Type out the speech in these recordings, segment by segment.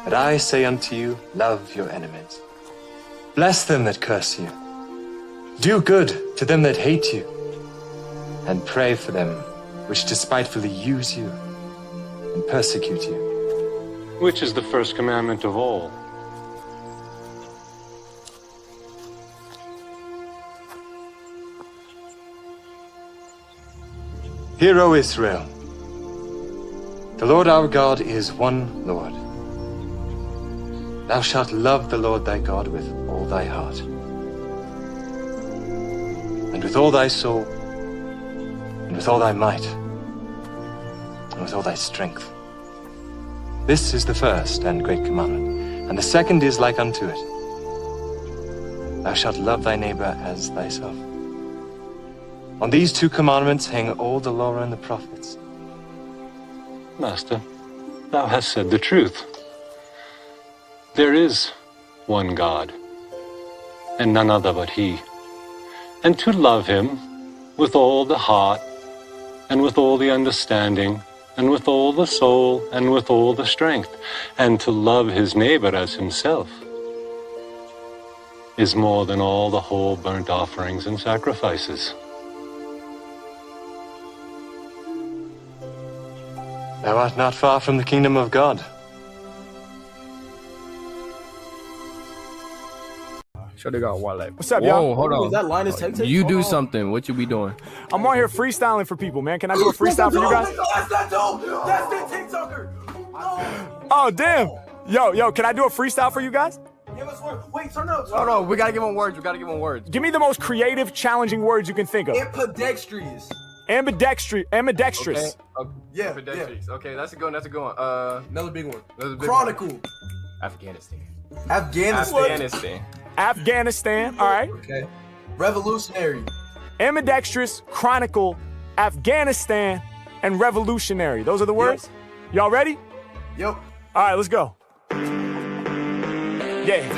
But I say unto you, love your enemies. Bless them that curse you. Do good to them that hate you. And pray for them which despitefully use you and persecute you. Which is the first commandment of all? Hear, O Israel, the Lord our God is one Lord. Thou shalt love the Lord thy God with all thy heart, and with all thy soul, and with all thy might, and with all thy strength. This is the first and great commandment, and the second is like unto it. Thou shalt love thy neighbor as thyself. On these two commandments hang all the law and the prophets. Master, thou hast said the truth. There is one God, and none other but He. And to love Him with all the heart, and with all the understanding, and with all the soul, and with all the strength, and to love his neighbor as himself, is more than all the whole burnt offerings and sacrifices. Thou art not far from the kingdom of God. Sure, they got Wale. What's up, y'all? Whoa, hold on. Is that Linus Tech Tech? You do something. What you be doing? I'm on here freestyling for people, man. Can I do a freestyle for you guys? That's that dude. That's that TikToker. Oh, damn. Yo, can I do a freestyle for you guys? Give us one. Wait, turn up. Hold on. We gotta give him words. We gotta give him words. Give me the most creative, challenging words you can think of. Ambidextrous. Ambidextrous. Okay. Yeah, Ambidextrous. Okay, that's a good one. That's a good one. Another big one. Another big Chronicle. one. Afghanistan. Afghanistan. All right. Okay. Revolutionary. Ambidextrous, chronicle, Afghanistan, and revolutionary. Those are the words? Yep. Y'all ready? Yep. All right, let's go. Yeah.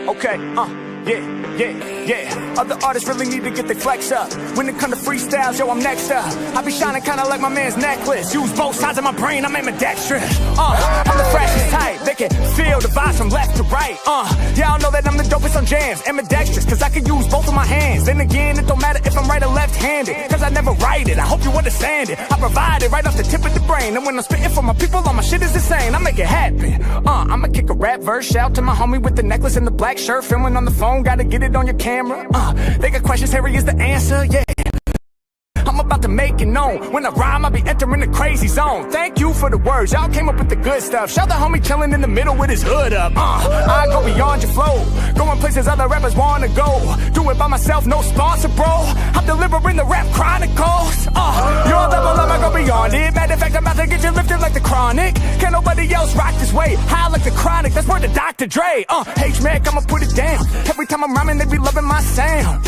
Okay. Yeah. Other artists really need to get their flex up. When it come to freestyles, yo, I'm next up. I be shining kinda like my man's necklace. Use both sides of my brain, I'm ambidextrous. I'm the freshest type. They can feel the vibes from left to right. Y'all know that I'm the dopest on jams. Ambidextrous, cause I can use both of my hands. Then again, it don't matter if I'm right or left-handed, cause I never write it. I hope you understand it. I provide it right off the tip of the brain. And when I'm spitting for my people, all my shit is insane. I make it happen. I'ma kick a rap verse. Shout to my homie with the necklace and the black shirt. Filming on the phone, gotta get it on your camera. They got questions, here is the answer, yeah. I'm about to make it known. When I rhyme, I be entering the crazy zone. Thank you for the words, y'all came up with the good stuff. Shout the homie chilling in the middle with his hood up. I go beyond your flow, going places other rappers wanna go. Do it by myself, no sponsor, bro. I'm delivering the rap chronicles. Your level up, I go beyond it. Matter of fact, I'm about to get you lifted like the chronic. Can't nobody else rock this way. High like the chronic, that's where the Dr. Dre. H-Mac, I'ma put it down. Every time I'm rhyming, they be loving my sound.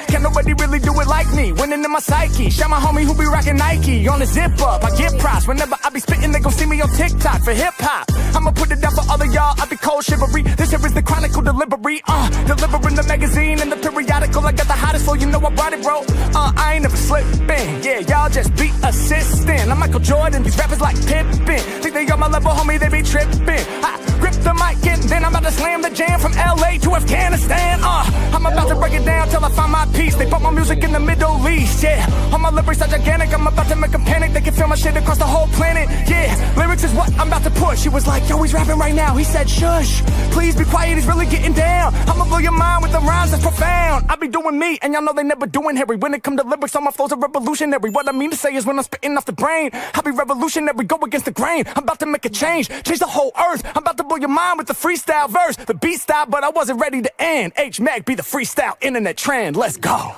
Can't nobody really do it like me. Winning in my psyche. Shout my homie who be rocking Nike on the zip up. I get props whenever I be spitting. They gon' see me on TikTok for hip hop. I'ma put it down for all of y'all. I be cold shivery. This here is the chronicle delivery. Delivering the magazine and the periodical. I got the hottest flow, you know I brought it, bro. I ain't never slipping. Yeah, y'all just be assisting. I'm Michael Jordan. These rappers like Pippen. Think they got my level, homie. They be tripping. I grip the mic and then I'm about to slam the jam from LA to Afghanistan. I'm about to break it down till I find my peace. They bought my music in the Middle East. Yeah, all my lyrics are gigantic. I'm about to make them panic. They can feel my shit across the whole planet. Yeah, lyrics is what I'm about to push. He was like, yo, he's rapping right now. He said, shush, please be quiet. He's really getting down. I'ma blow your mind with the rhymes that's profound. I be doing me, and y'all know they never doing Harry. When it come to lyrics, all my flows are revolutionary. What I mean to say is when I'm spitting off the brain, I be revolutionary, go against the grain. I'm about to make a change the whole earth. I'm about to blow your mind with the freestyle verse. The beat style, but I wasn't ready to end. H-Mac be the freestyle internet trend. Let's go.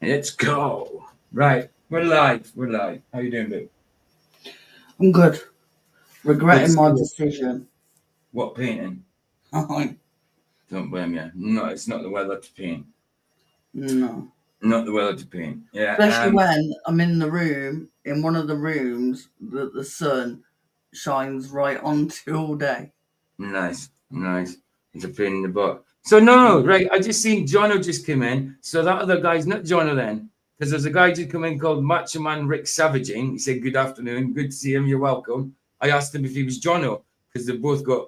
Let's go. Right, we're live. How you doing, babe? I'm good. Regretting my decision. What, painting? Don't blame you. No, it's not the weather to paint. No. Not the world to paint. Yeah. Especially when I'm in the room, in one of the rooms that the sun shines right onto all day. Nice. It's a pain in the butt. So no, right. I just seen Jono just came in. So that other guy's not Jono then, because there's a guy just come in called Macho Man Rick Savaging. He said, "Good afternoon, good to see him. You're welcome." I asked him if he was Jono because they both got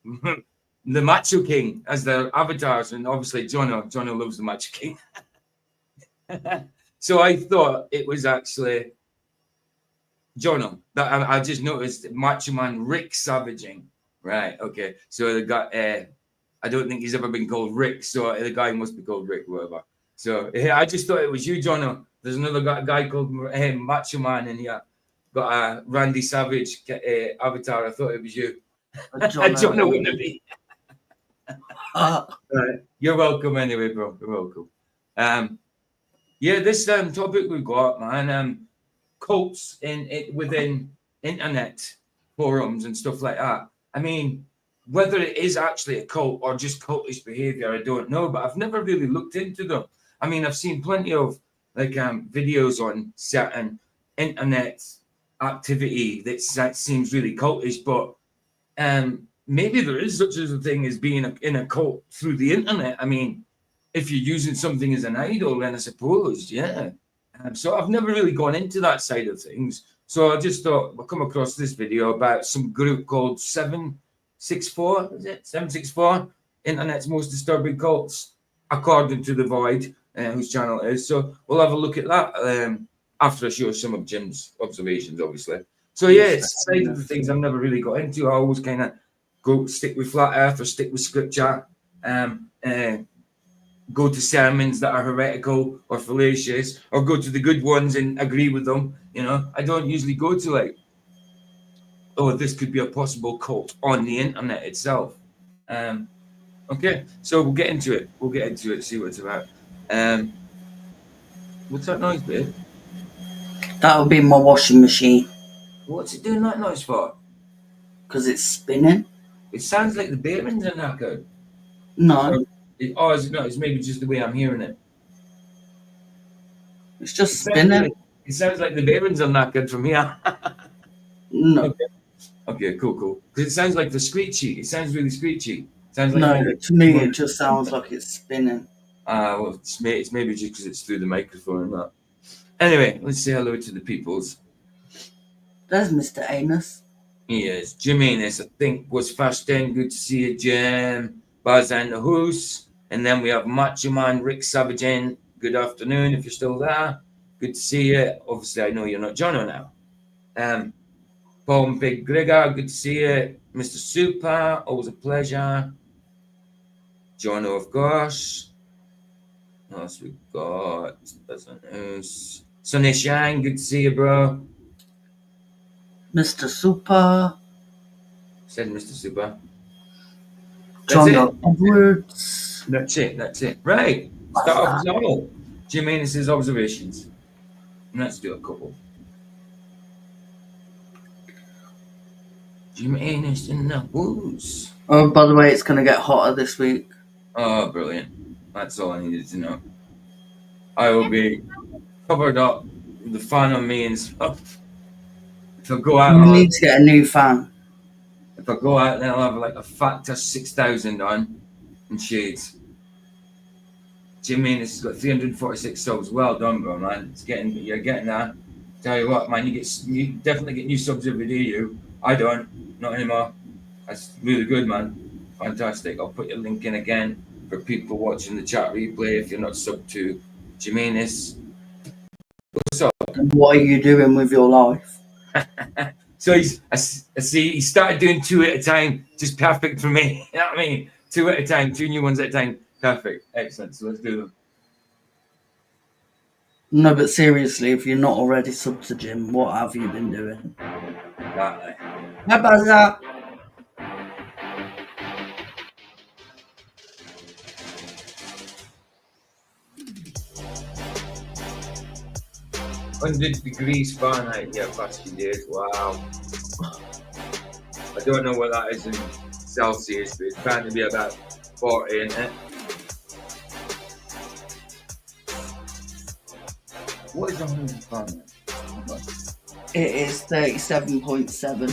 the Macho King as their avatars, and obviously Jono loves the Macho King. So I thought it was actually Jono. That I just noticed Macho Man Rick Savaging. Right. Okay. So the guy, I don't think he's ever been called Rick. So the guy must be called Rick, whatever. So yeah, I just thought it was you, Jono. There's another guy called Macho Man, and yeah, got a Randy Savage avatar. I thought it was you. Jono wouldn't be. Right. You're welcome anyway, bro. You're welcome. Yeah, this topic we've got, man, cults within internet forums and stuff like that. I mean, whether it is actually a cult or just cultish behavior, I don't know, but I've never really looked into them. I mean, I've seen plenty of videos on certain internet activity that seems really cultish, but maybe there is such a thing as being in a cult through the internet. I mean, if you're using something as an idol, then I suppose, yeah. So I've never really gone into that side of things. So I just thought I'll come across this video about some group called 764. Is it 764? Internet's most disturbing cults, according to the Void, whose channel it is. So we'll have a look at that after I show some of Jim's observations, obviously. So yeah, it's side of the things I've never really got into. I always kind of go stick with flat Earth or stick with scripture. Go to sermons that are heretical or fallacious, or go to the good ones and agree with them. You know, I don't usually go to like, oh, this could be a possible cult on the internet itself. Okay, so we'll get into it. See what it's about. What's that noise, babe? That would be my washing machine. What's it doing that noise for? Because it's spinning. It sounds like the bearings are knackered. No. Is it not? It's maybe just the way I'm hearing it. It's just spinning. It sounds like the bearings are knackered from here. No. Okay, cool. Because it sounds like the screechy. It sounds really screechy. Sounds like no, to me it just sounds like it's spinning. Well, it's maybe just because it's through the microphone and that. Anyway, let's say hello to the peoples. There's Mr. Anus. Yes, Jim Anus, I think, was first in. Good to see you, Jim. Buzz and the Hoos. And then we have Macho Man Rick Savage in. Good afternoon, if you're still there. Good to see you. Obviously, I know you're not Jono now. Paul and Big Gregor, good to see you. Mr. Super, always a pleasure. Jono, of course. What else we got? Sonny Shang, good to see you, bro. Mr. Super. Said Mr. Super. John Edwards. That's it. Right. Start off with all Jim Anus's observations. And let's do a couple. Jim Anus in the woods. Oh, by the way, it's going to get hotter this week. Oh, brilliant. That's all I needed to know. I will be covered up with the fan on me and stuff. If I go out, you need to get a new fan. If I go out, then I'll have like a factor 6,000 on and shades. Jim Anus has got 346 subs. Well done, bro, man. You're getting there. Tell you what, man, you definitely get new subs every day. I don't, not anymore. That's really good, man. Fantastic. I'll put your link in again for people watching the chat replay if you're not sub to Jim Anus. What's up? And what are you doing with your life? So I see he started doing 2 at a time, just perfect for me. You know what I mean? 2 at a time, 2 new ones at a time. Perfect. Excellent. So let's do them. No, but seriously, if you're not already sub to Jim, what have you been doing? Right. How about that? $100 Fahrenheit, yeah, past few days. Wow. I don't know what that is in Celsius, but it's bound to be about 40, isn't it? What is 100 Fahrenheit? It is 37.7.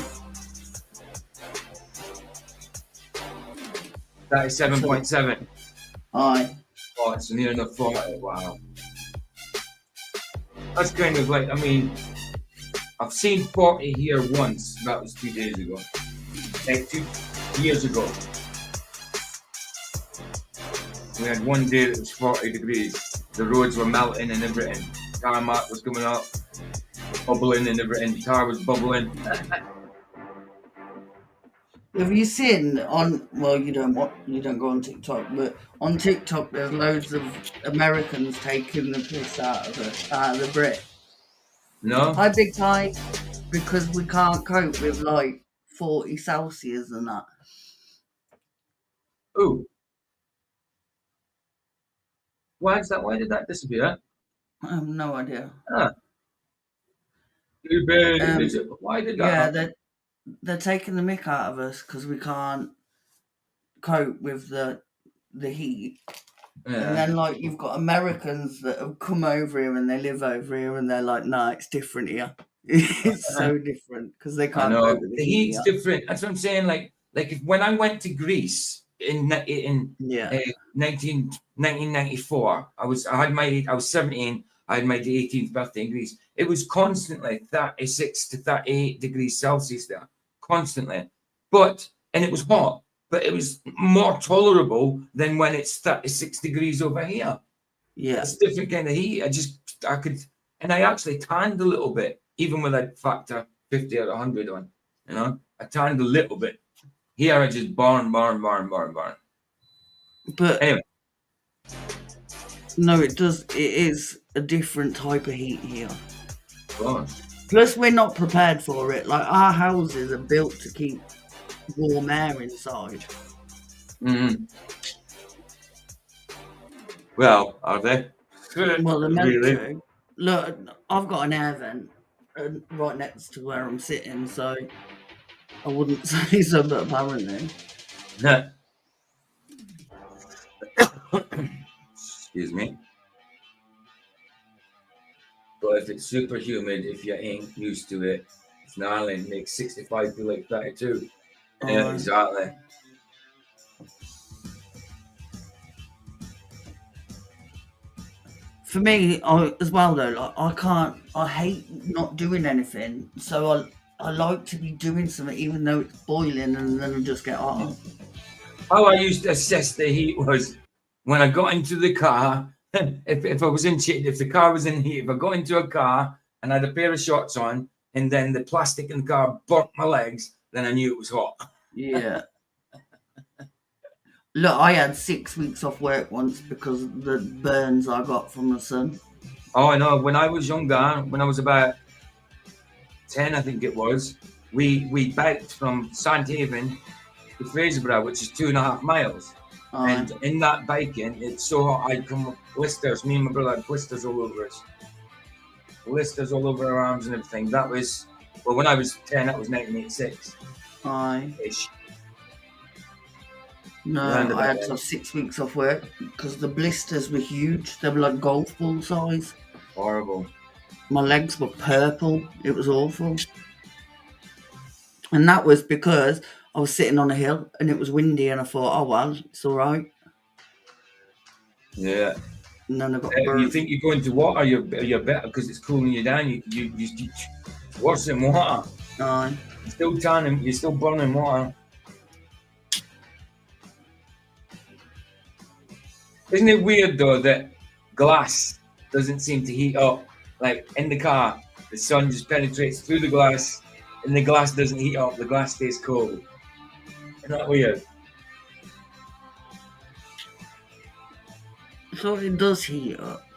37.7. Aye. Oh, it's near enough 40. Wow. That's kind of like, I mean, I've seen 40 here once. That was 2 days ago. Like 2 years ago. We had one day that was 40 degrees. The roads were melting and everything. Tarmac was coming up, bubbling and everything. The car was bubbling. Have you seen on? Well, you don't go on TikTok, but on TikTok there's loads of Americans taking the piss out of the Brit. No? Hi, Big Ty, because we can't cope with like 40 Celsius and that. Ooh. Why is that? Why did that disappear? I have no idea. Ah. Too bad. Why did that Yeah, happen? they're taking the mick out of us because we can't cope with the heat. Yeah. And then like you've got Americans that have come over here and they live over here and they're like, nah, it's different here. It's so different because they I can't know. cope with The heat's different. That's what I'm saying. Like if when I went to Greece in 1994, I was 17. I had my 18th birthday in Greece. It was constantly 36 to 38 degrees Celsius there, constantly. And it was hot, but it was more tolerable than when it's 36 degrees over here. Yeah. It's a different kind of heat. I actually tanned a little bit, even with a factor 50 or 100 on, you know, I tanned a little bit. Here I just burn. But anyway. No, it does. It is a different type of heat here. God. Plus, we're not prepared for it. Like, our houses are built to keep warm air inside. Mm-hmm. Well, are they? Well, they're meant Really? to. Look, I've got an air vent right next to where I'm sitting, so I wouldn't say so, but apparently. Excuse me. But if it's super humid, if you ain't used to it, it's gnarly. It makes 65 feel like 32. Yeah, exactly. For me, as well though, like I hate not doing anything. So I like to be doing something, even though it's boiling, and then I just get hot. How I used to assess the heat was when I got into the car. If the car was in heat, if I got into a car and I had a pair of shorts on, and then the plastic in the car burnt my legs, then I knew it was hot. Yeah. Look, I had 6 weeks off work once because of the burns I got from the sun. Oh, I know. When I was younger, when I was about 10, I think it was, we biked from Sandhaven to Fraserburgh, which is 2.5 miles. And in that biking, it's so hot, I'd come with blisters. Me and my brother had blisters all over us. Blisters all over our arms and everything. That was, well, when I was 10, that was 1986. Ish. No, I had to have 6 weeks off work because the blisters were huge. They were like golf ball size. Horrible. My legs were purple. It was awful. And that was because I was sitting on a hill and it was windy and I thought, oh, well, it's all right. Yeah. And then I got If burnt. you think you go into water, you're better because it's cooling you down. You worse than water. Aye. You're still tanning. You're still burning water. Isn't it weird though that glass doesn't seem to heat up? Like in the car, the sun just penetrates through the glass, and the glass doesn't heat up. The glass stays cold. Isn't that weird? So it does heat up.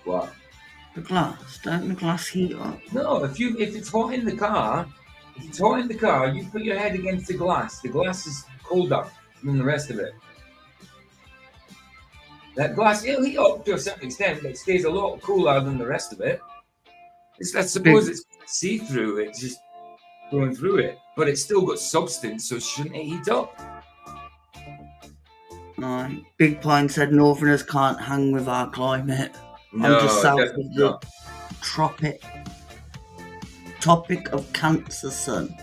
What? The glass. Don't the glass heat up? No. If it's hot in the car, you put your head against the glass. The glass is colder than the rest of it. That glass, it'll heat up to a certain extent, but it stays a lot cooler than the rest of it. I suppose it's see-through, it's just going through it, but it's still got substance, so shouldn't it heat up? Big Pine said Northerners can't hang with our climate. No, I'm just south of definitely the not. Tropic of Cancer, son.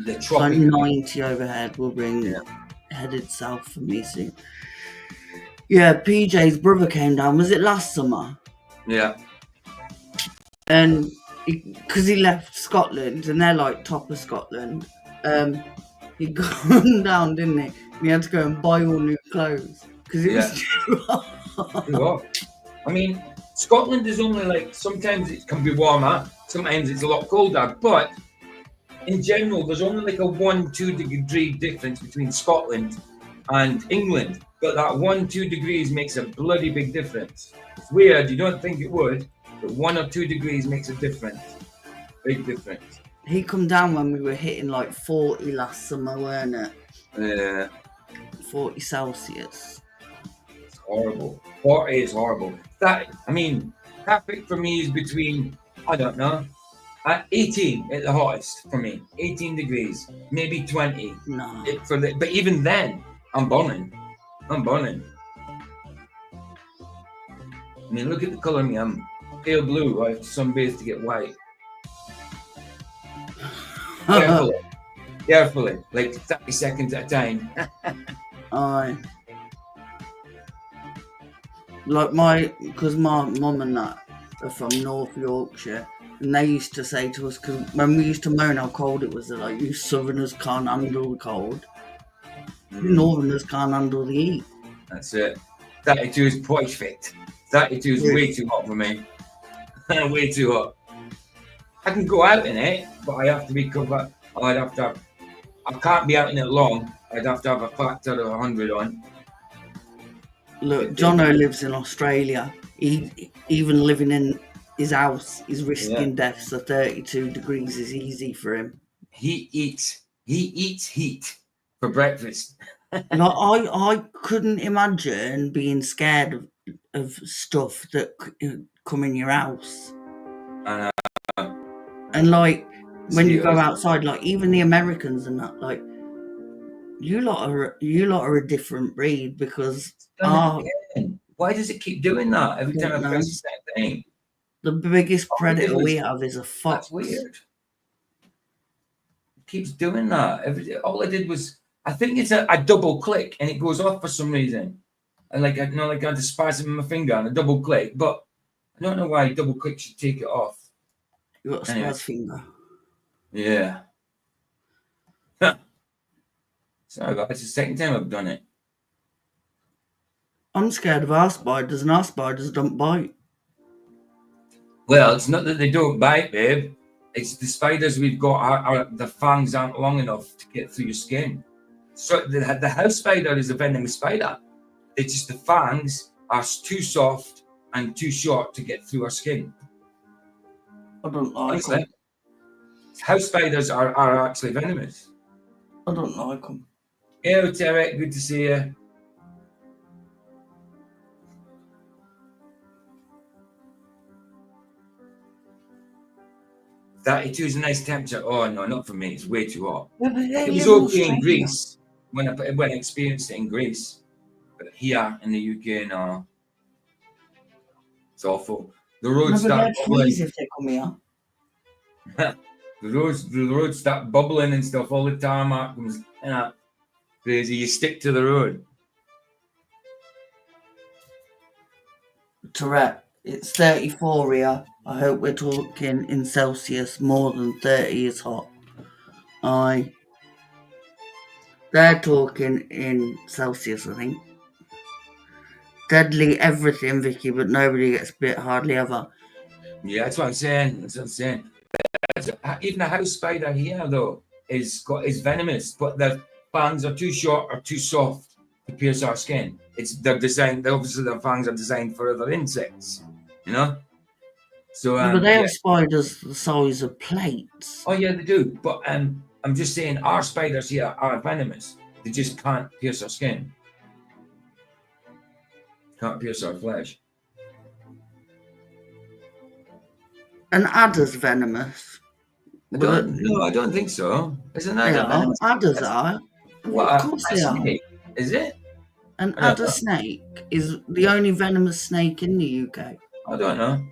The It's like tropic. 90 overhead. We'll bring headed south for me soon. Yeah, PJ's brother came down. Was it last summer? Yeah. And because he left Scotland, and they're like top of Scotland, he gone down, didn't he? And he had to go and buy all new clothes because it was too hot. Well, I mean, Scotland is only like, sometimes it can be warmer, sometimes it's a lot colder, but in general, there's only like a 1-2 degree difference between Scotland and England. But that 1-2 degrees makes a bloody big difference. It's weird, you don't think it would, but 1 or 2 degrees makes a difference. Big difference. He come down when we were hitting like 40 last summer, weren't it? Yeah. 40 Celsius. It's horrible. 40 is horrible. Traffic for me is between, I don't know, at 18 at the hottest for me. 18 degrees, maybe 20. No. But even then, I'm burning. I mean, look at the colour of me. I'm pale blue. I have to sunbathe to get white. Carefully, like 30 seconds at a time. Aye. Like because my mum and that are from North Yorkshire, and they used to say to us, because when we used to moan how cold it was, they're like, you southerners can't handle the cold. Northerners can't handle the heat. That's it. 32 is perfect. 32 is way too hot for me. Way too hot. I can go out in it, but I have to be covered. I can't be out in it long. I'd have to have a factor of 100 on. Look, Jono lives in Australia. He even living in his house is risking death, so 32 degrees is easy for him. He eats heat for breakfast. Like, I couldn't imagine being scared of stuff that come in your house. And like when you go outside, like even the Americans and that, like you lot are a different breed because why does it keep doing that every time I press the same thing? The biggest predator we have is a fox. That's weird. It keeps doing that. All I did was, I think it's a double click and it goes off for some reason. And I had to spasm in my finger and a double click, but I don't know why a double click should take it off. You got a spaz finger. Yeah. Sorry, guys. It's the second time I've done it. I'm scared of our spiders, and our spiders don't bite. Well, it's not that they don't bite, babe. It's the spiders we've got, the fangs aren't long enough to get through your skin. So the house spider is a venomous spider. It's just the fangs are too soft and too short to get through our skin. I don't like them. House spiders are actually venomous. I don't like them. Hello, Tarek. Good to see you. That is a nice temperature. Oh no, not for me. It's way too hot. It was okay in Greece when I experienced it in Greece, but here in the UK, no, it's awful. The roads start bubbling. If they come here. the roads start bubbling and stuff. All the tarmac comes crazy. You stick to the road. Tourette, it's 34 here. I hope we're talking in Celsius. More than 30 is hot. They're talking in Celsius, I think. Deadly everything, Vicky, but nobody gets bit hardly ever. Yeah, that's what I'm saying. Even a house spider here, though, is venomous, but the fangs are too short or too soft to pierce our skin. They're designed. Obviously, the fangs are designed for other insects. You know. So, but they have spiders the size of plates. Oh yeah, they do. But I'm just saying, our spiders here are venomous. They just can't pierce our skin. Can't pierce our flesh. An adder's venomous. I don't think so. Isn't that venomous? Adders are. What, of course they are. Is it? An adder snake is the only venomous snake in the UK. I don't know.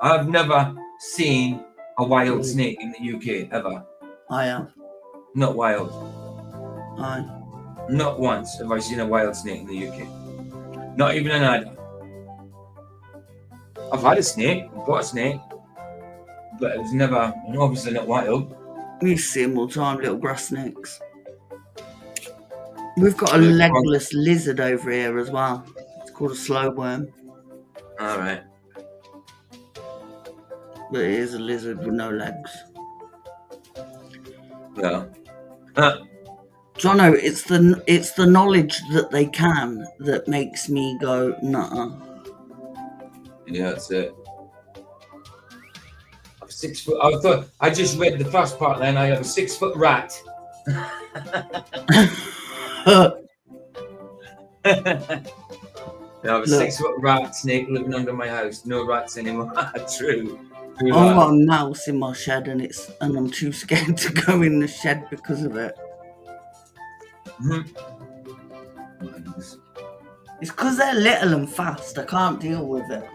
I've never seen a wild snake in the UK ever. I am. Not wild. Aye. Not once have I seen a wild snake in the UK. Not even an adder. I've had a snake, I've got a snake, but it was never, obviously not wild. We see them all the time, little grass snakes. We've got a legless lizard over here as well. It's called a slow worm, All right. but it is a lizard with no legs. Yeah. Jono, it's the knowledge that they can that makes me go, nah. Yeah, that's it. I'm 6 foot. I just read the first part. Then I have a 6 foot rat. I have a 6 foot rat snake living under my house. No rats anymore. True. I've got a mouse in my shed and I'm too scared to go in the shed because of it. It's because they're little and fast. I can't deal with it.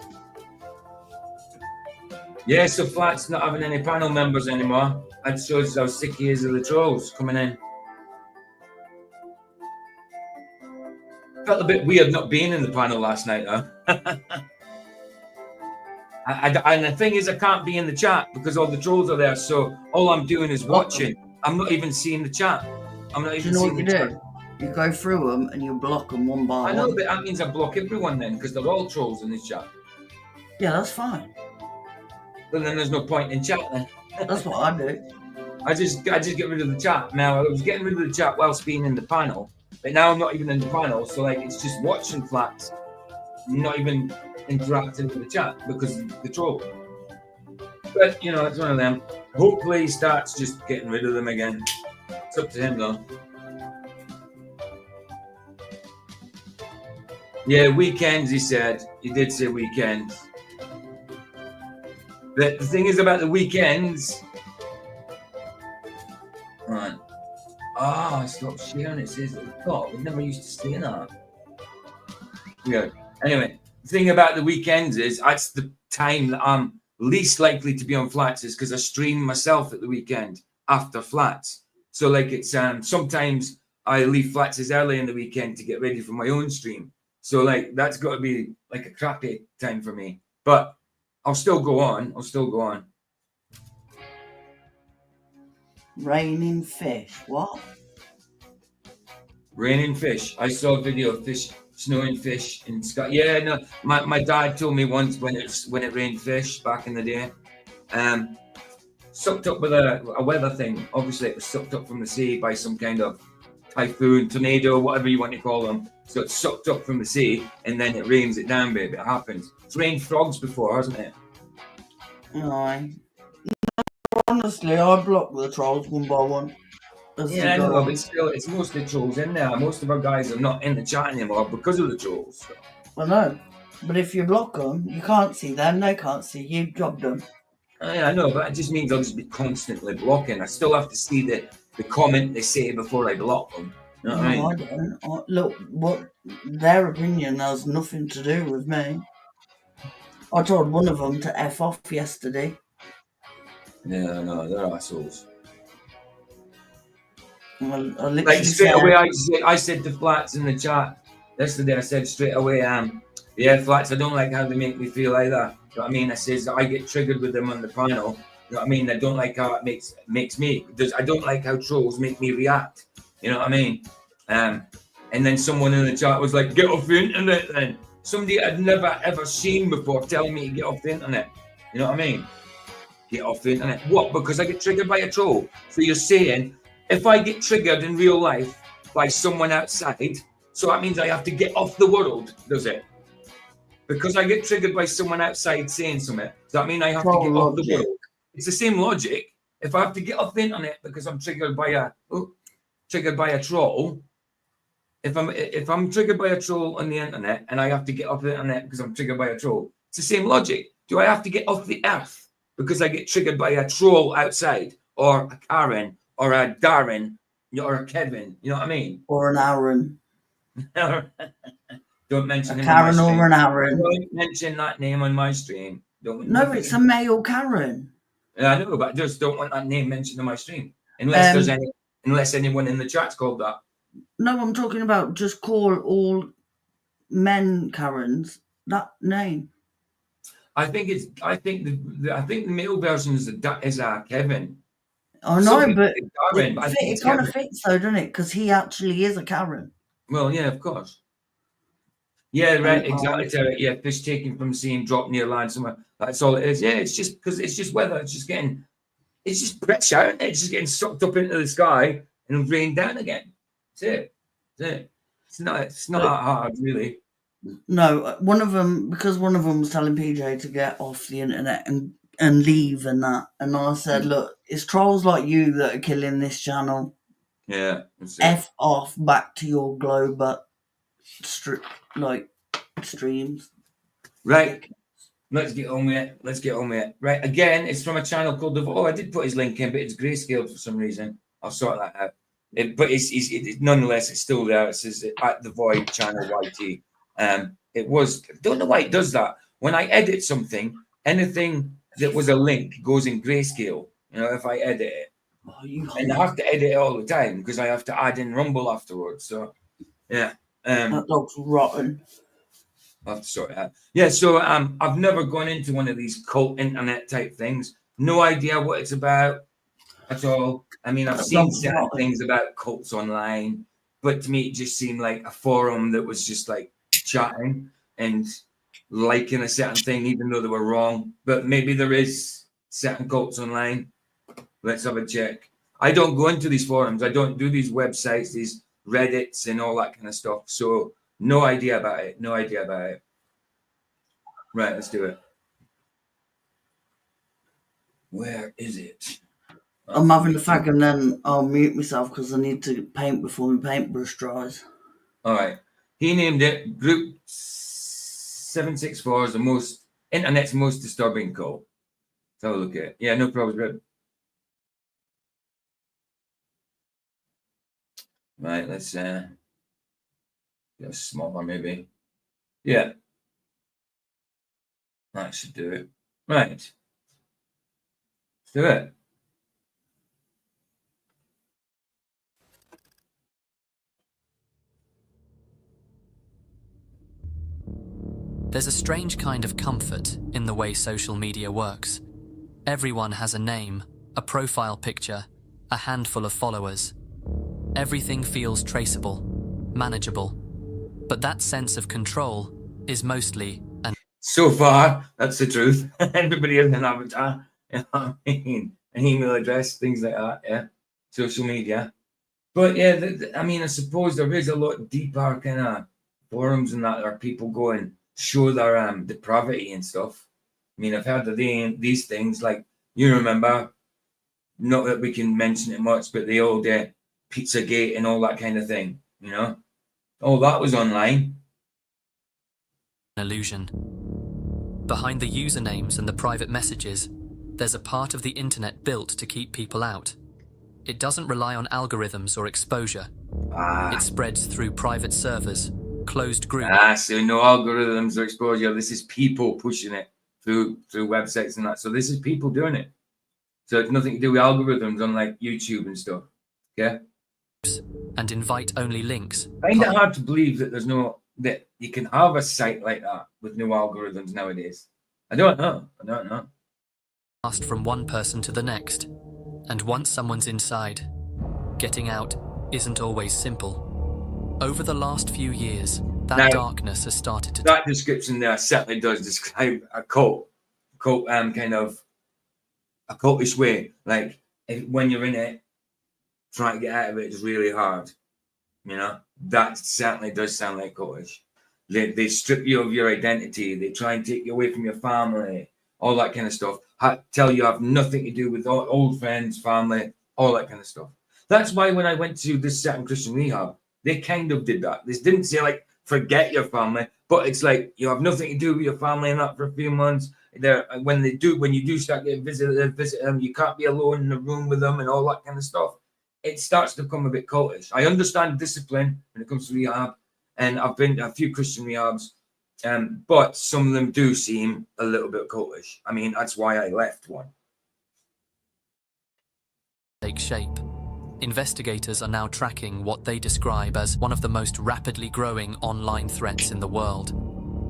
Yeah, so Flat's not having any panel members anymore. That shows how sick he is of the trolls coming in. Felt a bit weird not being in the panel last night, though. And the thing is, I can't be in the chat because all the trolls are there. So all I'm doing is watching. I'm not even seeing the chat. I'm not even seeing the chat. You go through them and you block them one by one. I know, but that means I block everyone then because they're all trolls in this chat. Yeah, that's fine. But then there's no point in chat then. That's what I do. I just get rid of the chat. Now, I was getting rid of the chat whilst being in the panel, but now I'm not even in the panel. So, like, it's just watching Flats, not even interacting with the chat because of the troll. But, it's one of them. Hopefully he starts just getting rid of them again. It's up to him, though. Yeah, weekends, he said. He did say weekends. But the thing is about the weekends... Right. I stopped sharing it. It says at the top. We never used to see that. Yeah. Anyway, the thing about the weekends is that's the time that I'm least likely to be on Flats is because I stream myself at the weekend after Flats. So, like, it's sometimes I leave Flats early in the weekend to get ready for my own stream. So, like, that's got to be, like, a crappy time for me. But I'll still go on. Raining fish. What? Raining fish. I saw a video of fish, snowing fish in Scotland. Yeah, no. My dad told me once when it rained fish back in the day. Sucked up with a weather thing. Obviously, it was sucked up from the sea by some kind of typhoon, tornado, whatever you want to call them. So it's sucked up from the sea, and then it rains it down, baby. It happens. It's rained frogs before, hasn't it? No. Honestly, I block the trolls one by one. Yeah, I know, but still, it's mostly trolls in there. Most of our guys are not in the chat anymore because of the trolls. I know. But if you block them, you can't see them, they can't see you, job done. I know, but it just means I'll just be constantly blocking. I still have to see the comment they say before I block them. You know what I mean? I don't. Look, what their opinion has nothing to do with me. I told one of them to F off yesterday. Yeah, no, they're assholes. I literally Like straight away, I said to Flats in the chat yesterday. I said straight away, yeah, Flats. I don't like how they make me feel either. You know what I mean? I says I get triggered with them on the panel. You know what I mean? I don't like how it makes me. I don't like how trolls make me react. You know what I mean? And then someone in the chat was like, "Get off the internet." Then somebody I'd never ever seen before telling me to get off the internet. You know what I mean? Get off the internet. What? Because I get triggered by a troll. So you're saying if I get triggered in real life by someone outside, so that means I have to get off the world, does it? Because I get triggered by someone outside saying something, does that mean I have to get off the world? It's the same logic. If I have to get off the internet because I'm triggered by a troll, if I'm triggered by a troll on the internet and I have to get off the internet because I'm triggered by a troll, it's the same logic. Do I have to get off the earth because I get triggered by a troll outside, or a Karen, or a Darren, or a Kevin? You know what I mean? Or an Aaron. Don't Don't mention A him on my Karen stream. or an Aaron. Don't mention that name on my stream. Don't. No, nothing- it's a male Karen. Yeah, I know, but I just don't want that name mentioned on my stream. Unless unless anyone in the chat's called that. No, I'm talking about just call all men Karens that name. I think the male version is Kevin. I know, Some people but think Karen, but I think it it's kind of Kevin. fits though, doesn't it? Because he actually is a Karen. Well, yeah, of course. Yeah, right, And, exactly. Terry. Yeah, fish taken from sea and dropped near land somewhere. That's all it is. Yeah, it's just because it's just weather. It's just pressure. Isn't it? It's just getting sucked up into the sky and rained down again. That's it. It's not that hard, really. No, one of them, because one of them was telling PJ to get off the internet and leave and that. And I said, look, it's trolls like you that are killing this channel. Yeah. That's it. F off back to your Globut streams. Right. Let's get on with it. Right. Again, it's from a channel called I did put his link in, but it's grayscale for some reason. I'll sort that out. But it's nonetheless, it's still there. It says at the Void channel YT. It was, don't know why it does that. When I edit something, anything that was a link goes in grayscale, if I edit it. And I have to edit it all the time because I have to add in Rumble afterwards. So, yeah. That dog's rotten. I'll have to sort it out. Yeah, so I've never gone into one of these cult internet type things. No idea what it's about at all. I mean, I've seen certain things about cults online, but to me, it just seemed like a forum that was just like chatting and liking a certain thing, even though they were wrong. But maybe there is certain cults online. Let's have a check. I don't go into these forums. I don't do these websites, these Reddits and all that kind of stuff. So no idea about it. Right, let's do it. Where is it? I'm having a fag and then I'll mute myself because I need to paint before my paintbrush dries. All right. He named it Group 764 is the internet's most disturbing cult. Let's have a look at it. Yeah, no problem, Rib. Right, let's get a smaller maybe. Yeah. That should do it. Right. Let's do it. There's a strange kind of comfort in the way social media works. Everyone has a name, a profile picture, a handful of followers. Everything feels traceable, manageable. But that sense of control is mostly an... So far, that's the truth. Everybody has an avatar, you know what I mean? An email address, things like that, yeah. Social media. But yeah, I mean, I suppose there is a lot deeper kind of forums and that are people go and show their depravity and stuff. I mean, I've heard of these things, like, you remember, not that we can mention it much, but the old Pizzagate and all that kind of thing, all that was online. illusion. Behind the usernames and the private messages, there's a part of the internet built to keep people out. It doesn't rely on algorithms or exposure. It spreads through private servers, closed groups. So no algorithms or exposure. This is people pushing it through websites and that. So this is people doing it. So it's nothing to do with algorithms on like YouTube and stuff. Yeah. And invite-only links. I find it hard to believe that you can have a site like that with no algorithms nowadays. I don't know. Passed from one person to the next. And once someone's inside, getting out isn't always simple. Over the last few years, that darkness has started to... That description there certainly does describe a cult kind of a cultish way. Like, when you're in it, trying to get out of it is really hard. That certainly does sound like cultish. They strip you of your identity. They try and take you away from your family, all that kind of stuff. Tell you have nothing to do with old friends, family, all that kind of stuff. That's why when I went to this certain Christian rehab, they kind of did that. They didn't say like, forget your family, but it's like, you have nothing to do with your family and that for a few months. When you do start getting visit them, you can't be alone in the room with them and all that kind of stuff. It starts to become a bit cultish. I understand discipline when it comes to rehab, and I've been to a few Christian rehabs, but some of them do seem a little bit cultish. I mean, that's why I left one. Take shape. Investigators are now tracking what they describe as one of the most rapidly growing online threats in the world.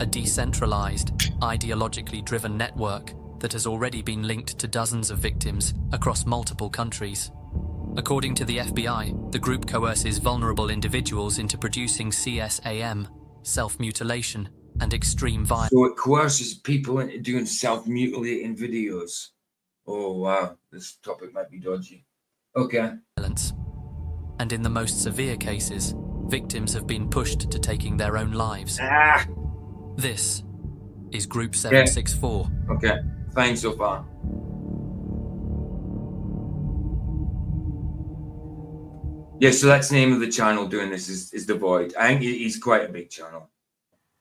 A decentralized, ideologically driven network that has already been linked to dozens of victims across multiple countries. According to the FBI, the group coerces vulnerable individuals into producing CSAM, self-mutilation, and extreme violence. So it coerces people into doing self-mutilating videos. Oh, wow. This topic might be dodgy. Okay. And in the most severe cases, victims have been pushed to taking their own lives. Ah! This is Group 764. Okay. Fine so far. Yeah, so that's the name of the channel doing this is The Void. I think he's quite a big channel.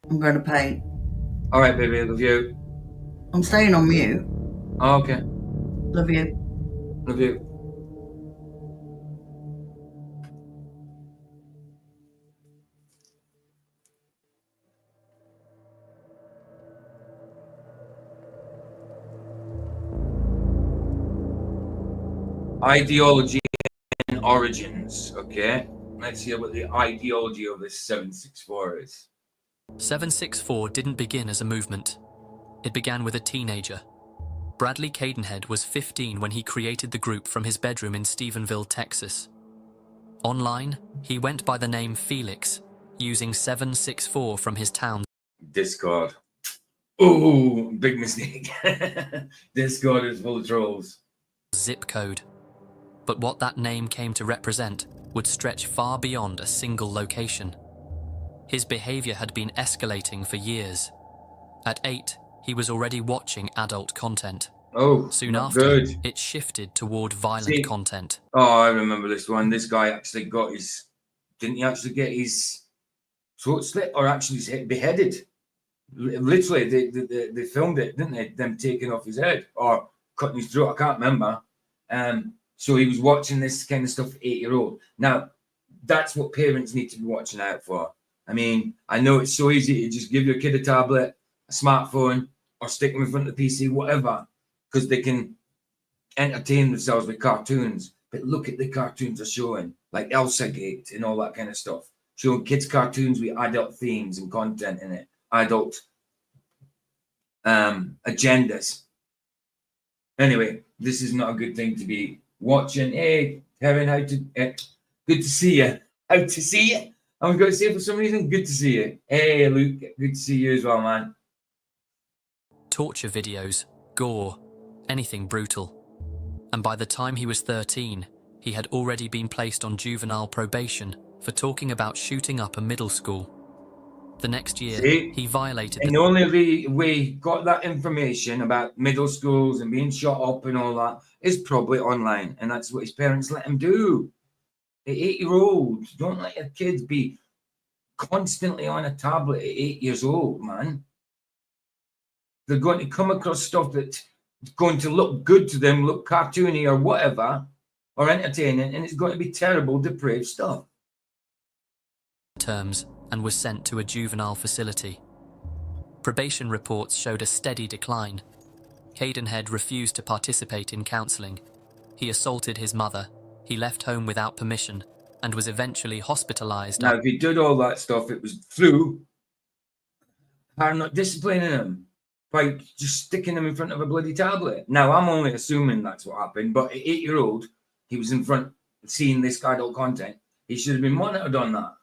I'm going to paint. All right, baby. Love you. I'm staying on mute. Oh, okay. Love you. Love you. Ideology and origins. Okay. Let's hear what the ideology of this 764 is. 764 didn't begin as a movement. It began with a teenager. Bradley Cadenhead was 15 when he created the group from his bedroom in Stephenville, Texas. Online, he went by the name Felix, using 764 from his town. Discord. Oh, big mistake. Discord is full of trolls. Zip code. But what that name came to represent would stretch far beyond a single location. His behavior had been escalating for years. At 8, he was already watching adult content. Oh, Soon not after, good. it shifted toward violent content. Oh, I remember this one. This guy actually got his... Didn't he actually get his throat slit or actually beheaded? Literally, they filmed it, didn't they? Them taking off his head or cutting his throat. I can't remember. So he was watching this kind of stuff, 8-year-old. Now, that's what parents need to be watching out for. I mean, I know it's so easy to just give your kid a tablet, a smartphone, or stick them in front of the PC, whatever, because they can entertain themselves with cartoons. But look at the cartoons they're showing, like Elsa Gate and all that kind of stuff. Showing kids cartoons with adult themes and content in it, adult agendas. Anyway, this is not a good thing to be watching. Hey, Kevin, good to see you. How to see you? I'm going to say for some reason, good to see you. Hey, Luke, good to see you as well, man. Torture videos, gore, anything brutal. And by the time he was 13, he had already been placed on juvenile probation for talking about shooting up a middle school. The next year, he violated and the only way he got that information about middle schools and being shot up and all that is probably online. And that's what his parents let him do. At 8-year-old, don't let your kids be constantly on a tablet at 8 years old, man. They're going to come across stuff that's going to look good to them, look cartoony or whatever, or entertaining, and it's going to be terrible, depraved stuff. Terms and was sent to a juvenile facility. Probation reports showed a steady decline. Cadenhead refused to participate in counselling. He assaulted his mother. He left home without permission and was eventually hospitalized. Now, if he did all that stuff, it was through her not disciplining him by just sticking him in front of a bloody tablet. Now, I'm only assuming that's what happened, but at 8-year-old, he was in front seeing this adult content. He should have been monitored on that.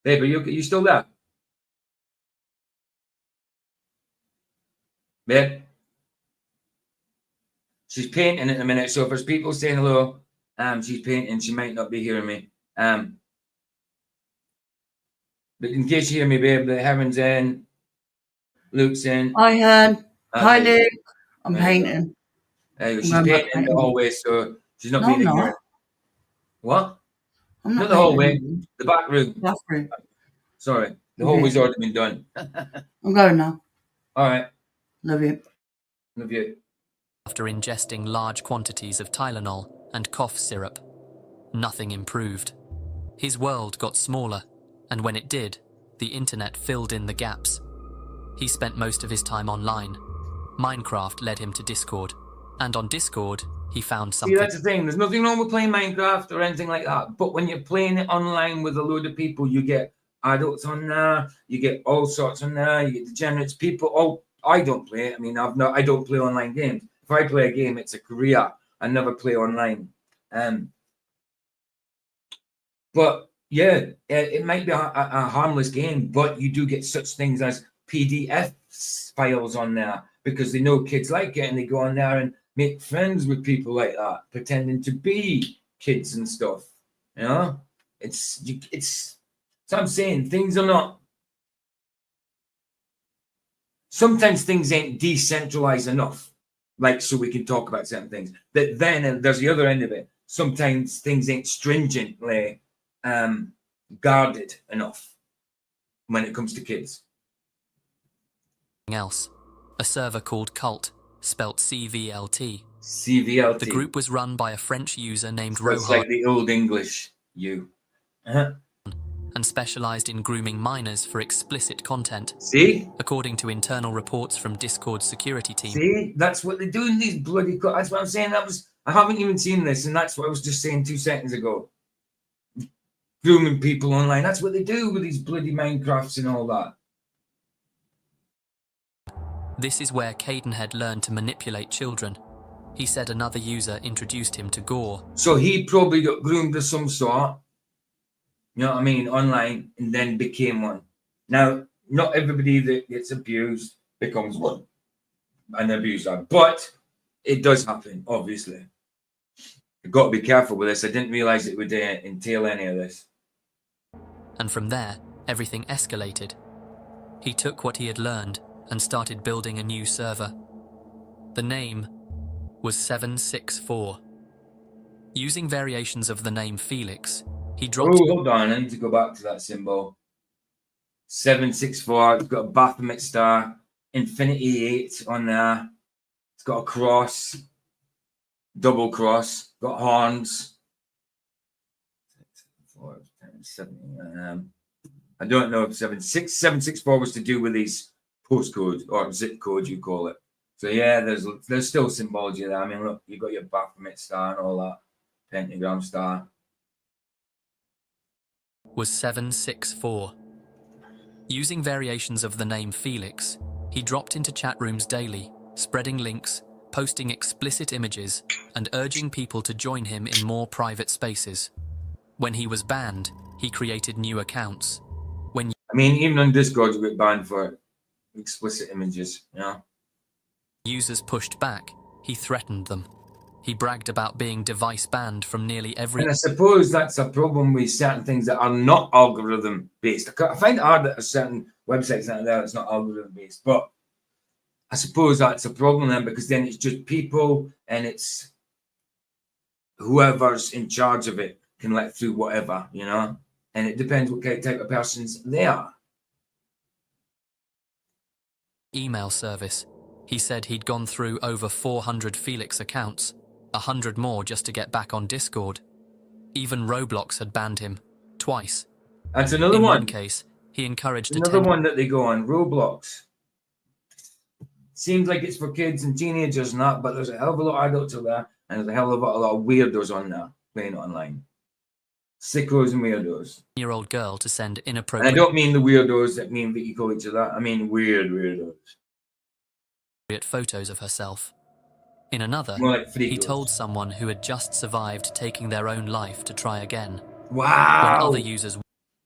Hey, but you still there? Babe? She's painting at the minute, so if there's people saying hello, she's painting, she might not be hearing me. But in case you hear me, babe, the Heaven's in, Luke's in. Hi, Han. Hi, Luke. I'm painting. She's painting in the hallway, so she's not being ignorant. What? I'm not the hallway, the back room. Bathroom. Sorry, the hallway's already been done. I'm going now. All right. Love you. Love you. After ingesting large quantities of Tylenol and cough syrup, nothing improved. His world got smaller, and when it did, the internet filled in the gaps. He spent most of his time online. Minecraft led him to Discord, and on Discord, he found See, something. that's the thing. There's nothing wrong with playing Minecraft or anything like that. But when you're playing it online with a load of people, you get adults on there, you get all sorts on there, you get degenerates, people. Oh, I don't play it. I mean, I don't play online games. If I play a game, it's a career. I never play online. But yeah, it might be a harmless game, but you do get such things as PDF files on there because they know kids like it, and they go on there and make friends with people like that, pretending to be kids and stuff. You know, it's. So I'm saying things are not. Sometimes things ain't decentralized enough, like so we can talk about certain things. But then there's the other end of it. Sometimes things ain't stringently guarded enough when it comes to kids. Else, a server called Cult, spelt CVLT. CVLT. The group was run by a French user named It's Rohan like the old English you. and specialized in grooming minors for explicit content. See? According to internal reports from Discord's security team. See? That's what they do in these bloody... That's what I'm saying. I haven't even seen this, and that's what I was just saying 2 seconds ago. Grooming people online. That's what they do with these bloody Minecrafts and all that. This is where Caden had learned to manipulate children. He said another user introduced him to gore. So he probably got groomed of some sort, you know what I mean, online, and then became one. Now, not everybody that gets abused becomes one, an abuser, but it does happen, obviously. You've got to be careful with this. I didn't realize it would entail any of this. And from there, everything escalated. He took what he had learned and started building a new server. The name was 764. Using variations of the name Felix, he dropped... Oh, hold on, I need to go back to that symbol. 764, it's got a Baphomet star, Infinity 8 on there. It's got a cross, double cross, got horns. 4, 10, 7, I don't know if 764 was to do with these postcode or zip code, you call it. So yeah, there's still symbology there. I mean, look, you've got your Baphomet star and all that, pentagram star. Was 764. Using variations of the name Felix, he dropped into chat rooms daily, spreading links, posting explicit images, and urging people to join him in more private spaces. When he was banned, he created new accounts. I mean, even on Discord, you get banned for explicit images, you know? Users pushed back, he threatened them. He bragged about being device banned from nearly every... And I suppose that's a problem with certain things that are not algorithm based. I find it hard that there's certain websites out there that's not algorithm based, but I suppose that's a problem then, because then it's just people and it's whoever's in charge of it can let through whatever, you know? And it depends what type of persons they are. Email service. He said he'd gone through over 400 Felix accounts, 100 more just to get back on Discord. Even Roblox had banned him, twice. That's another In one. one case, he encouraged Another one that they go on, Roblox. Seems like it's for kids and teenagers and that, but there's a hell of a lot of adults out there, and there's a hell of a lot of weirdos on there playing it online. Sickos and weirdos. Year-old girl to send And I inappropriate don't mean the weirdos that mean that you call each other. I mean weird weirdos. photos of herself. In another, More like he freakos. told someone who had just survived taking their own life to try again. When Wow. other users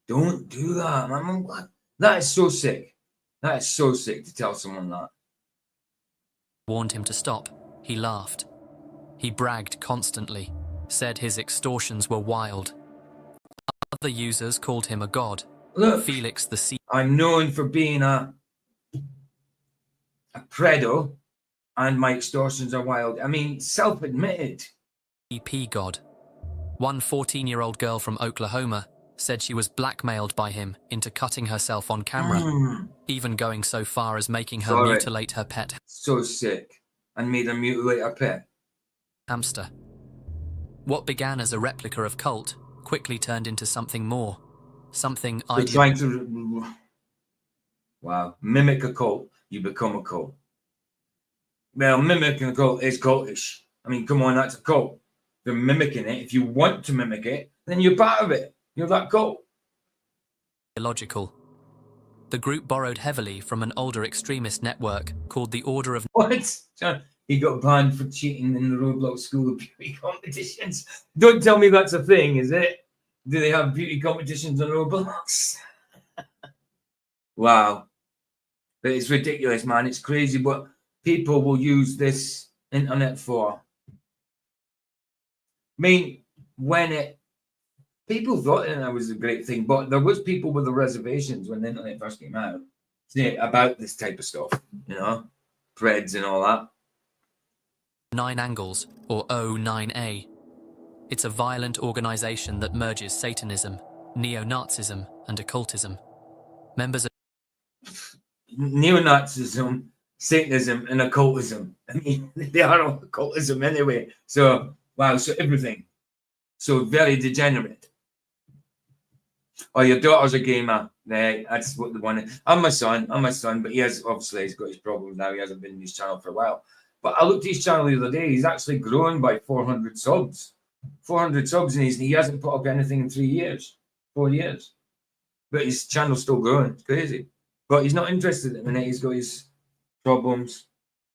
Don't do that, man. That is so sick. That is so sick to tell someone that. warned him to stop, he laughed. He bragged constantly, said his extortions were wild. Other users called him a god. Look, Felix the Sea I'm known for being a predo, and my extortions are wild. I mean, self-admitted. EP god. One 14-year-old girl from Oklahoma said she was blackmailed by him into cutting herself on camera, even going so far as making her Sorry. mutilate her pet So sick. And made her mutilate her pet. hamster. What began as a replica of Cult quickly turned into something more. something So trying to, wow, mimic a cult, you become a cult. Well, mimicking a cult is cultish. I mean, come on, that's a cult. They're mimicking it. If you want to mimic it, then you're part of it. You're that cult. illogical. The group borrowed heavily from an older extremist network called the Order of What? He got banned for cheating in the Roblox School of Beauty competitions. Don't tell me that's a thing, is it? Do they have beauty competitions on Roblox? Wow. But it's ridiculous, man. It's crazy what people will use this internet for. I mean, people thought the internet was a great thing, but there was people with the reservations when the internet first came out about this type of stuff, threads and all that. 9 Angles, or O9A. It's a violent organization that merges Satanism, neo-Nazism, and occultism. Members of Neo-Nazism, Satanism, and occultism. I mean, they are all occultism anyway. So, wow, so everything. So very degenerate. Oh, your daughter's a gamer. That's what the one is. I'm my son, but he's got his problems now. He hasn't been in his channel for a while. But I looked at his channel the other day. He's actually grown by 400 subs. 400 subs, and he hasn't put up anything in 4 years. But his channel's still growing. It's crazy. But he's not interested at the minute. He's got his problems.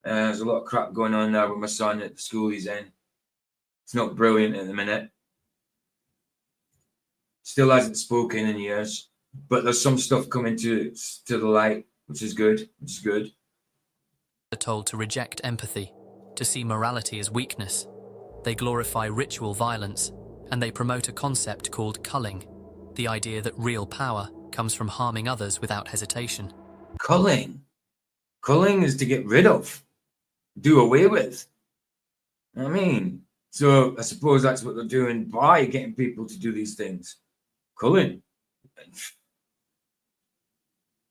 There's a lot of crap going on there with my son at the school he's in. It's not brilliant at the minute. Still hasn't spoken in years. But there's some stuff coming to the light, which is good. are told to reject empathy, to see morality as weakness. They glorify ritual violence, and they promote a concept called culling, the idea that real power comes from harming others without hesitation. Culling is to get rid of, do away with. I mean, so I suppose that's what they're doing by getting people to do these things. Culling.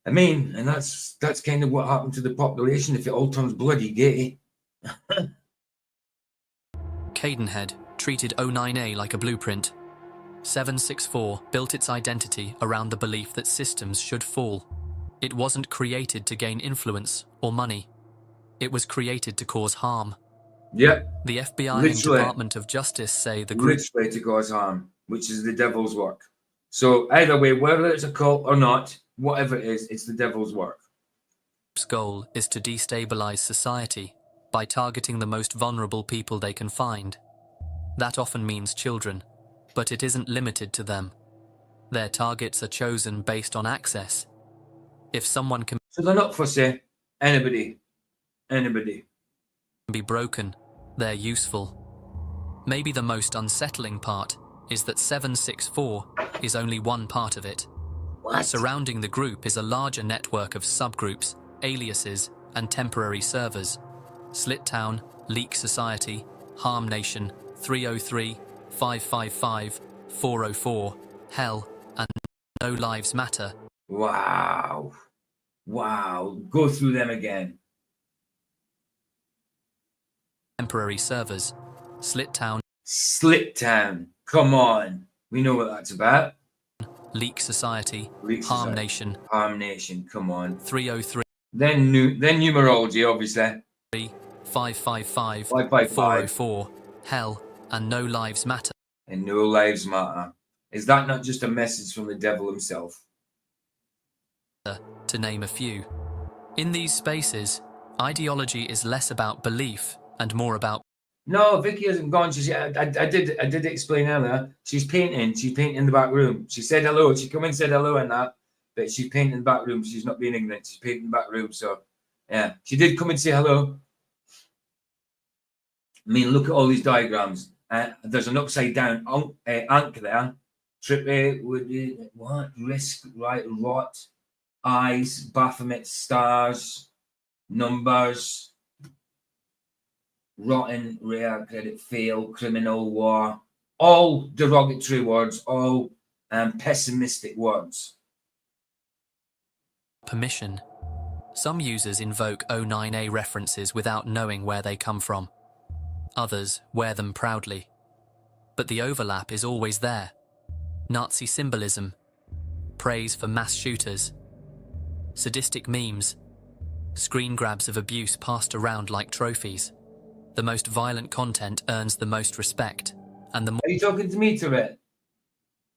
I mean, and that's kind of what happened to the population if it all turns bloody gay. Cadenhead treated O9A like a blueprint. 764 built its identity around the belief that systems should fall. It wasn't created to gain influence or money. It was created to cause harm. Yeah. The FBI Literally. and Department of Justice say the group Literally to cause harm, which is the devil's work. So either way, whether it's a cult or not, whatever it is, it's the devil's work. goal is to destabilize society by targeting the most vulnerable people they can find. That often means children, but it isn't limited to them. Their targets are chosen based on access. If someone can So they're not fussy. Anybody. be broken, they're useful. Maybe the most unsettling part is that 764 is only one part of it. What? Surrounding the group is a larger network of subgroups, aliases, and temporary servers. Slittown, Leak Society, Harm Nation, 303, 555, 404, Hell, and No Lives Matter. Wow. Go through them again. Temporary servers. Slittown, Come on. We know what that's about. Leak Society, Leak Harm Society. Nation, Harm Nation. Come on. 303, Then numerology, obviously. 555, 555. 404, Hell, and No Lives Matter. And no lives matter. Is that not just a message from the devil himself? To name a few. In these spaces, ideology is less about belief and more about No, Vicky hasn't gone. I did explain earlier. She's painting. She's painting in the back room. She said hello. She come in and said hello and that. But she's painting in the back room. She's not being ignorant. She's painting in the back room. So, yeah. She did come and say hello. I mean, look at all these diagrams. There's an upside down ankh there. Trippy, what? Risk, right, rot, eyes, Baphomet stars, numbers, rotten, rare, credit, fail, criminal, war. All derogatory words, all pessimistic words. permission. Some users invoke O9A references without knowing where they come from. Others wear them proudly. But the overlap is always there. Nazi symbolism, praise for mass shooters, sadistic memes, screen grabs of abuse passed around like trophies. The most violent content earns the most respect, and the more Are you talking to me, Tibet?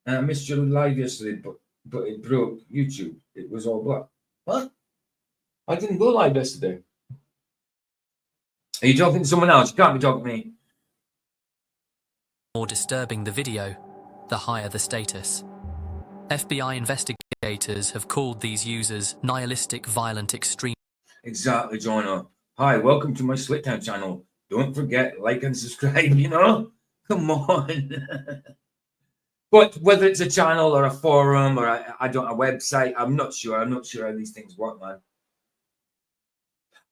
I missed your live yesterday, but it broke YouTube. It was all black. What? I didn't go live yesterday. Are you talking to someone else? You can't be talking to me. more disturbing the video, the higher the status. FBI investigators have called these users nihilistic violent extreme. Exactly, Jono. Hi, welcome to my Slit-Town channel. Don't forget, like and subscribe, you know? Come on. But whether it's a channel or a forum or a website, I'm not sure. I'm not sure how these things work, man.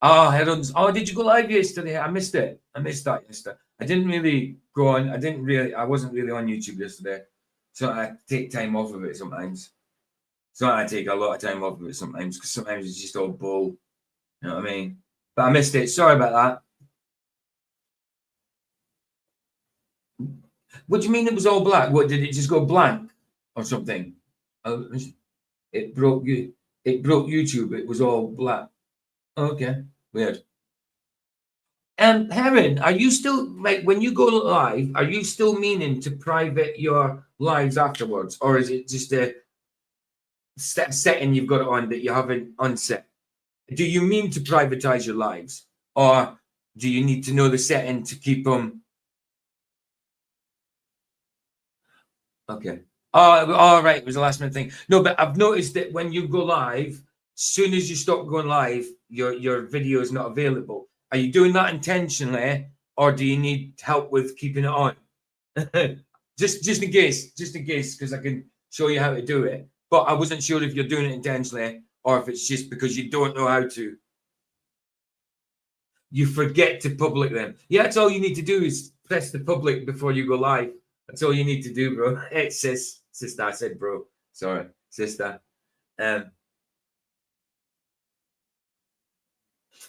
Oh, heavens. Oh, did you go live yesterday? I missed it. I missed that yesterday. I didn't really go on. I wasn't really on YouTube yesterday. So I take time off of it sometimes. So I take a lot of time off of it sometimes because sometimes it's just all bull. You know what I mean? But I missed it. Sorry about that. What do you mean it was all black? What, did it just go blank or something? It broke you. It broke YouTube. It was all black. Okay, weird. Heron, are you still, like, when you go live, are you still meaning to private your lives afterwards, or is it just a setting you've got it on that you haven't unset? Do you mean to privatize your lives, or do you need to know the setting to keep them? Okay. Oh, all right. It was the last minute thing. No, but I've noticed that when you go live, soon as you stop going live, your video is not available. Are you doing that intentionally, or do you need help with keeping it on? just in case, because I can show you how to do it. But I wasn't sure if you're doing it intentionally or if it's just because you don't know how to. You forget to public them. Yeah, that's all you need to do is press the public before you go live. That's all you need to do, bro. Hey, sister, I said bro. Sorry, sister.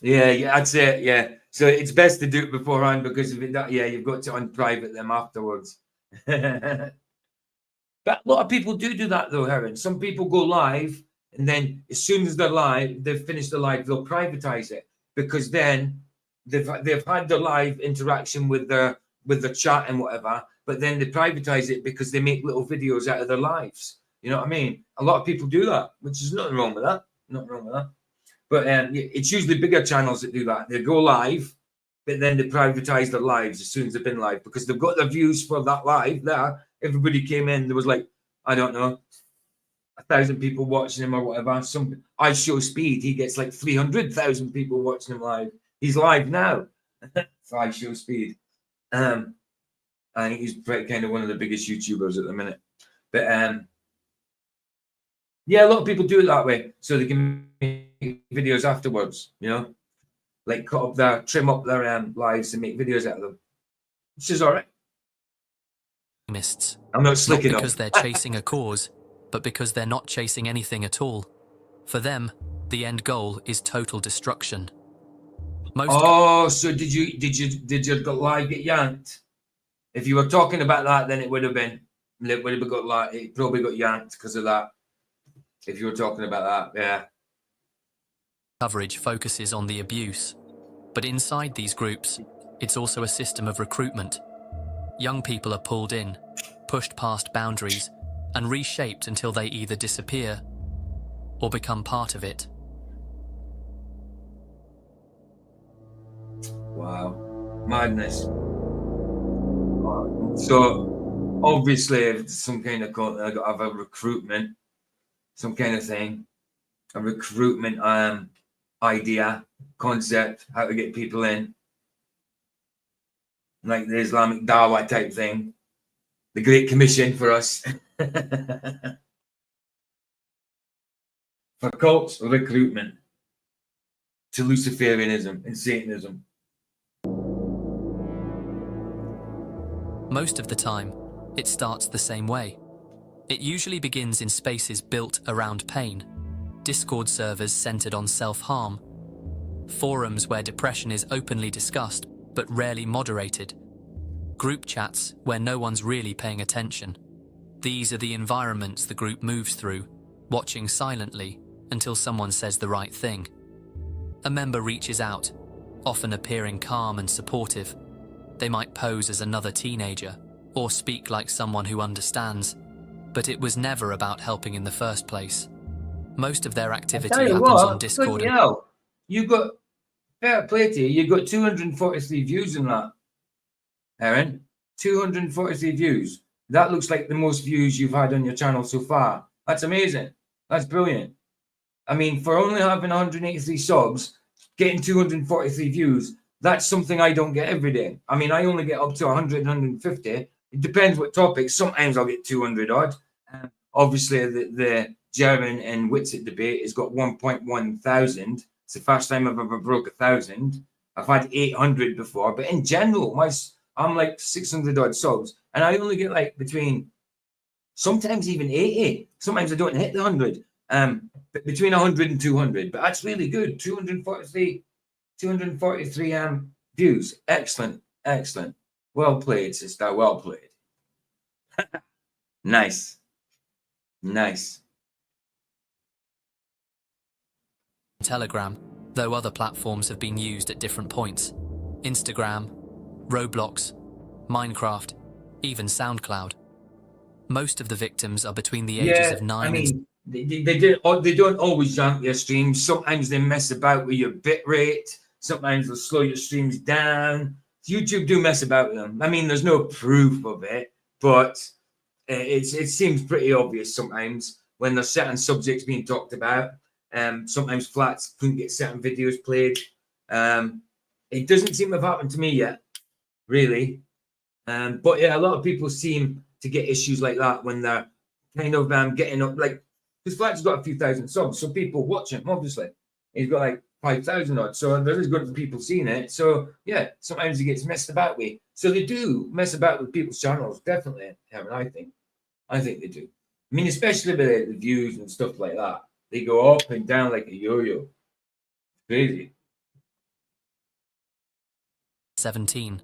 Yeah, that's it. Yeah, so it's best to do it beforehand because if it, yeah, you've got to unprivate them afterwards. But a lot of people do that though, Heron. Some people go live and then as soon as they're live, they've finished the live, they'll privatize it because then they've had their live interaction with their chat and whatever, but then they privatize it because they make little videos out of their lives. You know what I mean? A lot of people do that, which is nothing wrong with that. Nothing wrong with that. But it's usually bigger channels that do that. They go live, but then they privatize their lives as soon as they've been live because they've got their views for that live there. Everybody came in. There was like, I don't know, 1,000 people watching him or whatever. Some I Show Speed, he gets like 300,000 people watching him live. He's live now. For I Show Speed. I think he's kind of one of the biggest YouTubers at the minute. But yeah, a lot of people do it that way, so they can make videos afterwards. You know, like trim up their lives and make videos out of them, which is all right. I'm not slick enough. Not because they're chasing a cause, but because they're not chasing anything at all. For them, the end goal is total destruction. So did your live get yanked? If you were talking about that, then it would have got it probably got yanked because of that. If you were talking about that, yeah. Coverage focuses on the abuse, but inside these groups, it's also a system of recruitment. Young people are pulled in, pushed past boundaries, and reshaped until they either disappear or become part of it. Wow, madness. So obviously, if it's some kind of I got to have a recruitment, some kind of thing, a recruitment idea, concept, how to get people in, like the Islamic Dawah type thing, the Great Commission for us. For cults, recruitment to Luciferianism and Satanism. Most of the time, it starts the same way. It usually begins in spaces built around pain, Discord servers centered on self-harm, forums where depression is openly discussed but rarely moderated, group chats where no one's really paying attention. These are the environments the group moves through, watching silently until someone says the right thing. A member reaches out, often appearing calm and supportive. They might pose as another teenager or speak like someone who understands, but it was never about helping in the first place. Most of their activity Tell you happens on what, Discord. bloody hell, you got, fair play to you, you got 243 views in that, Aaron. 243 views. That looks like the most views you've had on your channel so far. That's amazing. That's brilliant. I mean, for only having 183 subs, getting 243 views, that's something I don't get every day. I mean, I only get up to 100, 150. It depends what topics. Sometimes I'll get 200 odd. Obviously, the German and Witsit debate has got 1.1 thousand. It's the first time I've ever broke 1,000. I've had 800 before, but in general, I'm like 600 odd subs, and I only get like between, sometimes even 80. Sometimes I don't hit the 100. But between 100 and 200. But that's really good. 243 views. Excellent, excellent. Well played, sister. Well played. Nice. Nice. Telegram, though other platforms have been used at different points. Instagram, Roblox, Minecraft, even SoundCloud. Most of the victims are between the ages of 9 I and mean, they don't always jump your streams. Sometimes they mess about with your bit rate. Sometimes they'll slow your streams down. YouTube do mess about with them. I mean, there's no proof of it, but it seems pretty obvious sometimes when there's certain subjects being talked about. Sometimes flats couldn't get certain videos played. It doesn't seem to have happened to me yet, really. But yeah, a lot of people seem to get issues like that when they're kind of getting up, like, because Flat's got a few thousand subs, so people watch him, obviously. He's got like 5,000 odd, so there is good for people seeing it. So yeah, sometimes he gets messed about with. So they do mess about with people's channels, definitely, I think. I think they do. I mean, especially with the views and stuff like that. They go up and down like a yo-yo. Crazy. 17.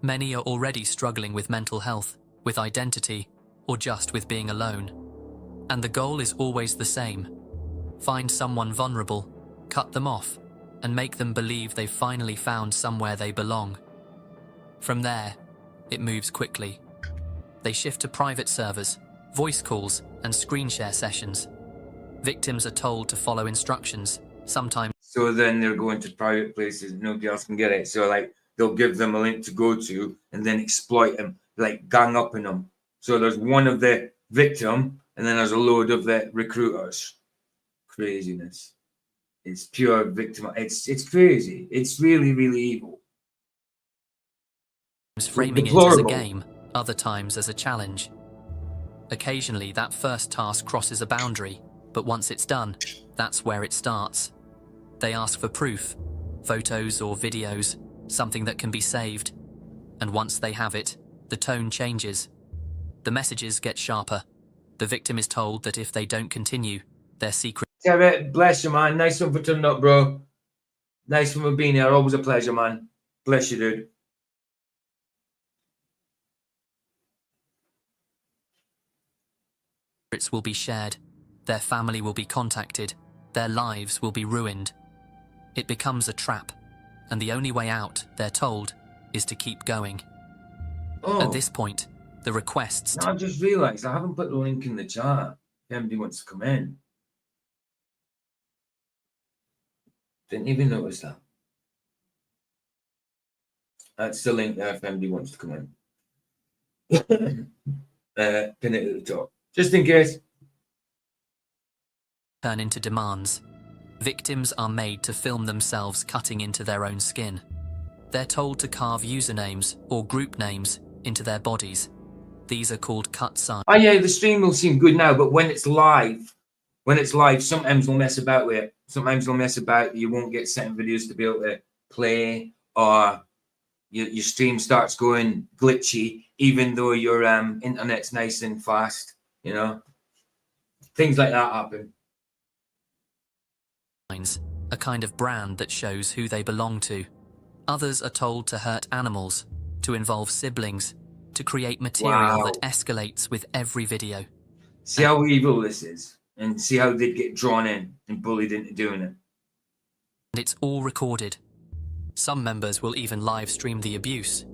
Many are already struggling with mental health, with identity, or just with being alone. And the goal is always the same. Find someone vulnerable, cut them off, and make them believe they've finally found somewhere they belong. From there, it moves quickly. They shift to private servers, voice calls, and screen share sessions. Victims are told to follow instructions, sometimes. So then they're going to private places, nobody else can get it. So like they'll give them a link to go to and then exploit them, like gang up in them. So there's one of the victim and then there's a load of the recruiters. Craziness. It's pure victim. It's crazy. It's really, really evil. Framing it as a game, other times as a challenge. Occasionally that first task crosses a boundary, but once it's done, that's where it starts. They ask for proof, photos or videos, something that can be saved. And once they have it, the tone changes. The messages get sharper. The victim is told that if they don't continue, their secret... Yeah, bless you, man. Nice one for turning up, bro. Nice one for being here. Always a pleasure, man. Bless you, dude. will be shared, their family will be contacted, their lives will be ruined. It becomes a trap, and the only way out, they're told, is to keep going. At this point, the requests... I just realised I haven't put the link in the chat if anybody wants to come in. Didn't even notice that. That's the link there if anybody wants to come in. Pin it at the top, just in case. Turn into demands. Victims are made to film themselves cutting into their own skin. They're told to carve usernames or group names into their bodies. These are called cut signs. Oh yeah, the stream will seem good now, but when it's live, sometimes we'll mess about with it. Sometimes we'll mess about. You won't get certain videos to be able to play, or your stream starts going glitchy, even though your internet's nice and fast. You know, things like that happen. A kind of brand that shows who they belong to. Others are told to hurt animals, to involve siblings, to create material that escalates with every video. See how evil this is? and see how they'd get drawn in and bullied into doing it. And it's all recorded. Some members will even live stream the abuse.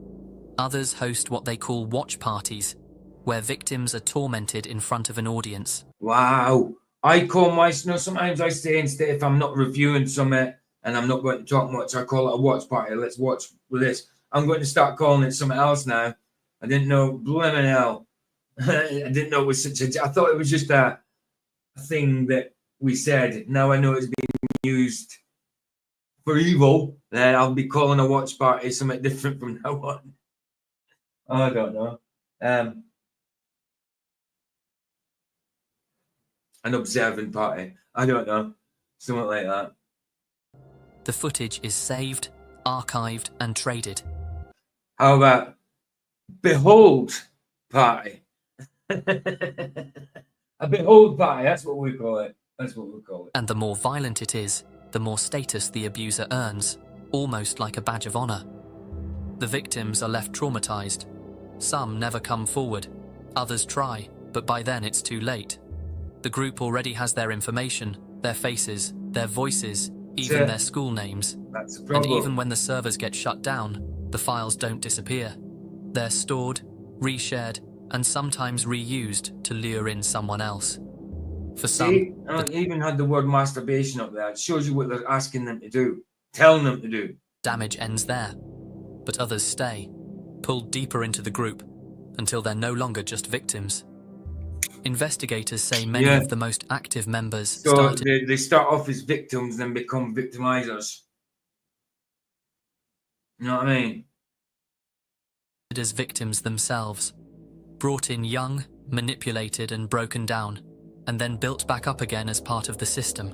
Others host what they call watch parties, where victims are tormented in front of an audience. Wow. I call my, sometimes I say, instead, if I'm not reviewing something and I'm not going to talk much, I call it a watch party. Let's watch with this. I'm going to start calling it something else now. I didn't know, blimmin' hell. I didn't know it was I thought it was just a thing that we said. Now I know it's being used for evil. Then I'll be calling a watch party something different from now on. I don't know. An observing party. I don't know. Something like that. The footage is saved, archived, and traded. How about behold party? A behold party, that's what we call it. That's what we call it. And the more violent it is, the more status the abuser earns, almost like a badge of honor. The victims are left traumatized. Some never come forward. Others try, but by then it's too late. The group already has their information, their faces, their voices, even their school names. That's the And problem. even when the servers get shut down, the files don't disappear. They're stored, reshared, and sometimes reused to lure in someone else. For some, See, I even had the word masturbation up there. It shows you what they're asking them to do, telling them to do. damage ends there. But others stay, pulled deeper into the group, until they're no longer just victims. Investigators say many of the most active members So started they start off as victims, then become victimizers. You know what I mean? as victims themselves, brought in young, manipulated and broken down, and then built back up again as part of the system.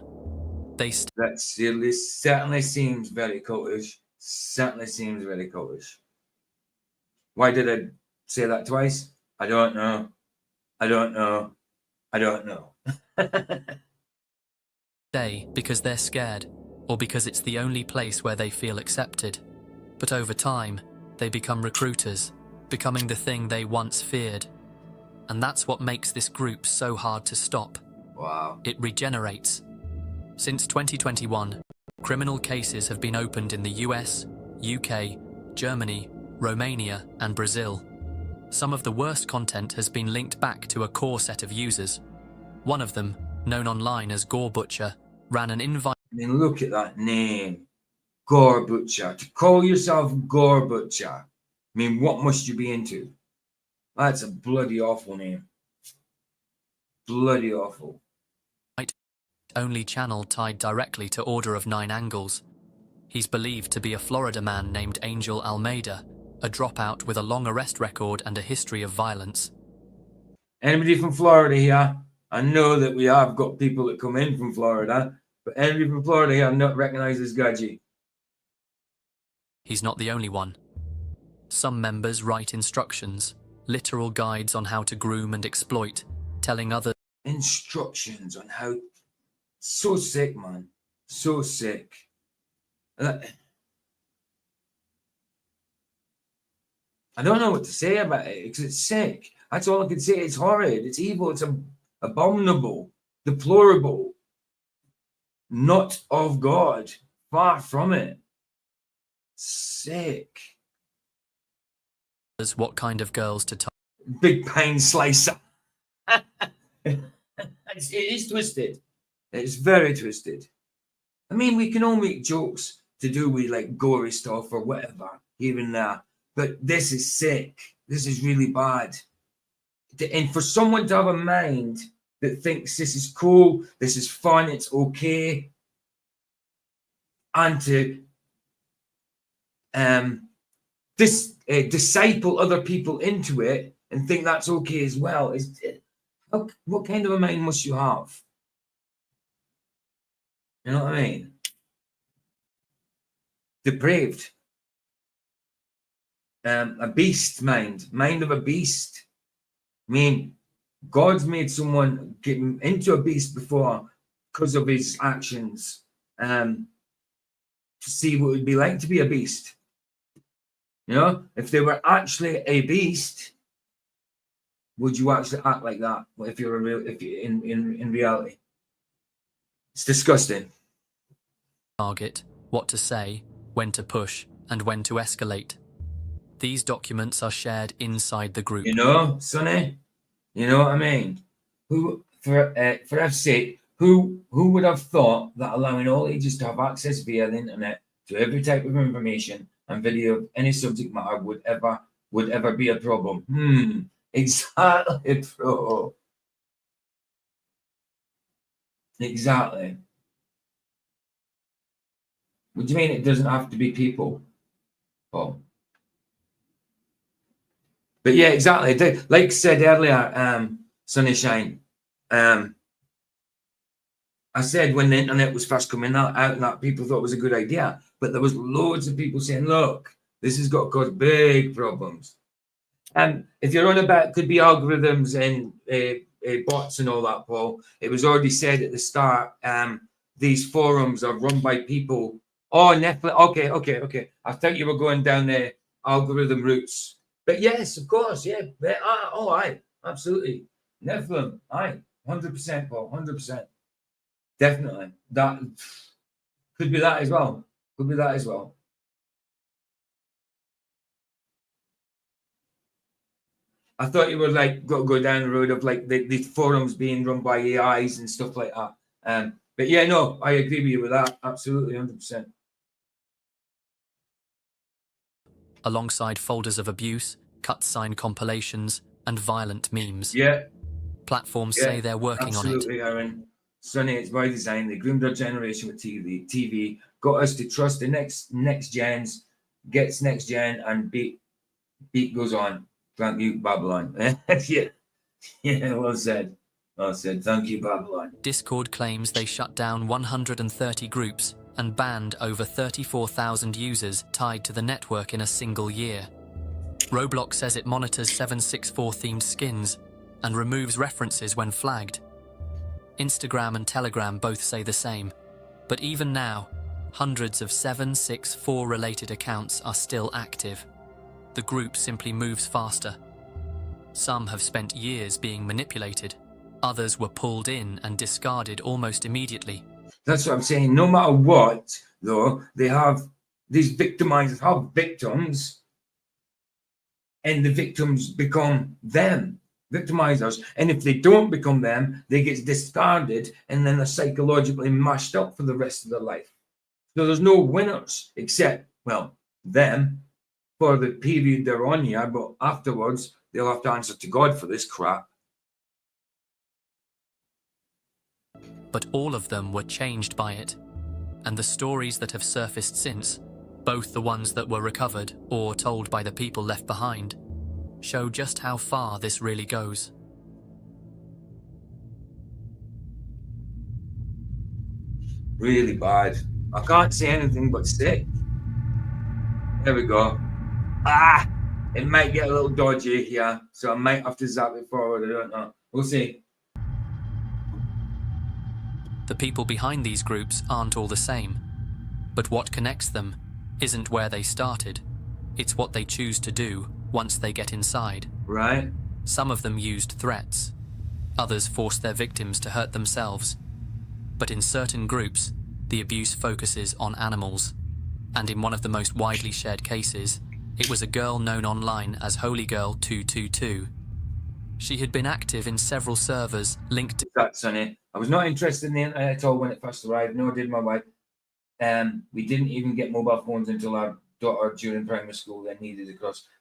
That certainly seems very cultish. Certainly seems very cultish. Why did I say that twice? I don't know. I don't know. I don't know. Stay because they're scared, or because it's the only place where they feel accepted. But over time, they become recruiters, becoming the thing they once feared. And that's what makes this group so hard to stop. Wow. It regenerates. Since 2021, criminal cases have been opened in the US, UK, Germany, Romania, and Brazil. Some of the worst content has been linked back to a core set of users. One of them, known online as Gore Butcher, ran an invite. I mean, look at that name. Gore Butcher. To call yourself Gore Butcher, I mean, what must you be into? That's a bloody awful name. Bloody awful. Only channel tied directly to Order of Nine Angles. He's believed to be a Florida man named Angel Almeida, a dropout with a long arrest record and a history of violence. Anybody from Florida here? I know that we have got people that come in from Florida, but anybody from Florida here not recognize this Gaji. He's not the only one. Some members write instructions, literal guides on how to groom and exploit, telling others Instructions on how. So sick, man. So sick. I don't know what to say about it because it's sick. That's all I can say. It's horrid. It's evil. It's abominable, deplorable, not of God. Far from it. Sick. what kind of girls to target. Big pain slicer. It is twisted. It's very twisted. I mean, we can all make jokes to do with like gory stuff or whatever here and there, but this is sick. This is really bad. And for someone to have a mind that thinks this is cool, this is fun, it's okay, and to disciple other people into it and think that's okay as well, is what kind of a mind must you have? You know what I mean? Depraved. A beast mind of a beast. I mean, God's made someone get into a beast before because of his actions, to see what it would be like to be a beast. You know, if they were actually a beast, would you actually act like that if you're in reality? It's disgusting. Target, what to say, when to push, and when to escalate. These documents are shared inside the group. You know, Sonny? You know what I mean? Who, for F's sake, who would have thought that allowing all ages to have access via the internet to every type of information and video of any subject matter would ever be a problem? Exactly, bro. Exactly. What do you mean it doesn't have to be people? Oh. But yeah, exactly. Like I said earlier, Sunny Shine, I said when the internet was first coming out that people thought it was a good idea, but there was loads of people saying, look, this has got to cause big problems. And if you're on about could be algorithms and bots and all that, Paul, it was already said at the start, these forums are run by people. Oh, Netflix. Okay. I thought you were going down the algorithm routes. But yes, of course, yeah. Aye, absolutely. Nephilim, aye, 100%, Paul, 100%. Definitely. That could be that as well. Could be that as well. I thought you were like go down the road of like the forums being run by AIs and stuff like that. But yeah, no, I agree with you with that. Absolutely, 100%. Alongside folders of abuse, cut-sign compilations, and violent memes. Yeah. Platforms say they're working on it. Absolutely, Aaron. Sonny, it's by design. They groomed our generation with TV, got us to trust the next gens, gets next gen, and beat goes on. Thank you, Babylon. yeah, well said. Well said. Thank you, Babylon. Discord claims they shut down 130 groups and banned over 34,000 users tied to the network in a single year. Roblox says it monitors 764-themed skins and removes references when flagged. Instagram and Telegram both say the same, but even now, hundreds of 764-related accounts are still active. The group simply moves faster. Some have spent years being manipulated. Others were pulled in and discarded almost immediately. That's what I'm saying. No matter what, though, they have these victimizers have victims, and the victims become them, victimizers. And if they don't become them, they get discarded, and then they're psychologically mashed up for the rest of their life. So there's no winners except, well, them for the period they're on here, but afterwards they'll have to answer to God for this crap. But all of them were changed by it, and the stories that have surfaced since, both the ones that were recovered or told by the people left behind, show just how far this really goes. Really bad. I can't say anything but sick. There we go. It might get a little dodgy here, so I might have to zap it forward. I don't know. We'll see. The people behind these groups aren't all the same, but what connects them isn't where they started. It's what they choose to do once they get inside. Right. Some of them used threats. Others forced their victims to hurt themselves. But in certain groups, the abuse focuses on animals. And in one of the most widely shared cases, it was a girl known online as Holy Girl 222. She had been active in several servers linked to... That's on it. I was not interested in the internet at all when it first arrived, nor did my wife. We didn't even get mobile phones until our daughter during primary school then needed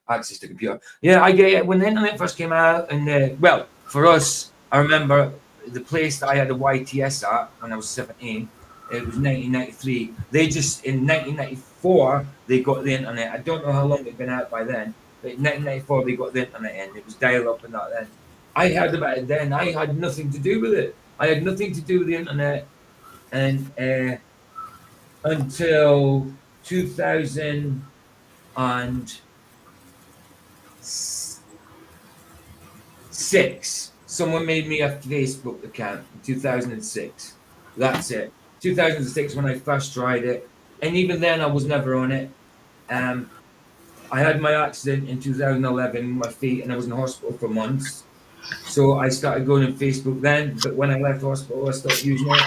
access to computer. Yeah, I get it. When the internet first came out, and well, for us, I remember the place that I had a YTS at when I was 17. It was 1993. They just, in 1994, they got the internet. I don't know how long it'd been out by then, but in 1994, they got the internet in. It was dial-up and that then. I heard about it then. I had nothing to do with it. I had nothing to do with the internet and until 2006. Someone made me a Facebook account in 2006. That's it. 2006 when I first tried it. And even then I was never on it. I had my accident in 2011 with my feet and I was in hospital for months. So I started going on Facebook then, but when I left hospital, I stopped using it.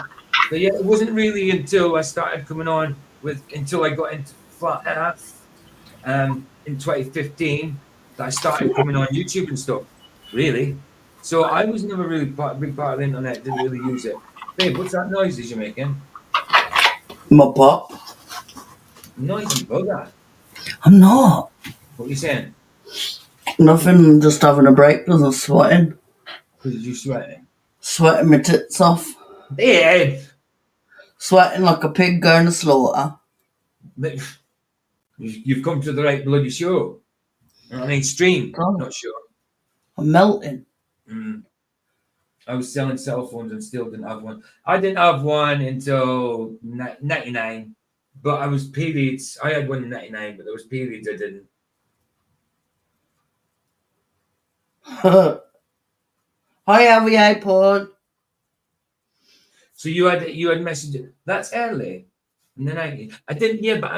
But yeah, it wasn't really until I started coming on until I got into Flat Earth in 2015 that I started coming on YouTube and stuff, really. So I was never really a big part of the internet, didn't really use it. Babe, what's that noises you're making? My pop. Noisy bugger. I'm not. What are you saying? Nothing. I'm just having a break because I'm sweating. Because you're sweating. Sweating my tits off. Yeah. Sweating like a pig going to slaughter. You've come to the right bloody show. I mean, stream, Oh. not sure. I'm melting. I was selling cell phones and still didn't have one. I didn't have one until 99, but I was periods. I had one in 99, but there was periods I didn't. Hi, iPod. So you had messages. That's early in the 90s. I didn't. Yeah, but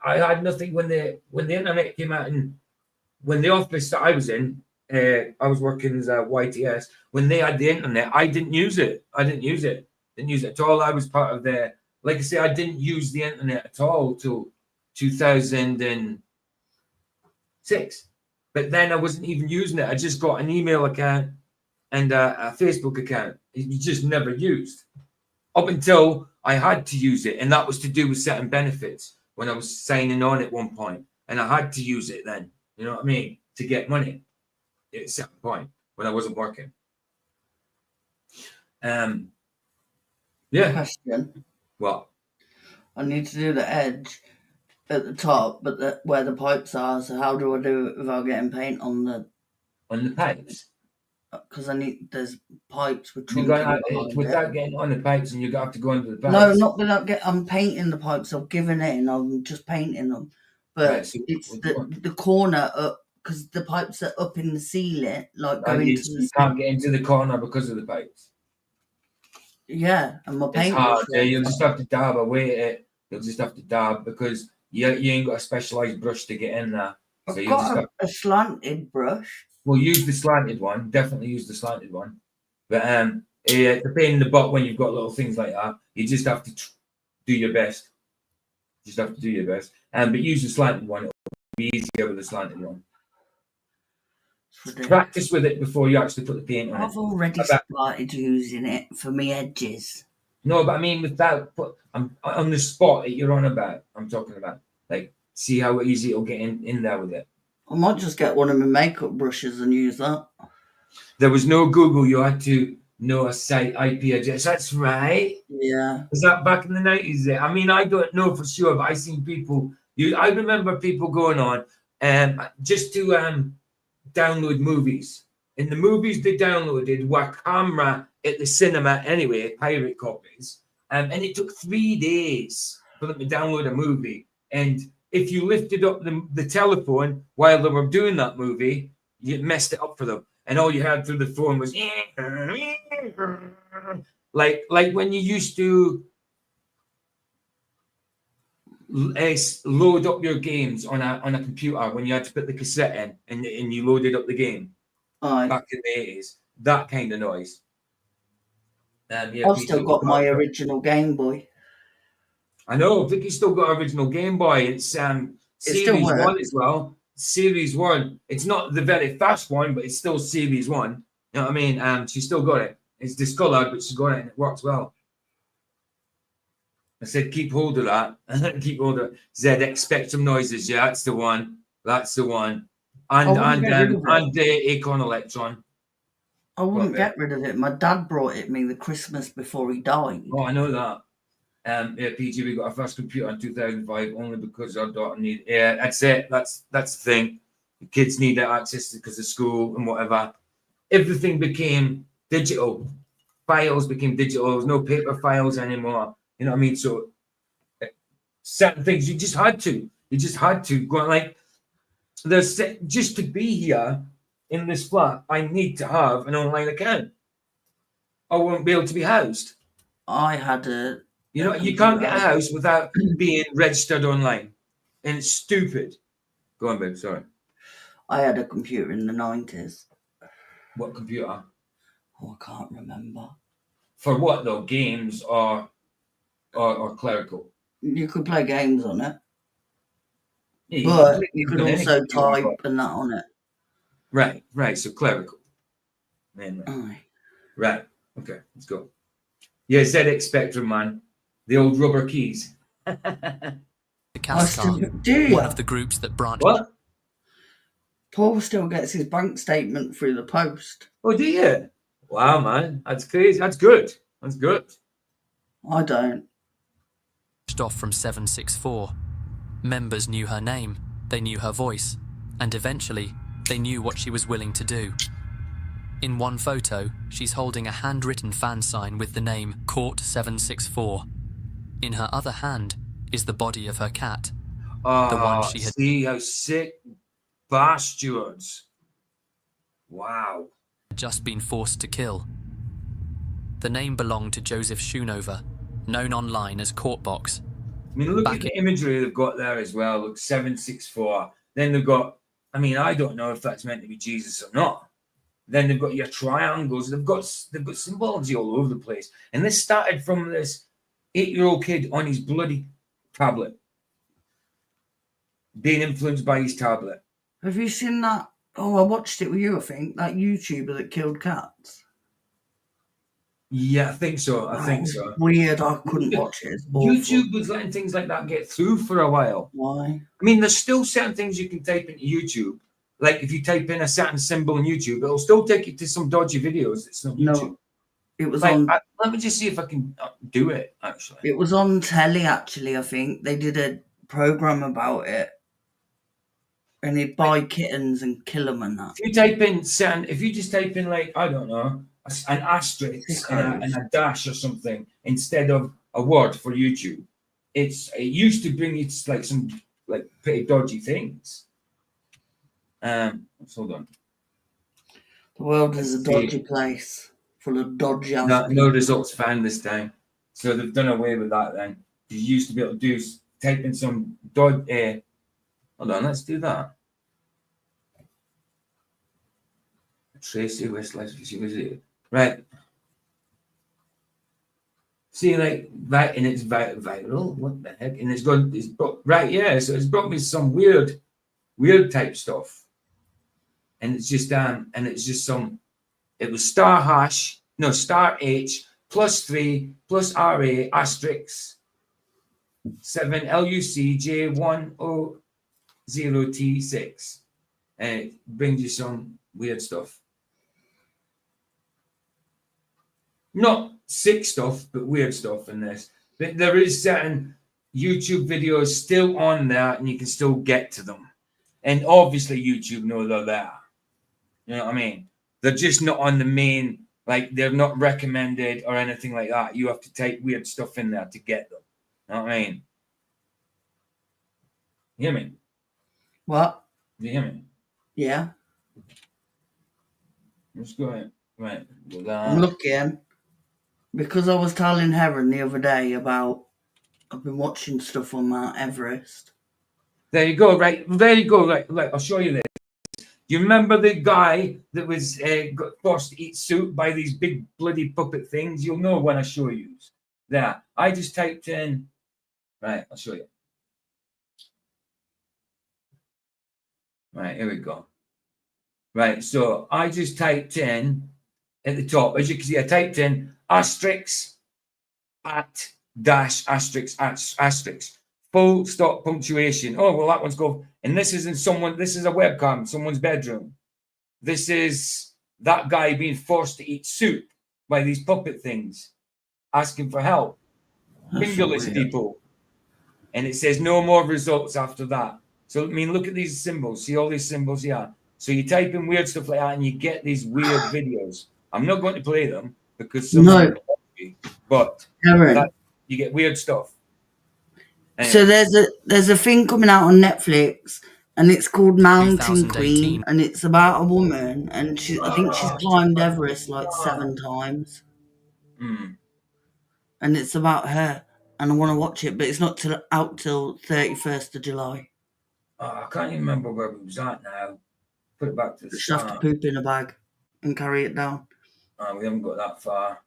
I had nothing when the internet came out, and when the office that I was in, I was working as a YTS. When they had the internet, I didn't use it. Didn't use it at all. I was part of like I say, I didn't use the internet at all till 2006. But then I wasn't even using it. I just got an email account and a Facebook account. You just never used up until I had to use it, and that was to do with certain benefits when I was signing on at one point, and I had to use it then. You know what I mean? To get money at a certain point when I wasn't working. Yeah. Question. What? I need to do the edge at the top, but where the pipes are. So how do I do it without getting paint on the pipes? Because there's pipes with You trunking got without getting on the pipes, and you have to go into the pipes. No, not without I'm painting the pipes. I'm giving in. I'm just painting them, but Right, so it's the corner up because the pipes are up in the ceiling, like going to the. You can't get into the corner because of the pipes. Yeah, and my paint. It's hard. Yeah, you'll just have to dab away at it. You'll just have to dab because you ain't got a specialized brush to get in there. So I've got a slanted brush. Well, use the slanted one. Definitely use the slanted one. But the pain in the butt when you've got little things like that, you just have to do your best. Just have to do your best. But use the slanted one. It'll be easier with the slanted one. Practice with it before you actually put the paint on it. I've already started using it for me edges. No, but I mean without I'm on the spot that you're on about. I'm talking about like see how easy it'll get in there with it. I might just get one of my makeup brushes and use that. There was no Google. You had to know a site IP address. That's right. Yeah. Was that back in the 90s? I mean, I don't know for sure, but I seen people. I remember people going on just to download movies. And the movies they downloaded were camera at the cinema anyway, pirate copies. And it took 3 days for them to download a movie. And if you lifted up the telephone while they were doing that movie, you messed it up for them. And all you had through the phone was like when you used to load up your games on a computer when you had to put the cassette in and you loaded up the game back in the 80s. That kind of noise. Yeah, I've still got my original Game Boy. I know. Vicky's still got original Game Boy. It's Series 1 as well. Series 1. It's not the very fast one, but it's still Series 1. You know what I mean? She's still got it. It's discolored, but she's got it and it works well. I said, keep hold of that. Keep hold of it. ZX Spectrum Noises. Yeah, that's the one. That's the one. And Acorn Electron. I wouldn't get rid of it. My dad brought it me the Christmas before he died. Oh, I know that. Yeah, PG, we got our first computer in 2005 only because our daughter needed. Yeah, that's it. That's the thing. The kids need that access because of school and whatever. Everything became digital. Files became digital. There's no paper files anymore. You know what I mean? So certain things you just had to. You just had to go like. There's just to be here in this flat. I need to have an online account. I won't be able to be housed. I had a. You know, you can't get a house without being registered online. And it's stupid. Go on, babe. Sorry. I had a computer in the 90s. What computer? Oh, I can't remember. For what though? Games or clerical? You could play games on it, Yeah, you can but play you games could on any also computer, type but- and that on it. Right. So clerical. Mainly. Aye. Right. Okay, let's go. Yeah, ZX Spectrum, man. The old rubber keys. The I still Cascar, do. one of the groups that branched. What? Paul still gets his bank statement through the post. Oh, do you? Wow, man. That's crazy. That's good. That's good. I don't. Off from 764. Members knew her name, they knew her voice, and eventually, they knew what she was willing to do. In one photo, she's holding a handwritten fan sign with the name Court 764. In her other hand is the body of her cat. Oh, one she had- see how sick bastards. Wow. Just been forced to kill. The name belonged to Joseph Schoonover, known online as Courtbox. I mean, look Back at the imagery they've got there as well. Look, 764. Then they've got, I mean, I don't know if that's meant to be Jesus or not. Then they've got your triangles. They've got symbology all over the place. And this started from this 8-year-old kid on his bloody tablet, being influenced by his tablet. Have you seen that? Oh, I watched it with you, I think. That YouTuber that killed cats. Yeah, I think so. I That think was so. weird. I couldn't watch it. It's awful. YouTube was letting things like that get through for a while. Why? I mean, there's still certain things you can type into YouTube. Like if you type in a certain symbol in YouTube, it'll still take you to some dodgy videos. It's not YouTube. No, it was Like, on. let me just see if I can do it, actually. It was on telly. Actually, I think they did a program about it, and he'd buy kittens and kill them and that. If you type in certain, if you just type in like, I don't know, an asterisk and a dash or something instead of a word for YouTube, it used to bring you to like some like pretty dodgy things. Hold on. The world is a dodgy place, full of dodgy ass No people. results found this time. So they've done away with that then. You used to be able to do type in some hold on, let's do that. Tracy Westlife, she was it. Right. See, like that, and it's viral. What the heck? And it's brought, right, yeah. So it's brought me some weird type stuff. And it's just some. It was star H +3 plus RA asterisk 7 LUC J100T6, and it brings you some weird stuff. Not sick stuff, but weird stuff in this. But there is certain YouTube videos still on there, and you can still get to them. And obviously, YouTube know they're there. You know what I mean? They're just not on the main, like they're not recommended or anything like that. You have to type weird stuff in there to get them. You know what I mean? You hear me? What? You hear me? Yeah. Let's go ahead. Right. I'm looking because I was telling Heron the other day about I've been watching stuff on Mount Everest. There you go. Right. There you go. Right. I'll show you this. You remember the guy that was got forced to eat soup by these big bloody puppet things? You'll know when I show you. There. I just typed in. Right. I'll show you. Right. Here we go. Right. So I just typed in at the top. As you can see, I typed in asterisk at dash asterisk asterisk. Full stop punctuation. Oh, well, that one's go. And this is this is a webcam, someone's bedroom. This is that guy being forced to eat soup by these puppet things, asking for help. Fingerless people. And it says no more results after that. So, I mean, look at these symbols. See all these symbols here? So you type in weird stuff like that and you get these weird videos. I'm not going to play them because but you get weird stuff. So there's a thing coming out on Netflix, and it's called Mountain Queen, and it's about a woman, and I think she's climbed Everest like 7 times, and it's about her, and I want to watch it, but it's not out till 31st of July. I can't even remember where we was at now. Put it back to the start. Have to poop in a bag. and carry it down. We haven't got that far.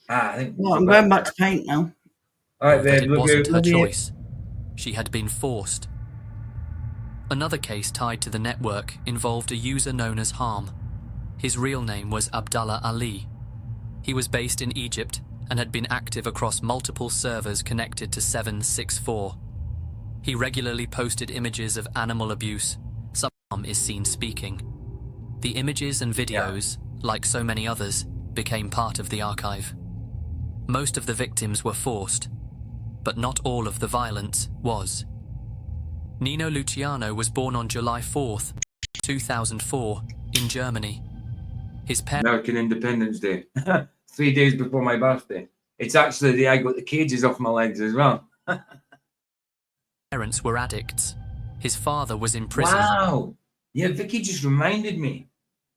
I think. Well, I'm going back to paint now. All right, That babe. it Look wasn't her out. choice. She had been forced. Another case tied to the network involved a user known as Harm. His real name was Abdallah Ali. He was based in Egypt and had been active across multiple servers connected to 764. He regularly posted images of animal abuse. Some is seen speaking. The images and videos, like so many others, became part of the archive. Most of the victims were forced, but not all of the violence was. Nino Luciano was born on July 4th, 2004, in Germany. His parents American Independence Day. 3 days before my birthday. It's actually the day I got the cages off my legs as well. were addicts. His father was in prison. Wow. Yeah, Vicky just reminded me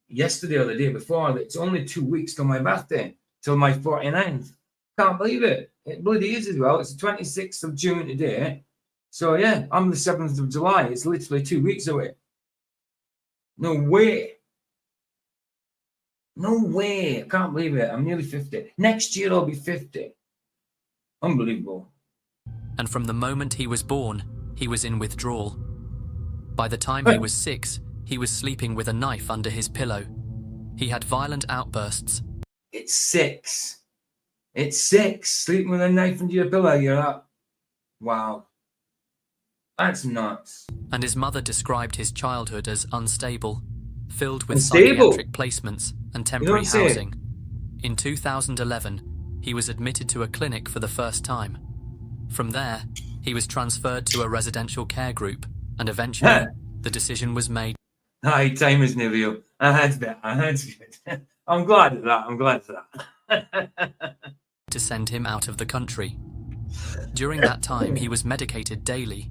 yesterday or the day before that it's only 2 weeks till my birthday, till my 49th. Can't believe it. It bloody is as well. It's the 26th of June today. So yeah, I'm the 7th of July. It's literally 2 weeks away. No way. No way. I can't believe it. I'm nearly 50. Next year I'll be 50. Unbelievable. And from the moment he was born, he was in withdrawal. By the time he was 6, he was sleeping with a knife under his pillow. He had violent outbursts. It's 6. It's 6. Sleeping with a knife under your pillow, you're up. Wow. That's nuts. And his mother described his childhood as unstable, filled with Unstable? psychiatric placements and temporary don't say. housing. In 2011, he was admitted to a clinic for the first time. From there, he was transferred to a residential care group, and eventually, the decision was made Aye, time is near real. That's better. That's good. I'm glad of that. I'm glad of that. to send him out of the country. During that time, he was medicated daily.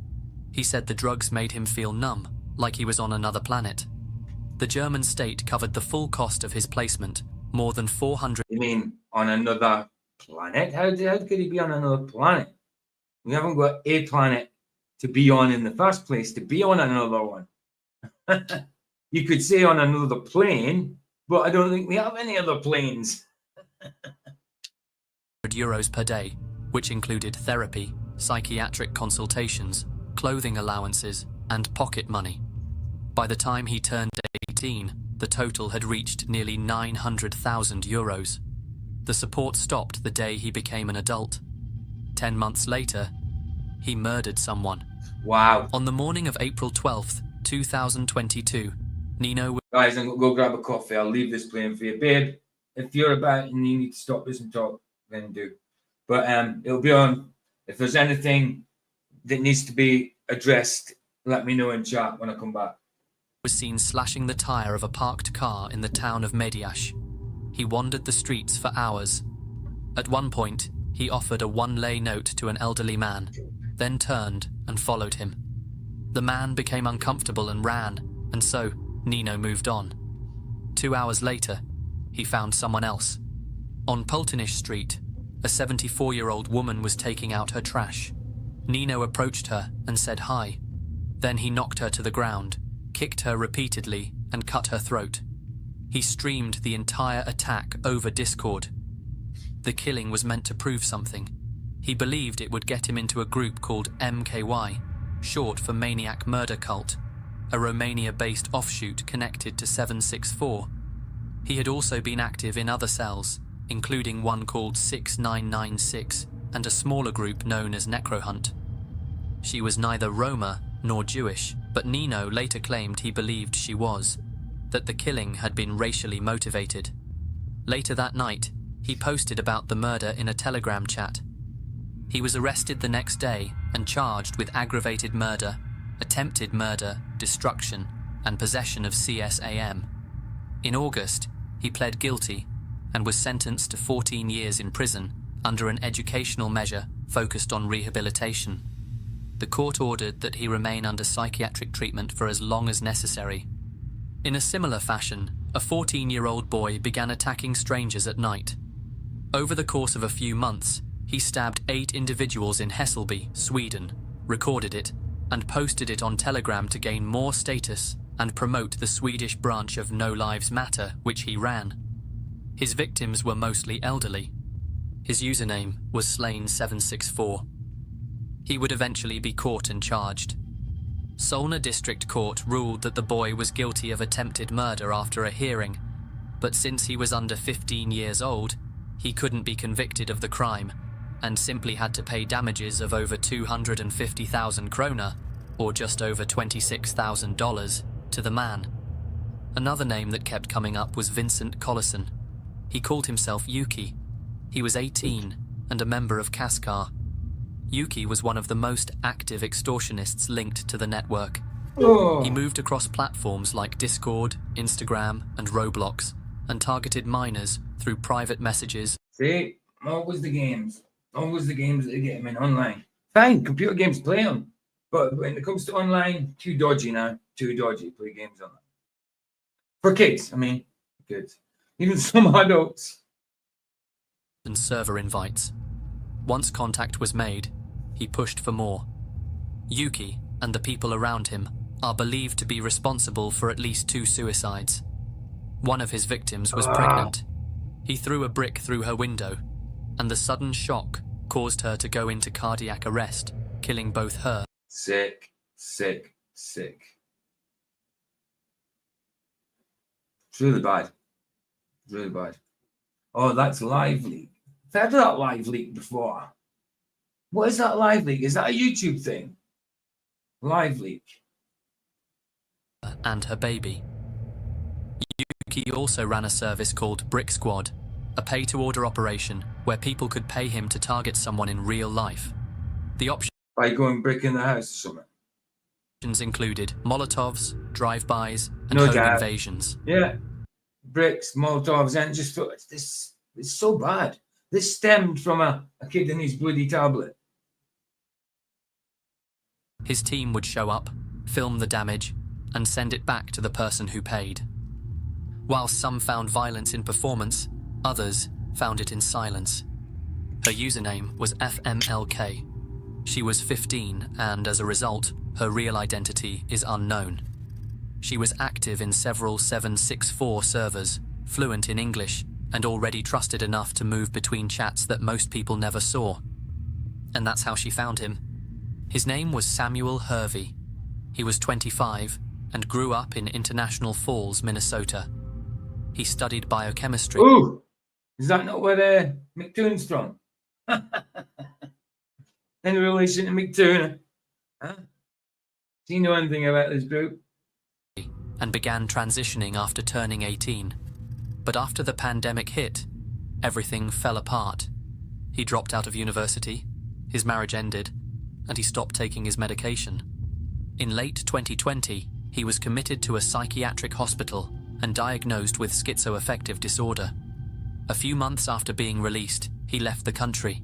He said the drugs made him feel numb, like he was on another planet. The German state covered the full cost of his placement, more than 400. You mean on another planet? How could he be on another planet? We haven't got a planet to be on in the first place, to be on another one. You could say on another plane, but I don't think we have any other planes. euros per day, which included therapy, psychiatric consultations, clothing allowances, and pocket money. By the time he turned 18, the total had reached nearly 900,000 euros. The support stopped the day he became an adult. 10 months later, he murdered someone. Wow. On the morning of April 12th, 2022, Nino... Guys, I'm going to go grab a coffee. I'll leave this playing for you. Babe, if you're about and you need to stop this and talk, then do. But it'll be on. If there's anything that needs to be addressed, let me know in chat when I come back. was seen slashing the tyre of a parked car in the town of Mediash. He wandered the streets for hours. At one point, he offered a one-lei note to an elderly man, then turned and followed him. The man became uncomfortable and ran, and so Nino moved on. 2 hours later, he found someone else. On Pultenish Street, a 74-year-old woman was taking out her trash. Nino approached her and said hi. Then he knocked her to the ground, kicked her repeatedly, and cut her throat. He streamed the entire attack over Discord. The killing was meant to prove something. He believed it would get him into a group called MKY, short for Maniac Murder Cult, a Romania-based offshoot connected to 764. He had also been active in other cells, including one called 6996 and a smaller group known as Necrohunt. She was neither Roma nor Jewish, but Nino later claimed he believed she was, that the killing had been racially motivated. Later that night, he posted about the murder in a Telegram chat. He was arrested the next day and charged with aggravated murder, attempted murder, destruction, and possession of CSAM. In August, he pled guilty and was sentenced to 14 years in prison under an educational measure focused on rehabilitation. The court ordered that he remain under psychiatric treatment for as long as necessary. In a similar fashion, a 14-year-old boy began attacking strangers at night. Over the course of a few months, he stabbed 8 individuals in Hässelby, Sweden, recorded it, and posted it on Telegram to gain more status and promote the Swedish branch of No Lives Matter, which he ran. His victims were mostly elderly. His username was Slain764. He would eventually be caught and charged. Solna District Court ruled that the boy was guilty of attempted murder after a hearing, but since he was under 15 years old, he couldn't be convicted of the crime and simply had to pay damages of over 250,000 krona, or just over $26,000, to the man. Another name that kept coming up was Vincent Collison. He called himself Yuki. He was 18 and a member of Kaskar. Yuki was one of the most active extortionists linked to the network. He moved across platforms like Discord, Instagram, and Roblox, and targeted minors through private messages. See, always the games that get him in online. Fine, computer games, play them. But when it comes to online, too dodgy now. Too dodgy to play games online. For kids, kids. Even some adults. And server invites. Once contact was made, he pushed for more. Yuki and the people around him are believed to be responsible for at least 2 suicides. One of his victims was pregnant. He threw a brick through her window, and the sudden shock caused her to go into cardiac arrest, killing both her. Sick. It's really bad. Oh, that's Live Leak. I've heard of that Live Leak before. What is that Live Leak? Is that a YouTube thing? Live Leak. And her baby. Yuki also ran a service called Brick Squad, a pay-to-order operation where people could pay him to target someone in real life. The options By going brick in the house or something. included Molotovs, drive-bys, and No home doubt. invasions. Yeah. Bricks, Molotovs, and just thought, it's so bad. This stemmed from a kid and his bloody tablet. His team would show up, film the damage, and send it back to the person who paid. While some found violence in performance, others found it in silence. Her username was FMLK. She was 15, and as a result, her real identity is unknown. She was active in several 764 servers, fluent in English, and already trusted enough to move between chats that most people never saw. And that's how she found him. His name was Samuel Hervey. He was 25 and grew up in International Falls, Minnesota. He studied biochemistry. Ooh! Is that not where McToon's from? In relation to McToon? Huh? Do you know anything about this group? And began transitioning after turning 18. But after the pandemic hit, everything fell apart. He dropped out of university, his marriage ended, and he stopped taking his medication. In late 2020, he was committed to a psychiatric hospital and diagnosed with schizoaffective disorder. A few months after being released, he left the country.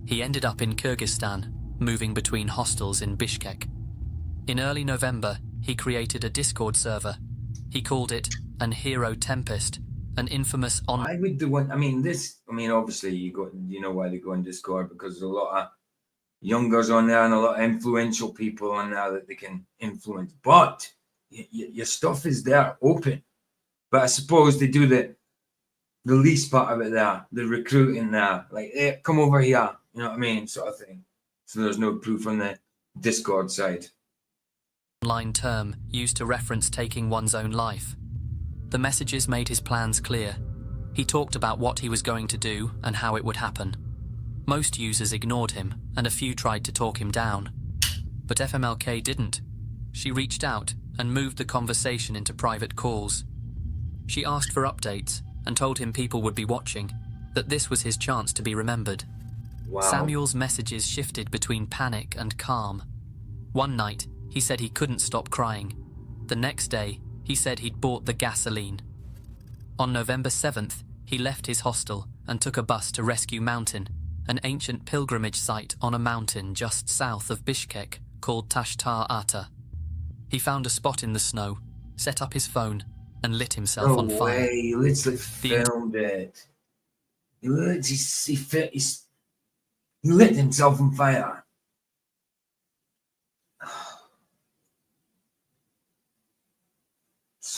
He ended up in Kyrgyzstan, moving between hostels in Bishkek. In early November, he created a Discord server. He called it an Hero Tempest, an infamous I would do one. Obviously, you know why they go on Discord, because there's a lot of youngers on there and a lot of influential people on there that they can influence. But your stuff is there, open. But I suppose they do the least part of it there, the recruiting there, like, hey, come over here, you know what I mean, sort of thing. So there's no proof on the Discord side. online term used to reference taking one's own life. The messages made his plans clear. He talked about what he was going to do and how it would happen. Most users ignored him, and a few tried to talk him down. But FMLK didn't. She reached out and moved the conversation into private calls. She asked for updates and told him people would be watching, that this was his chance to be remembered. Wow. Samuel's messages shifted between panic and calm. One night, he said he couldn't stop crying. The next day, he said he'd bought the gasoline. On November 7th, he left his hostel and took a bus to Rescue Mountain, an ancient pilgrimage site on a mountain just south of Bishkek called Tashtar Ata. He found a spot in the snow, set up his phone, and lit himself on fire. Way. He literally filmed it. He lit himself on fire.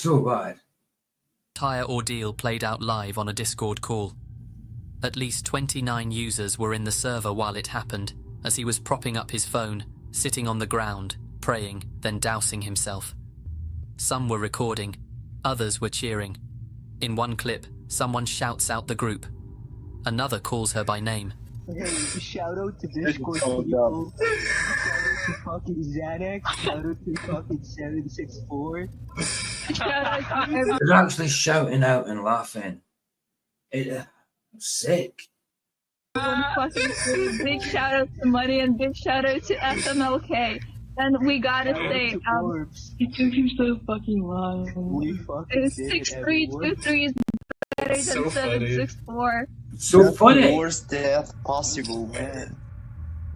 So bad. Entire ordeal played out live on a Discord call. At least 29 users were in the server while it happened, as he was propping up his phone, sitting on the ground, praying, then dousing himself. Some were recording, others were cheering. In one clip, someone shouts out the group. Another calls her by name. Hey, shout out to Discord people. Shout out to fucking Xanax. Shout out to fucking 764. Shout out to everyone. They're actually shouting out and laughing. I'm sick. Fucking big shout out to Money and big shout out to FMLK. And we gotta say, it took you so fucking long. We fucking 6323 is better than So funny. 764. So That's funny. the worst death possible, man.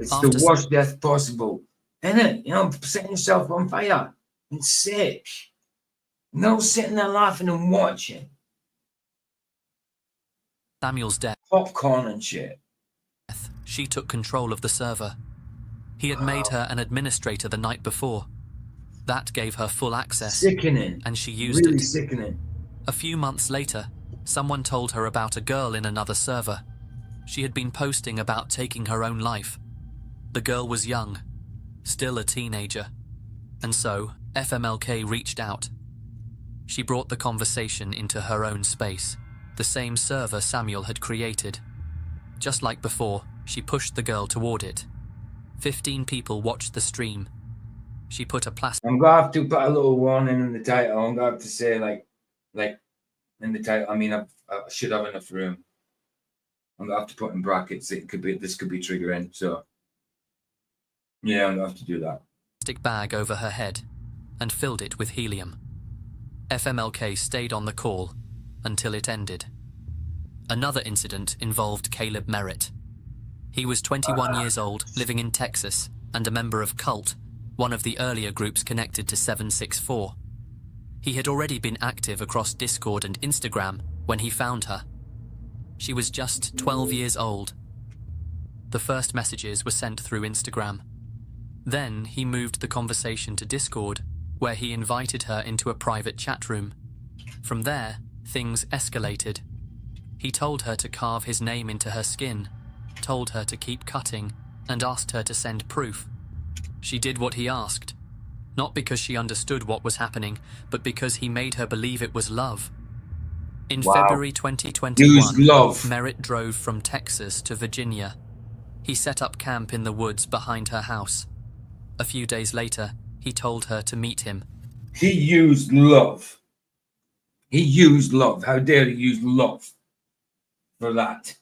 It's After the worst death possible. Isn't it? You know, setting yourself on fire. And sick. No sitting there laughing and watching. Samuel's death, Popcorn and shit. she took control of the server. He had made her an administrator the night before. That gave her full access, Sickening. and she used Really it. sickening. A few months later, someone told her about a girl in another server. She had been posting about taking her own life. The girl was young, still a teenager, and so FMLK reached out. She brought the conversation into her own space, the same server Samuel had created. Just like before, she pushed the girl toward it. 15 people watched the stream. She put a plastic... I'm gonna have to put a little warning in the title. I'm gonna have to say like in the title. I mean, I should have enough room. I'm gonna have to put in brackets. This could be triggering. So yeah, I'm gonna have to do that. bag over her head and filled it with helium. FMLK stayed on the call until it ended. Another incident involved Caleb Merritt. He was 21 years old, living in Texas, and a member of Cult, one of the earlier groups connected to 764. He had already been active across Discord and Instagram when he found her. She was just 12 years old. The first messages were sent through Instagram. Then he moved the conversation to Discord, where he invited her into a private chat room. From there, things escalated. He told her to carve his name into her skin, told her to keep cutting, and asked her to send proof. She did what he asked, not because she understood what was happening, but because he made her believe it was love. In February 2021, love. Merritt drove from Texas to Virginia. He set up camp in the woods behind her house. A few days later, he told her to meet him. He used love. He used love. How dare he use love for that?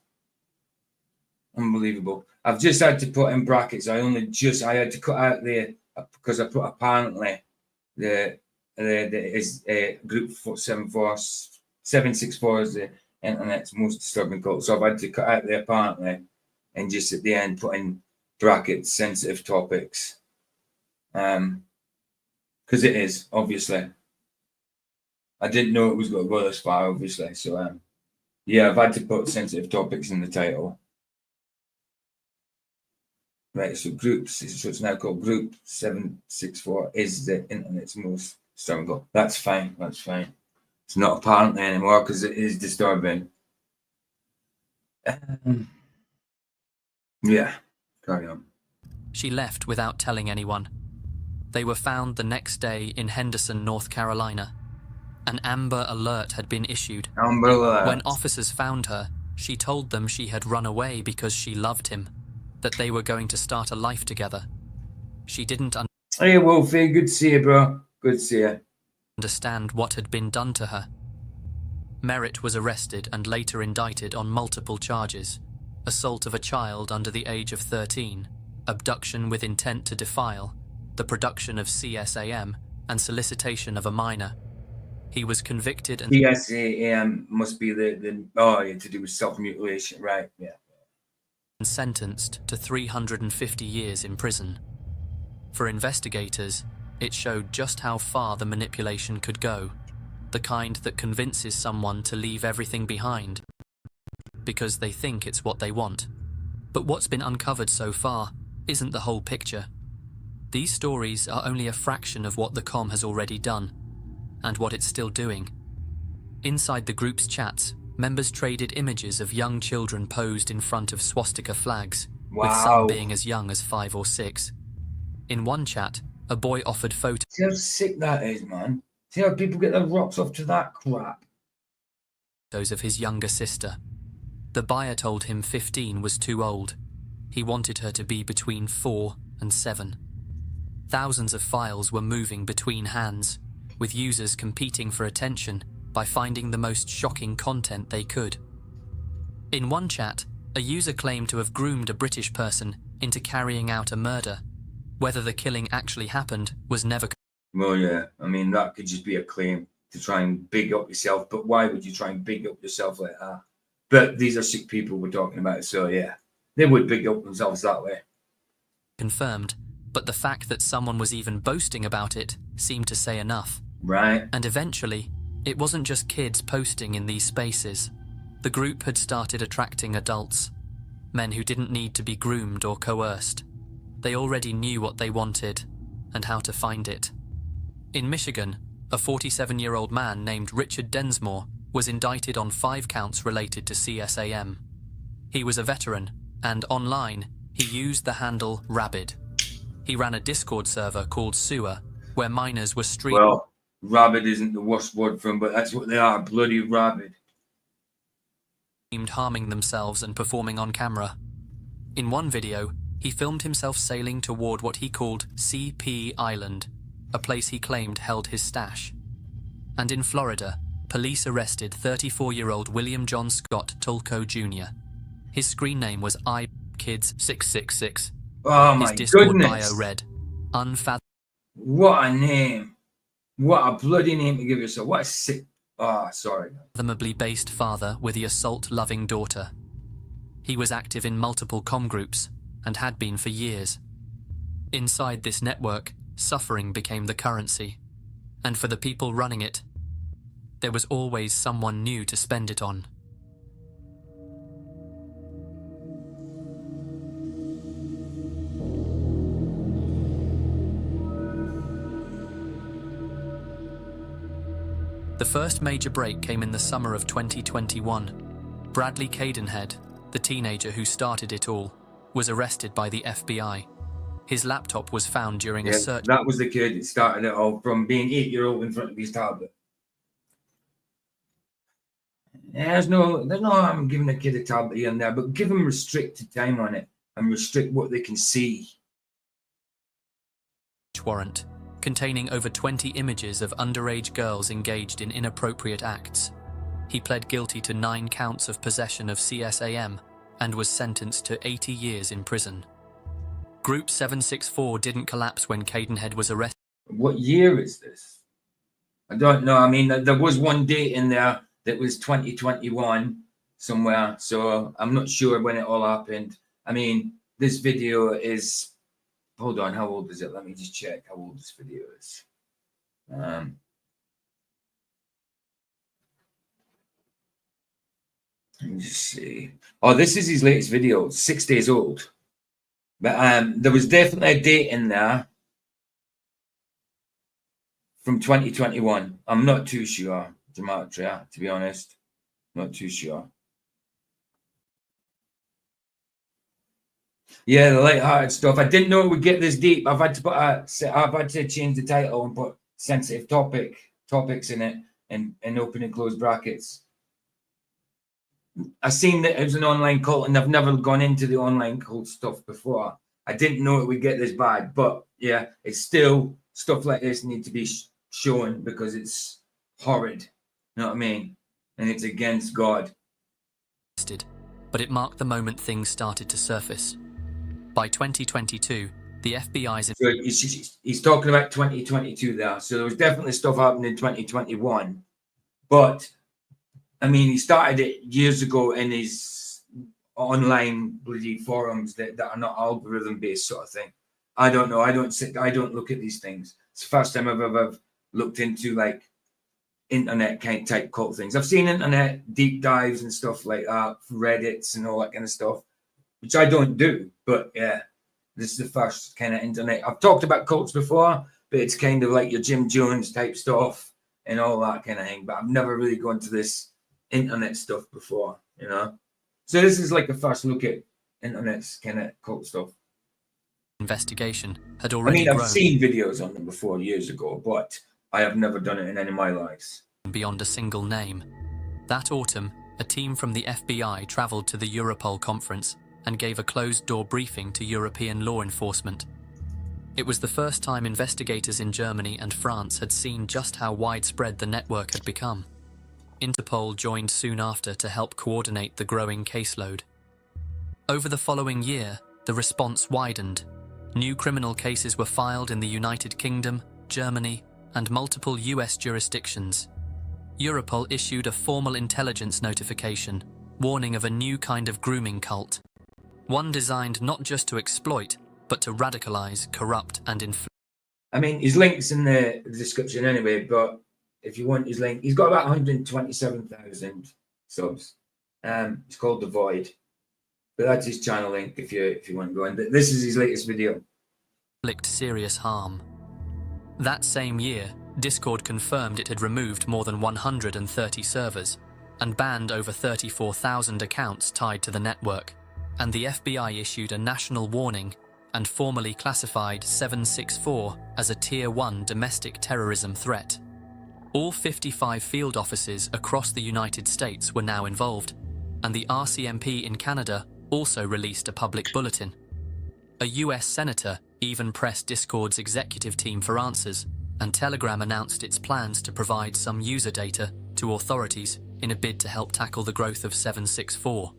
Unbelievable. I've just had to put in brackets. I had to cut out there because I put apparently the is group 764 is the internet's most disturbing cult. So I've had to cut out the apparently and just at the end put in brackets sensitive topics. Because it is, obviously. I didn't know it was going to go this far, obviously. So yeah, I've had to put sensitive topics in the title. Right, so it's now called Group 764 is the internet's most disturbing cult. That's fine, that's fine. It's not apparently anymore because it is disturbing. Yeah, carry on. She left without telling anyone. They were found the next day in Henderson, North Carolina. An Amber Alert had been issued. Amber Alert. When officers found her, she told them she had run away because she loved him, that they were going to start a life together. She didn't Hey, Wolfie, good to see you, bro. Good to see you. understand what had been done to her. Merritt was arrested and later indicted on multiple charges: assault of a child under the age of 13, abduction with intent to defile, the production of CSAM, and solicitation of a minor. He was convicted and CSAM must be to do with self-mutilation, right? Yeah. sentenced to 350 years in prison. For investigators, it showed just how far the manipulation could go, the kind that convinces someone to leave everything behind because they think it's what they want. But what's been uncovered so far isn't the whole picture. These stories are only a fraction of what the COM has already done. and what it's still doing. Inside the group's chats, members traded images of young children posed in front of swastika flags, with some being as young as 5 or 6. In one chat, a boy offered photos. See how sick that is, man. See how people get their rocks off to that crap. Of his younger sister. The buyer told him 15 was too old. He wanted her to be between 4 and 7. Thousands of files were moving between hands, with users competing for attention by finding the most shocking content they could. In one chat, a user claimed to have groomed a British person into carrying out a murder. Whether the killing actually happened was never. Well, yeah, I mean, that could just be a claim to try and big up yourself, but why would you try and big up yourself like that? But these are sick people we're talking about, so yeah, they would big up themselves that way. Confirmed, but the fact that someone was even boasting about it seemed to say enough. Right. And eventually, it wasn't just kids posting in these spaces. The group had started attracting adults, men who didn't need to be groomed or coerced. They already knew what they wanted and how to find it. In Michigan, a 47-year-old man named Richard Densmore was indicted on 5 counts related to CSAM. He was a veteran, and online, he used the handle Rabid. He ran a Discord server called Sewer, where minors were streaming. Well, rabid isn't the worst word for them, but that's what they are, bloody rabid. Harming themselves and performing on camera. In one video, he filmed himself sailing toward what he called CP Island, a place he claimed held his stash. And in Florida, police arrested 34-year-old William John Scott Tulco Jr. His screen name was iKids666. Oh my His Discord goodness. bio read, unfathomable. What a name. What a bloody name to give yourself. What a sick... Oh, sorry. Unfathomably based father with the assault-loving daughter. He was active in multiple comm groups and had been for years. Inside this network, suffering became the currency. And for the people running it, there was always someone new to spend it on. The first major break came in the summer of 2021. Bradley Cadenhead, the teenager who started it all, was arrested by the FBI. His laptop was found during a search. That was the kid that started it all from being 8-year-old in front of his tablet. There's no harm giving a kid a tablet here and there, but give them restricted time on it and restrict what they can see. Warrant containing over 20 images of underage girls engaged in inappropriate acts. He pled guilty to 9 counts of possession of CSAM and was sentenced to 80 years in prison. Group 764 didn't collapse when Cadenhead was arrested. What year is this? I don't know. I mean, there was one date in there that was 2021 somewhere, so I'm not sure when it all happened. I mean, this video is... Hold on, how old is it? Let me just check how old this video is. Let me just see. Oh, this is his latest video. It's 6 days old. But there was definitely a date in there from 2021. I'm not too sure, Gematria, to be honest. Not too sure. Yeah, the light-hearted stuff. I didn't know it would get this deep. I've had to change the title and put sensitive topics in it and open and close brackets. I seen that it was an online cult, and I've never gone into the online cult stuff before. I didn't know it would get this bad, but yeah, it's still stuff like this need to be shown because it's horrid. You know what I mean? And it's against God. But it marked the moment things started to surface. By 2022, the FBI's... So he's talking about 2022 there. So there was definitely stuff happening in 2021. But, I mean, he started it years ago in his online bloody forums that are not algorithm-based sort of thing. I don't know. I don't look at these things. It's the first time I've ever looked into, like, internet kind of type cult things. I've seen internet deep dives and stuff like that, Reddits and all that kind of stuff, which I don't do. But yeah, this is the first kind of internet. I've talked about cults before, but it's kind of like your Jim Jones type stuff and all that kind of thing. But I've never really gone to this internet stuff before, you know. So this is like a first look at internet's kind of cult stuff. Investigation had I already mean, I've grown seen videos on them before years ago, but I have never done it in any of my lives. beyond a single name. That autumn, a team from the FBI travelled to the Europol conference and gave a closed-door briefing to European law enforcement. It was the first time investigators in Germany and France had seen just how widespread the network had become. Interpol joined soon after to help coordinate the growing caseload. Over the following year, the response widened. New criminal cases were filed in the United Kingdom, Germany, and multiple US jurisdictions. Europol issued a formal intelligence notification, warning of a new kind of grooming cult. One designed not just to exploit, but to radicalize, corrupt, and influence. I mean, his link's in the description anyway, but if you want his link, he's got about 127,000 subs. It's called The Void. But that's his channel link if you want to go in. This is his latest video. Inflict serious harm. That same year, Discord confirmed it had removed more than 130 servers and banned over 34,000 accounts tied to the network, and the FBI issued a national warning and formally classified 764 as a Tier 1 domestic terrorism threat. All 55 field offices across the United States were now involved, and the RCMP in Canada also released a public bulletin. A US senator even pressed Discord's executive team for answers, and Telegram announced its plans to provide some user data to authorities in a bid to help tackle the growth of 764.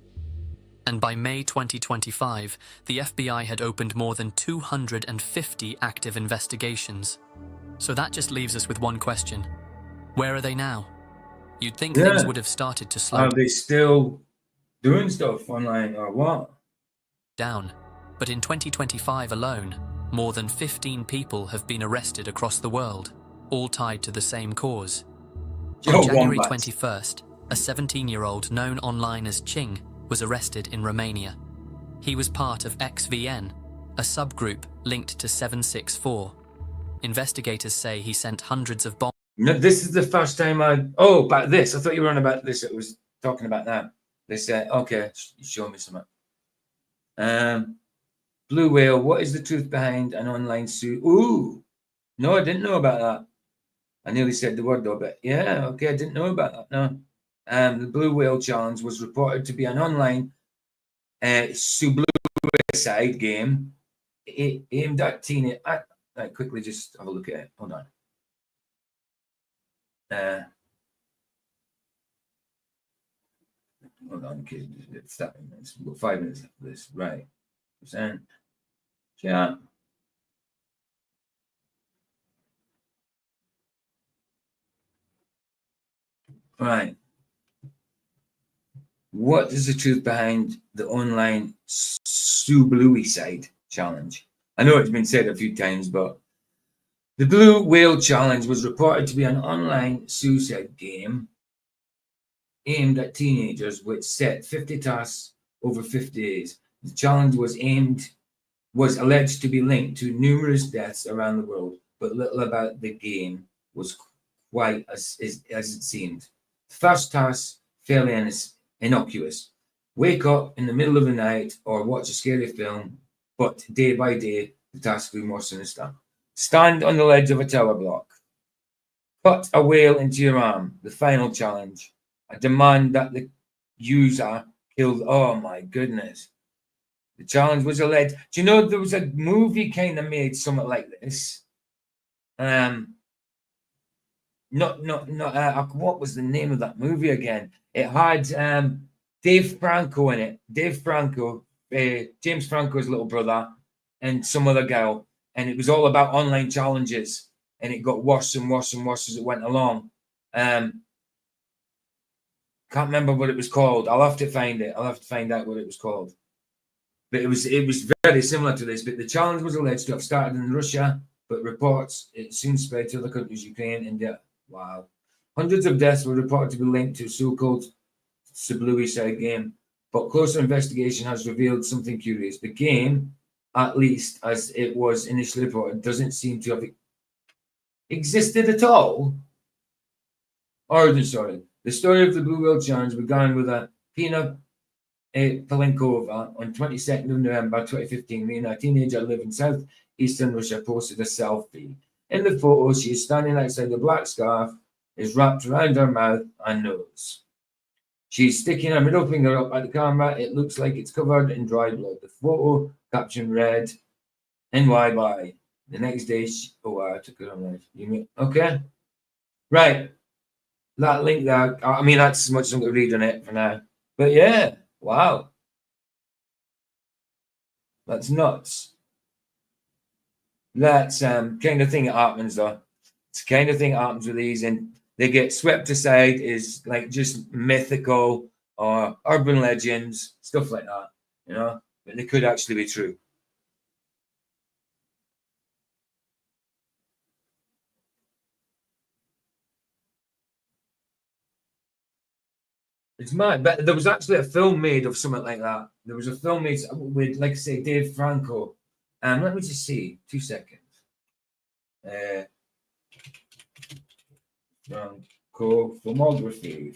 And by May 2025, the FBI had opened more than 250 active investigations. So that just leaves us with one question. Where are they now? You'd think things would have started to slow Are they still doing stuff online or what? down. But in 2025 alone, more than 15 people have been arrested across the world, all tied to the same cause. On January 21st, a 17-year-old known online as Ching was arrested in Romania. He was part of XVN, a subgroup linked to 764. Investigators say he sent hundreds of bombs. No, this is the first time about this. I thought you were on about this. It was talking about that. They said, okay, show me something. Blue Whale, what is the truth behind an online suit? Ooh, no, I didn't know about that. I nearly said the word though, but yeah, okay, I didn't know about that. No. The Blue Whale Challenge was reported to be an online suicide game aimed at teenagers. I quickly just have a look at it. Hold on. Hold on, kids. It's 7 minutes. We've got 5 minutes after this. Right. Percent. Yeah. Right. What is the truth behind the online suicide challenge? I know it's been said a few times, but the Blue Whale Challenge was reported to be an online suicide game aimed at teenagers, which set 50 tasks over 50 days. The challenge was alleged to be linked to numerous deaths around the world, but little about the game was quite as it seemed. The first task, fairly innocuous. Wake up in the middle of the night or watch a scary film, but day by day, the task grew more sinister. Stand on the ledge of a tower block. Cut a whale into your arm, the final challenge. I demand that the user killed. Oh my goodness. The challenge was alleged. Do you know there was a movie kind of made something like this? What was the name of that movie again? It had Dave Franco in it. Dave Franco, James Franco's little brother, and some other girl. And it was all about online challenges. And it got worse and worse and worse as it went along. Can't remember what it was called. I'll have to find it. I'll have to find out what it was called. But it was very similar to this. But the challenge was alleged to have started in Russia, but reports it soon spread to other countries, Ukraine, India. Wow. Hundreds of deaths were reported to be linked to so-called suicide game. But closer investigation has revealed something curious. The game, at least as it was initially reported, doesn't seem to have existed at all. Origin story. The story of the Blue Whale Challenge began with a Pina Palenkova on 22nd of November 2015. Me and a teenager living in southeastern Russia posted a selfie. In the photo, she is standing outside the black scarf is wrapped around her mouth and nose. She's sticking her middle finger up at the camera. It looks like it's covered in dry blood. The photo caption read, NY bye. The next day, I took it on life. You mean, okay? Right. That link there, I mean, that's as much as I'm going to read on it for now. But yeah, wow. That's nuts. That's kind of thing that happens, though. It's the kind of thing that happens with these, and they get swept aside is like just mythical or urban legends, stuff like that, you know, but they could actually be true. It's mad, but there was actually a film made of something like that. There was a film made with, like I say, Dave Franco. Let me just see, 2 seconds. Franco filmography.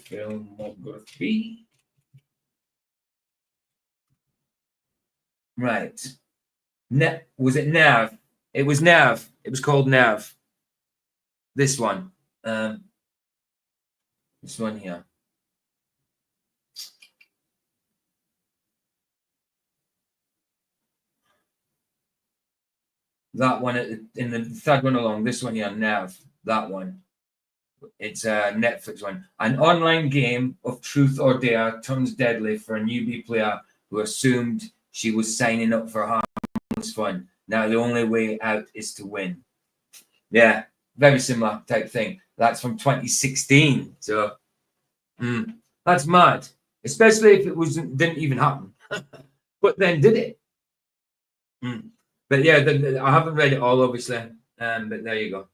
Right. Was it Nav? It was Nav. It was called Nav. This one. This one here. That one in the third one along. This one here, Nav. That one. It's a Netflix one. An online game of truth or dare turns deadly for a newbie player who assumed she was signing up for harmless fun. Now the only way out is to win. Yeah, very similar type thing. That's from 2016. So that's mad. Especially if it didn't even happen. But then did it? But yeah, I haven't read it all, obviously. But there you go.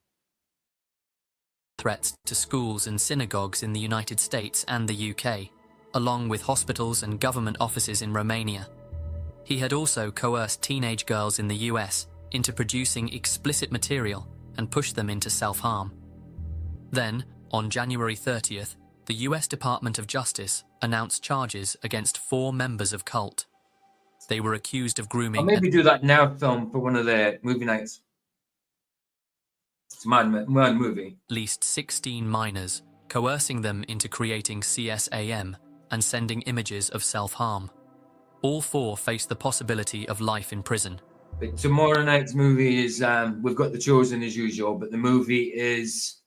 Threats to schools and synagogues in the United States and the UK, along with hospitals and government offices in Romania. He had also coerced teenage girls in the US into producing explicit material and pushed them into self-harm. Then, on January 30th, the US Department of Justice announced charges against 4 members of cult. They were accused of grooming... I'll maybe do that now film for one of the movie nights. It's a mad movie. At least 16 minors, coercing them into creating CSAM and sending images of self-harm. All 4 face the possibility of life in prison. But tomorrow night's movie is, we've got The Chosen as usual, but the movie is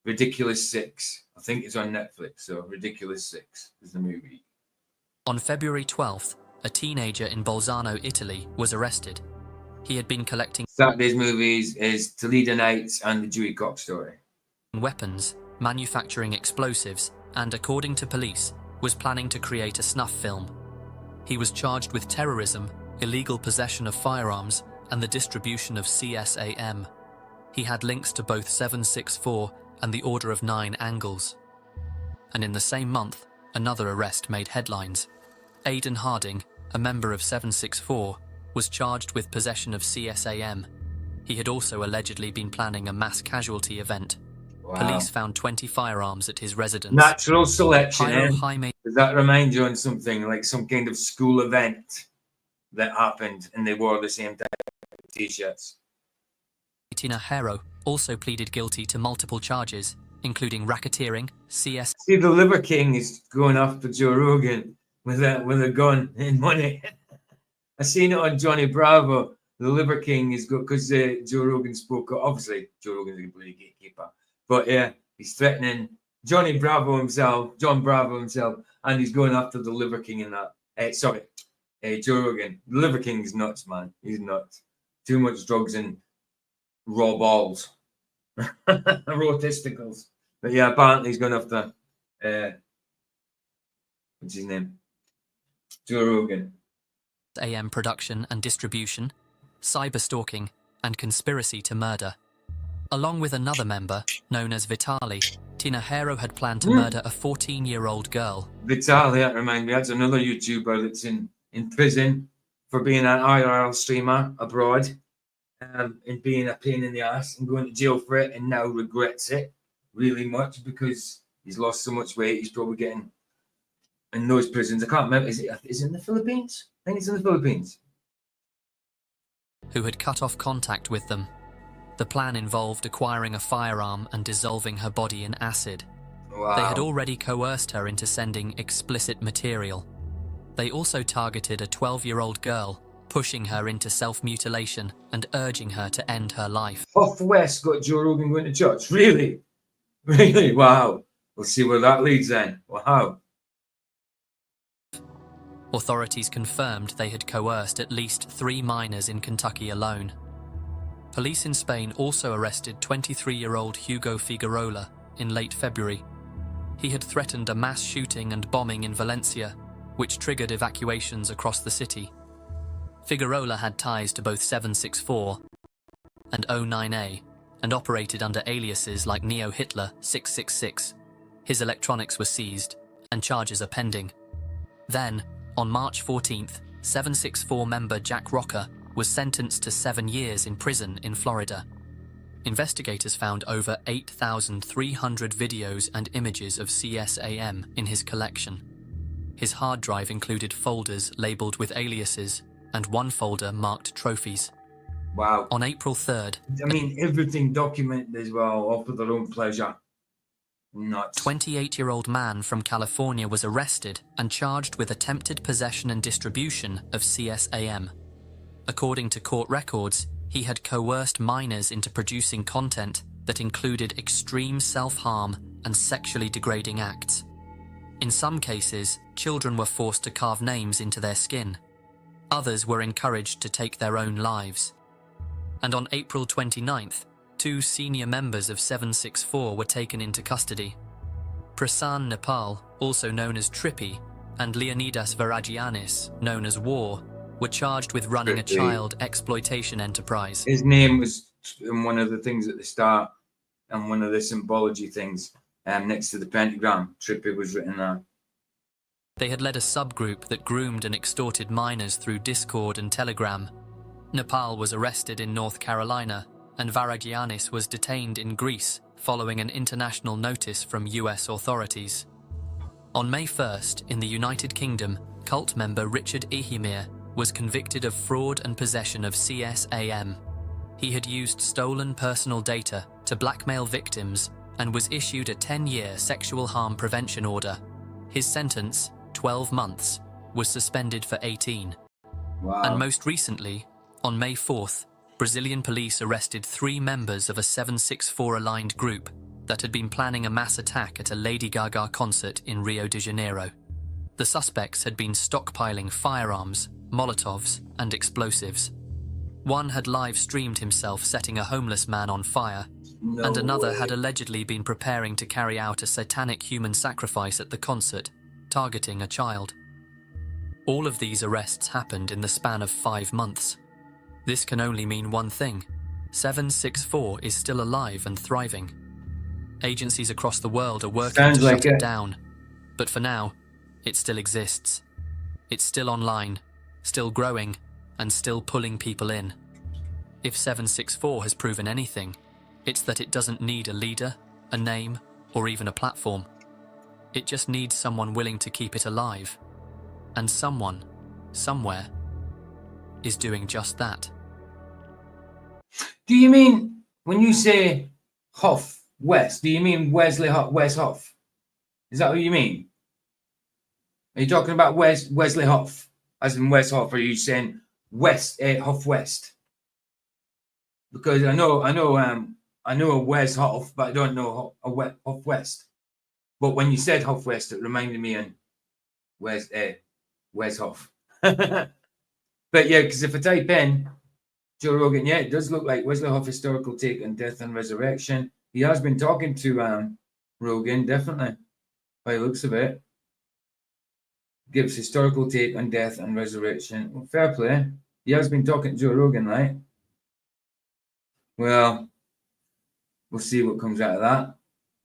Ridiculous 6. I think it's on Netflix, so Ridiculous 6 is the movie. On February 12th, a teenager in Bolzano, Italy, was arrested. He had been collecting Saturday's movies is Toledo Nights and The Dewey Cox Story. Weapons, manufacturing explosives, and according to police, was planning to create a snuff film. He was charged with terrorism, illegal possession of firearms, and the distribution of CSAM. He had links to both 764 and the Order of 9 Angles. And in the same month, another arrest made headlines. Aidan Harding, a member of 764, was charged with possession of CSAM. He had also allegedly been planning a mass casualty event. Wow. Police found 20 firearms at his residence. Natural selection, Jairo eh? Jaime Does that remind you on something like some kind of school event that happened and they wore the same type of t-shirts? Tinahero also pleaded guilty to multiple charges, including racketeering, See, the Liver King is going after Joe Rogan with a gun and money. I seen it on Johnny Bravo. The Liver King is good because Joe Rogan spoke up. Obviously, Joe Rogan's a complete gatekeeper. But yeah, he's threatening John Bravo himself, and he's going after the Liver King in that. Joe Rogan. The Liver King is nuts, man. He's nuts. Too much drugs and raw balls. Raw testicles. But yeah, apparently he's going after, what's his name? Joe Rogan. AM production and distribution, cyberstalking, and conspiracy to murder. Along with another member, known as Vitali, Tinahero had planned to murder a 14-year-old girl. Vitali, that reminds me, that's another YouTuber that's in prison for being an IRL streamer abroad and being a pain in the ass and going to jail for it and now regrets it really much because He's lost so much weight. He's probably getting in those prisons. I can't remember. Is it in the Philippines? I think it's in the Philippines. Who had cut off contact with them. The plan involved acquiring a firearm and dissolving her body in acid. Wow. They had already coerced her into sending explicit material. They also targeted a 12-year-old girl, pushing her into self-mutilation and urging her to end her life. Off West got Joe Rogan going to church. Really? Really? Wow. We'll see where that leads then. Wow. Authorities confirmed they had coerced at least 3 minors in Kentucky alone. Police in Spain also arrested 23-year-old Hugo Figueroa in late February. He had threatened a mass shooting and bombing in Valencia, which triggered evacuations across the city. Figueroa had ties to both 764 and 09A and operated under aliases like Neo Hitler 666. His electronics were seized and charges are pending. Then, on March 14th, 764 member Jack Rocker was sentenced to 7 years in prison in Florida. Investigators found over 8,300 videos and images of CSAM in his collection. His hard drive included folders labeled with aliases and one folder marked trophies. Wow. On April 3rd, I mean, everything documented as well, all for their own pleasure. Nuts. 28-year-old man from California was arrested and charged with attempted possession and distribution of CSAM. According to court records, he had coerced minors into producing content that included extreme self-harm and sexually degrading acts. In some cases, children were forced to carve names into their skin. Others were encouraged to take their own lives. And on April 29th, 2 senior members of 764 were taken into custody. Prasan Nepal, also known as Trippy, and Leonidas Varagianis, known as War, were charged with running a child exploitation enterprise. His name was in one of the things at the start, and one of the symbology things next to the pentagram. Trippy was written there. They had led a subgroup that groomed and extorted minors through Discord and Telegram. Nepal was arrested in North Carolina, and Varagianis was detained in Greece following an international notice from US authorities. On May 1st, in the United Kingdom, cult member Richard Ehimir was convicted of fraud and possession of CSAM. He had used stolen personal data to blackmail victims and was issued a 10-year sexual harm prevention order. His sentence, 12 months, was suspended for 18. Wow. And most recently, on May 4th, Brazilian police arrested 3 members of a 764-aligned group that had been planning a mass attack at a Lady Gaga concert in Rio de Janeiro. The suspects had been stockpiling firearms, Molotovs, and explosives. One had live-streamed himself setting a homeless man on fire, and another had allegedly been preparing to carry out a satanic human sacrifice at the concert, targeting a child. All of these arrests happened in the span of 5 months. This can only mean one thing: 764 is still alive and thriving. Agencies across the world are working to shut it down, but for now, it still exists. It's still online, still growing, and still pulling people in. If 764 has proven anything, it's that it doesn't need a leader, a name, or even a platform. It just needs someone willing to keep it alive. And someone, somewhere, is doing just that. Do you mean, when you say Huff West, do you mean Wesley Huff, Wes Huff? Is that what you mean? Are you talking about Wesley Huff, as in Wes Huff, or are you saying Huff West? Because I know a Wes Huff, but I don't know a Huff West. But when you said Huff West, it reminded me of Wes Huff. But yeah, because if I type in Joe Rogan, yeah, it does look like Wesley Huff historical take on death and resurrection. He has been talking to Rogan, definitely, by the looks of it. Gives historical take on death and resurrection. Well, fair play. He has been talking to Joe Rogan, right? Well, we'll see what comes out of that.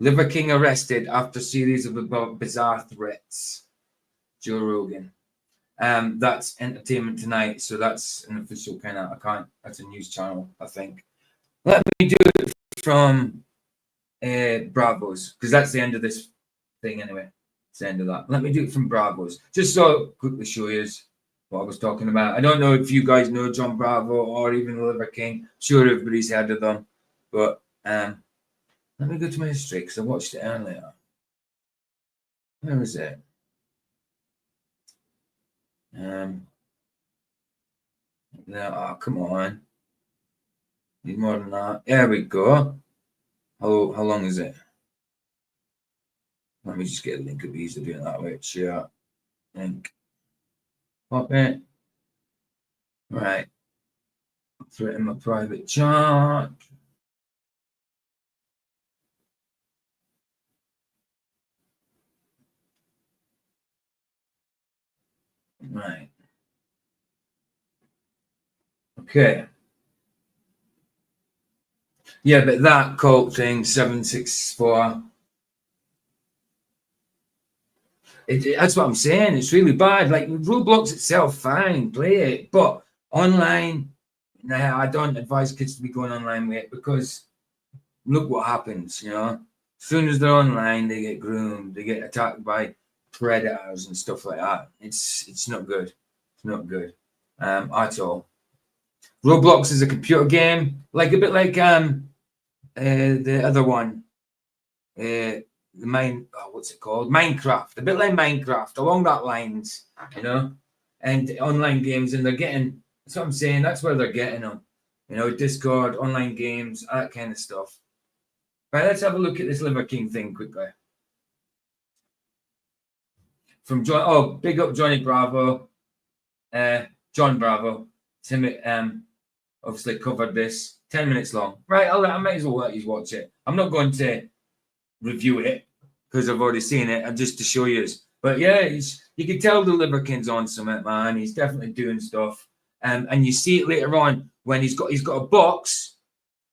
Liver King arrested after series of bizarre threats. Joe Rogan. That's Entertainment Tonight, so that's an official kind of account. That's a news channel, I think. Let me do it from Bravo's, because that's the end of this thing anyway. It's the end of that. Let me do it from Bravo's, just so quickly show you what I was talking about. I don't know if you guys know John Bravo or even the Liver King. Sure, everybody's heard of them, but let me go to my history because I watched it earlier. Where is it? No, oh, come on. Need more than that. There we go. How long is it? Let me just get a link of these to do it that way. Share. Link. Pop it. Right. Throw it in my private chat. Right. Okay. Yeah, but that cult thing, 764. That's what I'm saying. It's really bad. Like Roblox itself, fine, play it. But online, nah, I don't advise kids to be going online with it because look what happens, you know. As soon as they're online, they get groomed, they get attacked by predators and stuff like that. It's not good. It's not good at all. Roblox is a computer game, like a bit like the other one, what's it called? Minecraft. A bit like Minecraft, along that lines, you know. And online games, and they're getting. That's what I'm saying. That's where they're getting them, you know. Discord, online games, that kind of stuff. Right, let's have a look at this Liver King thing quickly. From John, oh, big up Johnny Bravo, John Bravo. Tim, obviously covered this 10 minutes long. Right, I might as well let you watch it. I'm not going to review it because I've already seen it, and just to show you. But yeah, you can tell the Liver King's on something, man. He's definitely doing stuff, and you see it later on when he's got a box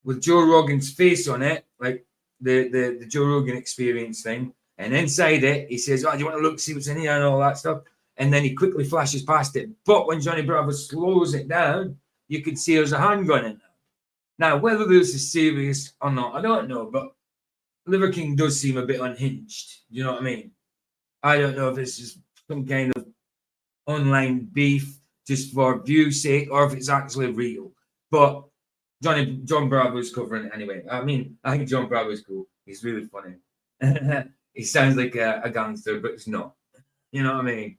with Joe Rogan's face on it, like the Joe Rogan Experience thing, and inside it he says, "Oh, do you want to look, see what's in here and all that stuff?" And then he quickly flashes past it. But when Johnny Bravo slows it down, you can see there's a handgun in there. Now, whether this is serious or not, I don't know, but Liver King does seem a bit unhinged. You know what I mean? I don't know if this is some kind of online beef just for view's sake or if it's actually real. But John Bravo's covering it anyway. I mean, I think John Bravo's cool. He's really funny. He sounds like a gangster, but it's not. You know what I mean?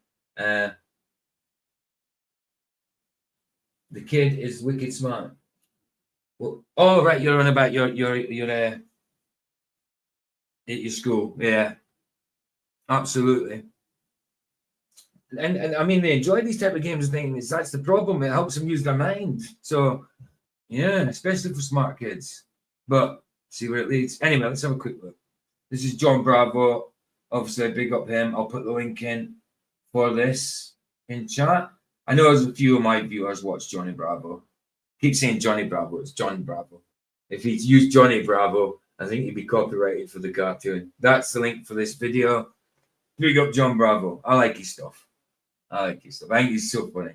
The kid is wicked smart. Well, oh right, you're on about your at your school, yeah, absolutely. And I mean, they enjoy these type of games and things. That's the problem. It helps them use their mind. So yeah, especially for smart kids. But see where it leads. Anyway, let's have a quick look. This is John Bravo. Obviously, big up him. I'll put the link in for this in chat. I know there's a few of my viewers watch Johnny Bravo. Keep saying Johnny Bravo. It's John Bravo. If he'd used Johnny Bravo, I think he'd be copyrighted for the cartoon. That's the link for this video. Big up John Bravo. I like his stuff. I think he's so funny.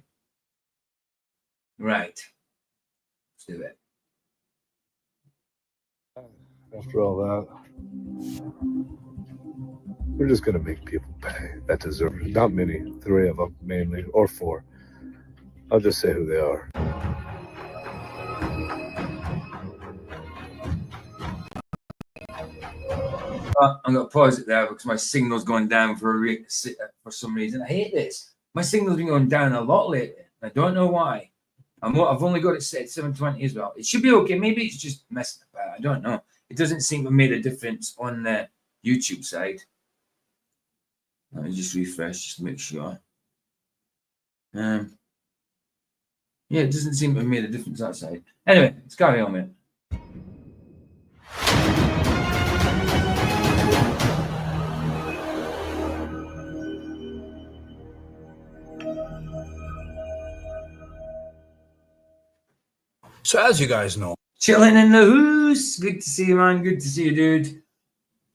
Right. Let's do it. After all that, we're just going to make people pay that deserve it. Not many, 3 of them mainly, or 4. I'll just say who they are. I'm going to pause it there because my signal's gone down for some reason. I hate this. My signal's been going down a lot lately. I don't know why. I've only got it set 720 as well. It should be okay. Maybe it's just messing about. I don't know. It doesn't seem to have made a difference on the YouTube side. Let me just refresh just to make sure. Yeah, it doesn't seem to have made a difference that side. Anyway, let's carry on with it. So as you guys know, chilling in the house. Good to see you, man. Good to see you, dude.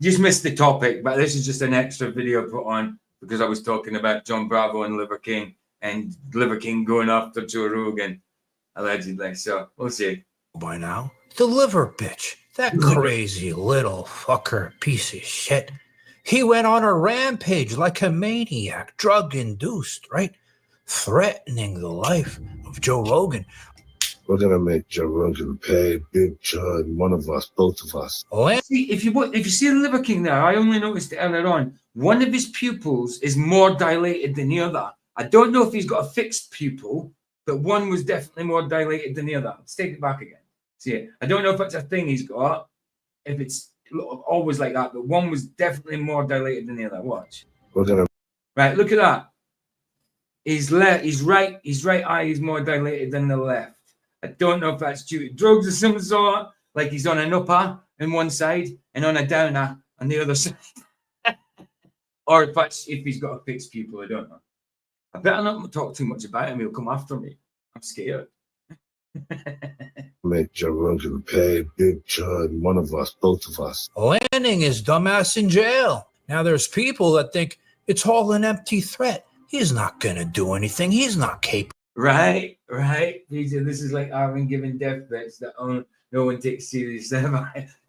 Just missed the topic, but this is just an extra video put on because I was talking about John Bravo and Liver King and Liver King going after Joe Rogan, allegedly. So we'll see. By now, the liver bitch, that crazy little fucker piece of shit. He went on a rampage like a maniac, drug-induced, right? Threatening the life of Joe Rogan. We're gonna make Joe Rogan pay, Big Chud, one of us, both of us. See, if you see the Liver King there, I only noticed it earlier on. One of his pupils is more dilated than the other. I don't know if he's got a fixed pupil, but one was definitely more dilated than the other. Let's take it back again. See it? I don't know if that's a thing he's got, if it's always like that, but one was definitely more dilated than the other. Watch. We're gonna Right, look at that. His right eye is more dilated than the left. I don't know if that's due to drugs of some sort, like he's on an upper on one side and on a downer on the other side. Or if he's got a fixed pupil, I don't know. I better not talk too much about him, he'll come after me. I'm scared. make Joe Rogan pay, Big Chud, one of us, both of us. Landing his dumbass in jail. Now there's people that think it's all an empty threat. He's not going to do anything. He's not capable. Right. This is like Aaron giving death threats that no one takes seriously.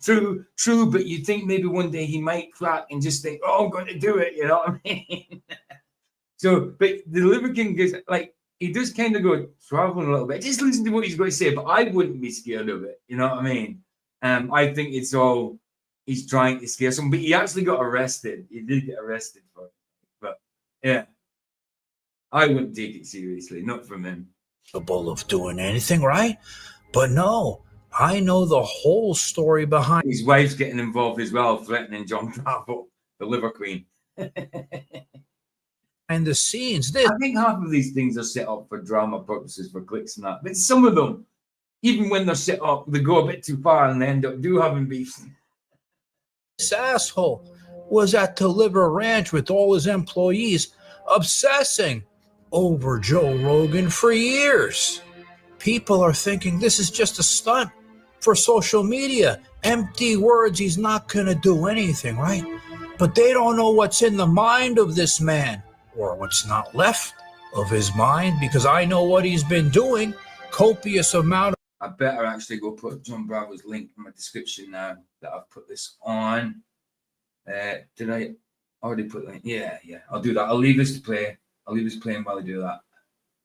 True, but you think maybe one day he might crack and just think, oh, I'm going to do it, you know what I mean? So, but the Liver King is like, he does kind of go traveling a little bit. Just listen to what he's going to say, but I wouldn't be scared of it, you know what I mean? I think it's all, he's trying to scare someone, but he actually got arrested. He did get arrested for it. But, yeah. I wouldn't take it seriously, not from him. Of doing anything, right? But no, I know the whole story behind. His wife's getting involved as well, threatening John Bravo, the Liver Queen. And the scenes. I think half of these things are set up for drama purposes, for clicks and that. But some of them, even when they're set up, they go a bit too far and they end up having beef. This asshole was at the Liver Ranch with all his employees, obsessing over Joe Rogan for years. People are thinking this is just a stunt for social media. Empty words, he's not going to do anything, right? But they don't know what's in the mind of this man, or what's not left of his mind, because I know what he's been doing. Copious amount of... I better actually go put John Bravo's link in my description now that I've put this on. Did I already put the link? Yeah, I'll do that. I'll leave this to play. I'll leave this playing while I do that.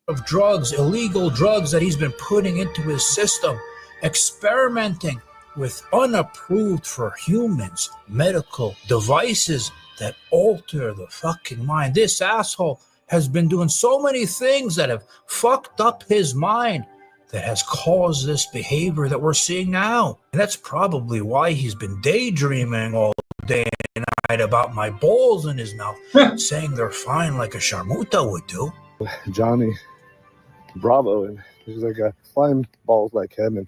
Of drugs, illegal drugs that he's been putting into his system, experimenting with unapproved for humans medical devices that alter the fucking mind. This asshole has been doing so many things that have fucked up his mind, that has caused this behavior that we're seeing now. And that's probably why he's been daydreaming all day and night about my balls in his mouth, saying they're fine like a sharmuta would do. Johnny Bravo, and he's like a fine balls like him.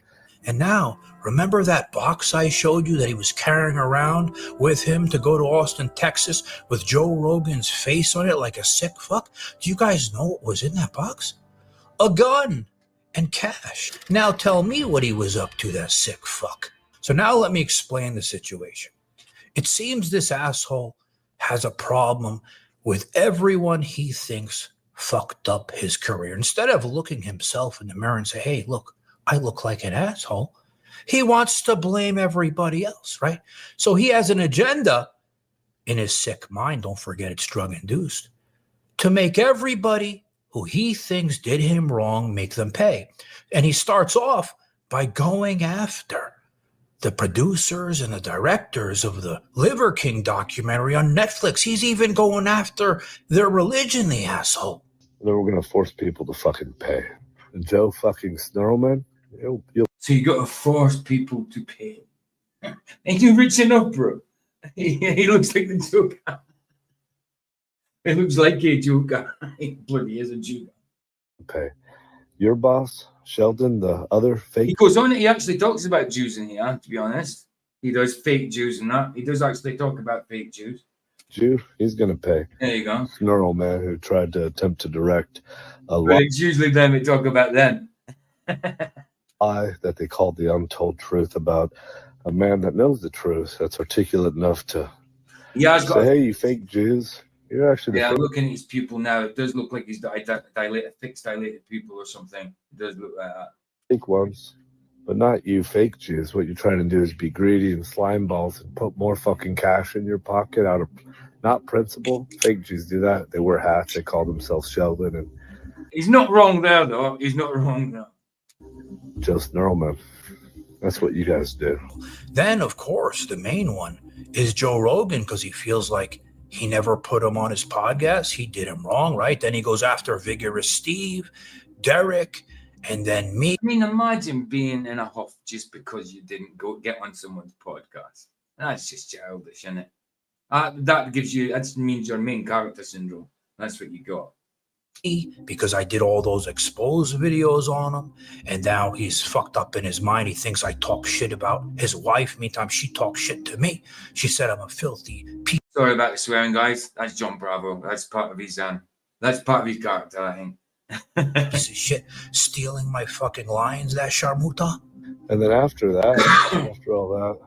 And now, remember that box I showed you that he was carrying around with him to go to Austin, Texas, with Joe Rogan's face on it like a sick fuck? Do you guys know what was in that box? A gun and cash. Now tell me what he was up to, that sick fuck. So now let me explain the situation. It seems this asshole has a problem with everyone he thinks fucked up his career. Instead of looking himself in the mirror and say, hey, look, I look like an asshole, he wants to blame everybody else, right? So he has an agenda in his sick mind, don't forget it's drug-induced, to make everybody who he thinks did him wrong make them pay. And he starts off by going after the producers and the directors of the Liver King documentary on Netflix. He's even going after their religion, the asshole. Then we're going to force people to fucking pay. And Joe fucking Snurlman, So you got to force people to pay. Ain't you rich enough, bro? He looks like the Joe guy. He looks like a Joe guy. Bloody is a Jew. Pay. Your boss, Sheldon, the other fake... He goes on, he actually talks about Jews in here, to be honest. He does fake Jews and that. He does actually talk about fake Jews. Jew, he's going to pay. There you go. Snurl man who tried to attempt to direct a But it's usually them that talk about them. lie that they called the untold truth about a man that knows the truth, that's articulate enough to say, hey, you fake Jews. You're actually... Yeah, I'm looking at his pupil now. It does look like he's fixed dilated pupil or something. It does look like that. Fake ones. But not you, fake Jews. What you're trying to do is be greedy and slime balls and put more fucking cash in your pocket out of not principle. Fake Jews do that. They wear hats. They call themselves Sheldon and He's not wrong there, though. He's not wrong there. Joe Snurlman. That's what you guys do. Then, of course, the main one is Joe Rogan, because he feels like he never put him on his podcast. He did him wrong, right? Then he goes after Vigorous Steve, Derek, and then me. I mean, imagine being in a huff just because you didn't go get on someone's podcast. That's just childish, isn't it? That means your main character syndrome. That's what you got. Because I did all those exposed videos on him, and now he's fucked up in his mind. He thinks I talk shit about his wife. Meantime, she talks shit to me. She said I'm a filthy piece. Sorry about the swearing, guys. That's John Bravo. That's part of his character, I think. Piece of shit, stealing my fucking lines, that Sharmuta. And then after that, after all that,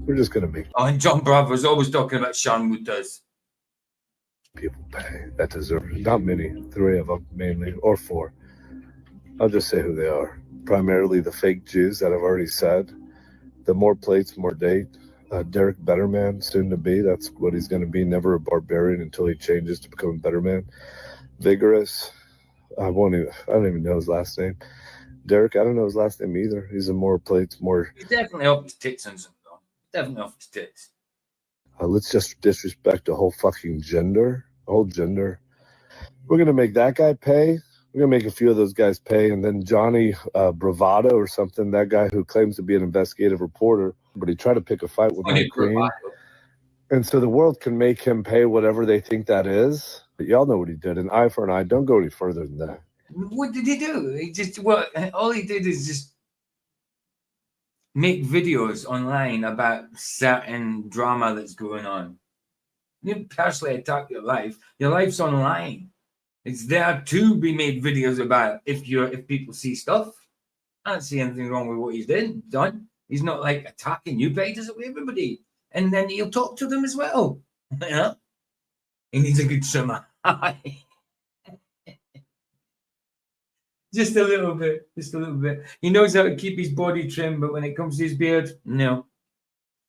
we're just gonna make and John Bravo's always talking about Sharmutas. People pay that deserve it. Not many, 3 of them mainly, or 4. I'll just say who they are. Primarily the fake Jews that I've already said. The more plates, more date. Derek Betterman, soon to be. That's what he's going to be. Never a barbarian until he changes to become a better man. Vigorous. I don't even know his last name. Derek, I don't know his last name either. He's a more plates, more. He's definitely off his tits and something, though. Definitely off his tits. Let's just disrespect the whole fucking gender. The whole gender. We're going to make that guy pay. We're going to make a few of those guys pay. And then Johnny Bravado or something, that guy who claims to be an investigative reporter, but he tried to pick a fight with Mike Green. And so the world can make him pay whatever they think that is. But y'all know what he did. An eye for an eye. Don't go any further than that. What did he do? All he did is just make videos online about certain drama that's going on. You didn't personally attack your life. Your life's online. It's there to be made videos about if people see stuff. I don't see anything wrong with what he's done. He's not like attacking you, but he does it with everybody. And then he'll talk to them as well. You know? He needs a good trimmer. Just a little bit. He knows how to keep his body trim, but when it comes to his beard, no.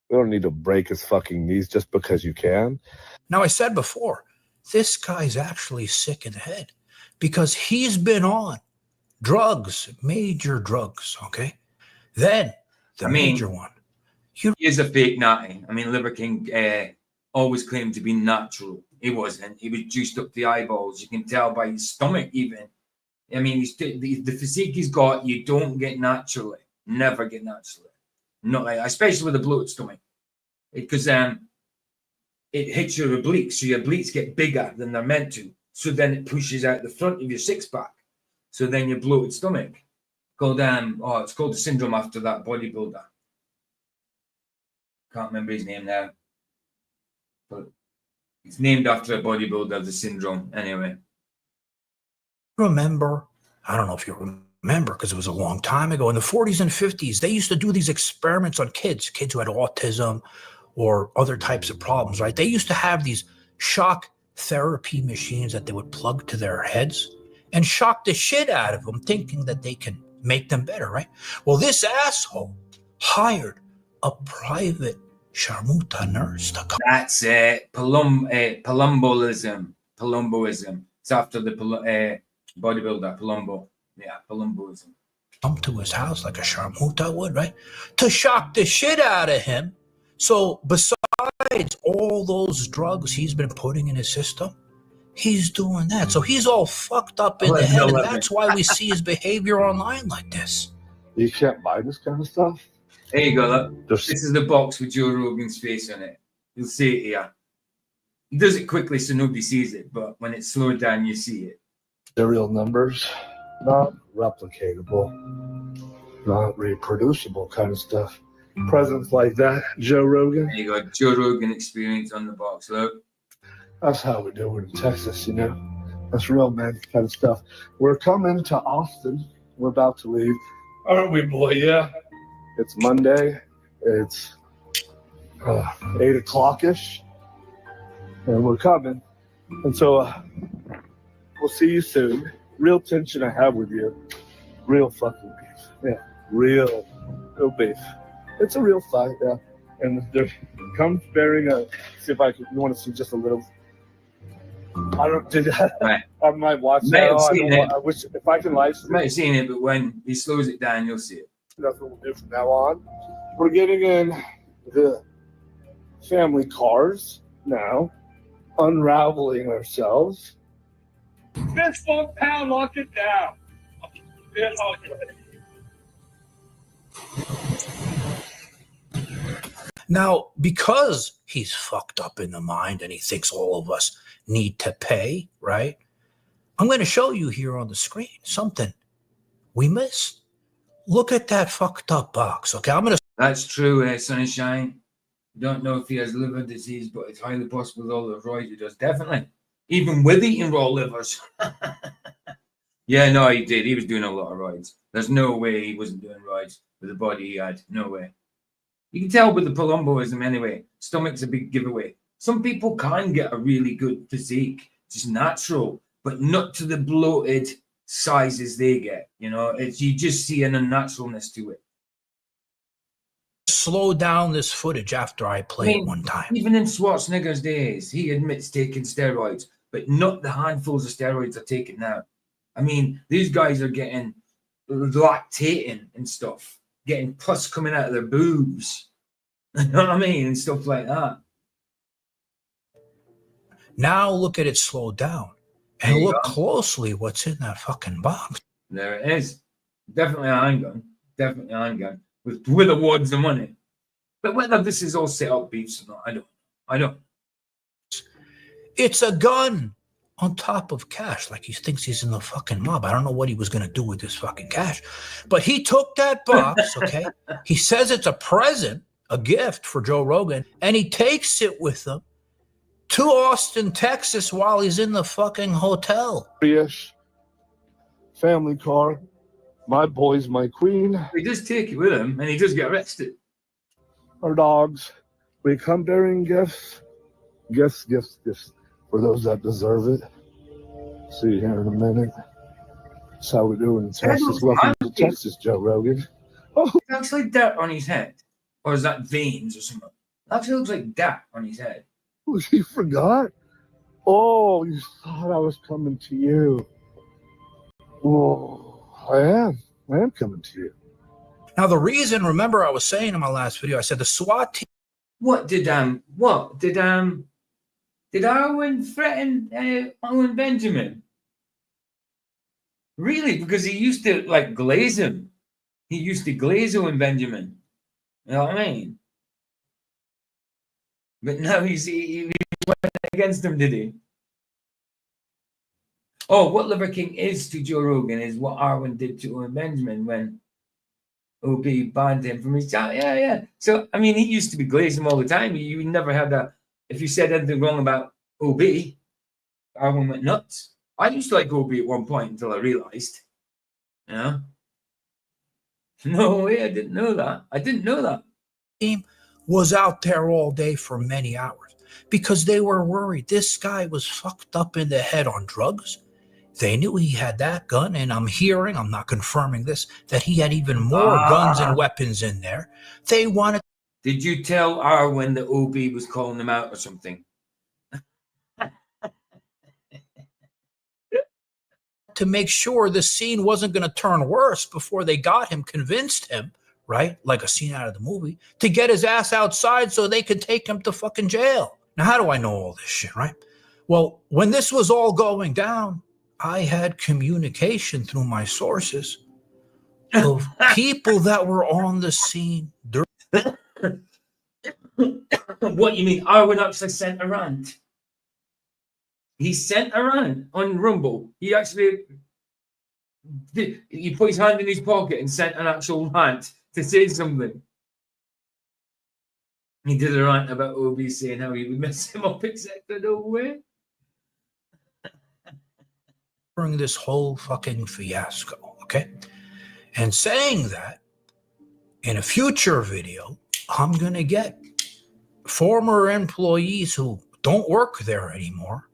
We don't need to break his fucking knees just because you can. Now, I said before, this guy's actually sick in the head because he's been on drugs, major drugs, okay? Then, major one. He is a fake natty. I mean, Liver King always claimed to be natural. He wasn't. He was juiced up the eyeballs. You can tell by his stomach even. I mean, the physique he's got, you don't get naturally. Never get naturally. Not like, especially with a bloated stomach. Because it hits your obliques, so your obliques get bigger than they're meant to. So then it pushes out the front of your six-pack. So then your bloated stomach. It's called the syndrome after that bodybuilder. Can't remember his name now. But it's named after a bodybuilder, the syndrome, anyway. Remember, I don't know if you remember because it was a long time ago, in the 40s and 50s, they used to do these experiments on kids who had autism or other types of problems, right? They used to have these shock therapy machines that they would plug to their heads and shock the shit out of them, thinking that they can make them better, right? Well, this asshole hired a private Sharmuta nurse to come. That's Palumboism. It's after the bodybuilder, Palumbo. Yeah, Palumboism. Come to his house like a Sharmuta would, right? To shock the shit out of him. So besides all those drugs he's been putting in his system, he's doing that. So he's all fucked up in the head, and that's why we see his behavior online like this. You can't buy this kind of stuff? There you go. Look. This is the box with Joe Rogan's face on it. You'll see it here. He does it quickly so nobody sees it, but when it's slowed down, you see it. Serial numbers, not replicatable, not reproducible kind of stuff. Presents like that, Joe Rogan. There you go, Joe Rogan experience on the box. Look. That's how we do it in Texas, you know. That's real, man, kind of stuff. We're coming to Austin. We're about to leave. Aren't we, boy? Yeah. It's Monday. It's 8 o'clock-ish. And we're coming. And so we'll see you soon. Real tension I have with you. Real fucking beef. Yeah, real beef. It's a real thigh, yeah. And there comes bearing a. See if I can. You want to see just a little. I don't do that. Right. I might watch Might that. have Oh, I, seen don't, it. I wish if I can live You might have seen it, but when he slows it down, you'll see it. That's what we'll do from now on. We're getting in the family cars now, unraveling ourselves. This 1 pound, lock it down. Now, because he's fucked up in the mind and he thinks all of us need to pay, right? I'm going to show you here on the screen something we missed. Look at that fucked up box, okay? I'm going to. That's true, Sunshine. Don't know if he has liver disease, but it's highly possible with all the roids he does. Definitely. Even with eating raw livers. Yeah, no, he did. He was doing a lot of rides. There's no way he wasn't doing rides with the body he had. No way. You can tell with the Palumboism anyway. Stomach's a big giveaway. Some people can get a really good physique, just natural, but not to the bloated sizes they get. You know, it's you just see an unnaturalness to it. Slow down this footage after I play it one time. Even in Schwarzenegger's days, he admits taking steroids, but not the handfuls of steroids are taken now. I mean, these guys are getting lactating and stuff, getting pus coming out of their boobs. You know what I mean? And stuff like that. Now look at it slowed down and look closely what's in that fucking box. There it is. Definitely a handgun. Definitely a handgun. With awards and money. But whether this is all set up beefs or not, I don't. It's a gun on top of cash, like he thinks he's in the fucking mob. I don't know what he was going to do with this fucking cash. But he took that box, okay? He says it's a present, a gift for Joe Rogan, and he takes it with him to Austin, Texas while he's in the fucking hotel. Family car. My boy's my queen. He does take it with him, and he does get arrested. Our dogs. We come bearing gifts. Gifts for those that deserve it. See you here in a minute. That's how we do in Texas. Welcome to Texas, Joe Rogan. Oh, it looks like dirt on his head. Or is that veins or something? It actually looks like dirt on his head. Oh, you forgot? Oh, you thought I was coming to you. Oh, I am coming to you. Now, the reason, remember I was saying in my last video, I said the SWAT team. What did Arwen threaten Owen Benjamin? Really? Because he used to like glaze him. He used to glaze Owen Benjamin. You know what I mean? But now he went against him, did he? Oh, what Liver King is to Joe Rogan is what Arwen did to Owen Benjamin when OB banned him from his channel. Yeah. So, I mean, he used to be glazing him all the time. You never had that. If you said anything wrong about OB, Arwen went nuts. I used to like OB at one point until I realized. You know? No way, I didn't know that. Team was out there all day for many hours because they were worried this guy was fucked up in the head on drugs. They knew he had that gun, and I'm not confirming this, that he had even more guns and weapons in there. They wanted. Did you tell Arwen that OB was calling him out or something? To make sure the scene wasn't going to turn worse before they got him, convinced him, right? Like a scene out of the movie, to get his ass outside so they could take him to fucking jail. Now, how do I know all this shit, right? Well, when this was all going down, I had communication through my sources of people that were on the scene. What you mean? Arwen actually sent a rant? He sent a rant on Rumble. He actually he put his hand in his pocket and sent an actual rant to say something. He did a rant about OB saying how he would mess him up, etc. No way. During this whole fucking fiasco, okay? And saying that, in a future video, I'm going to get former employees who don't work there anymore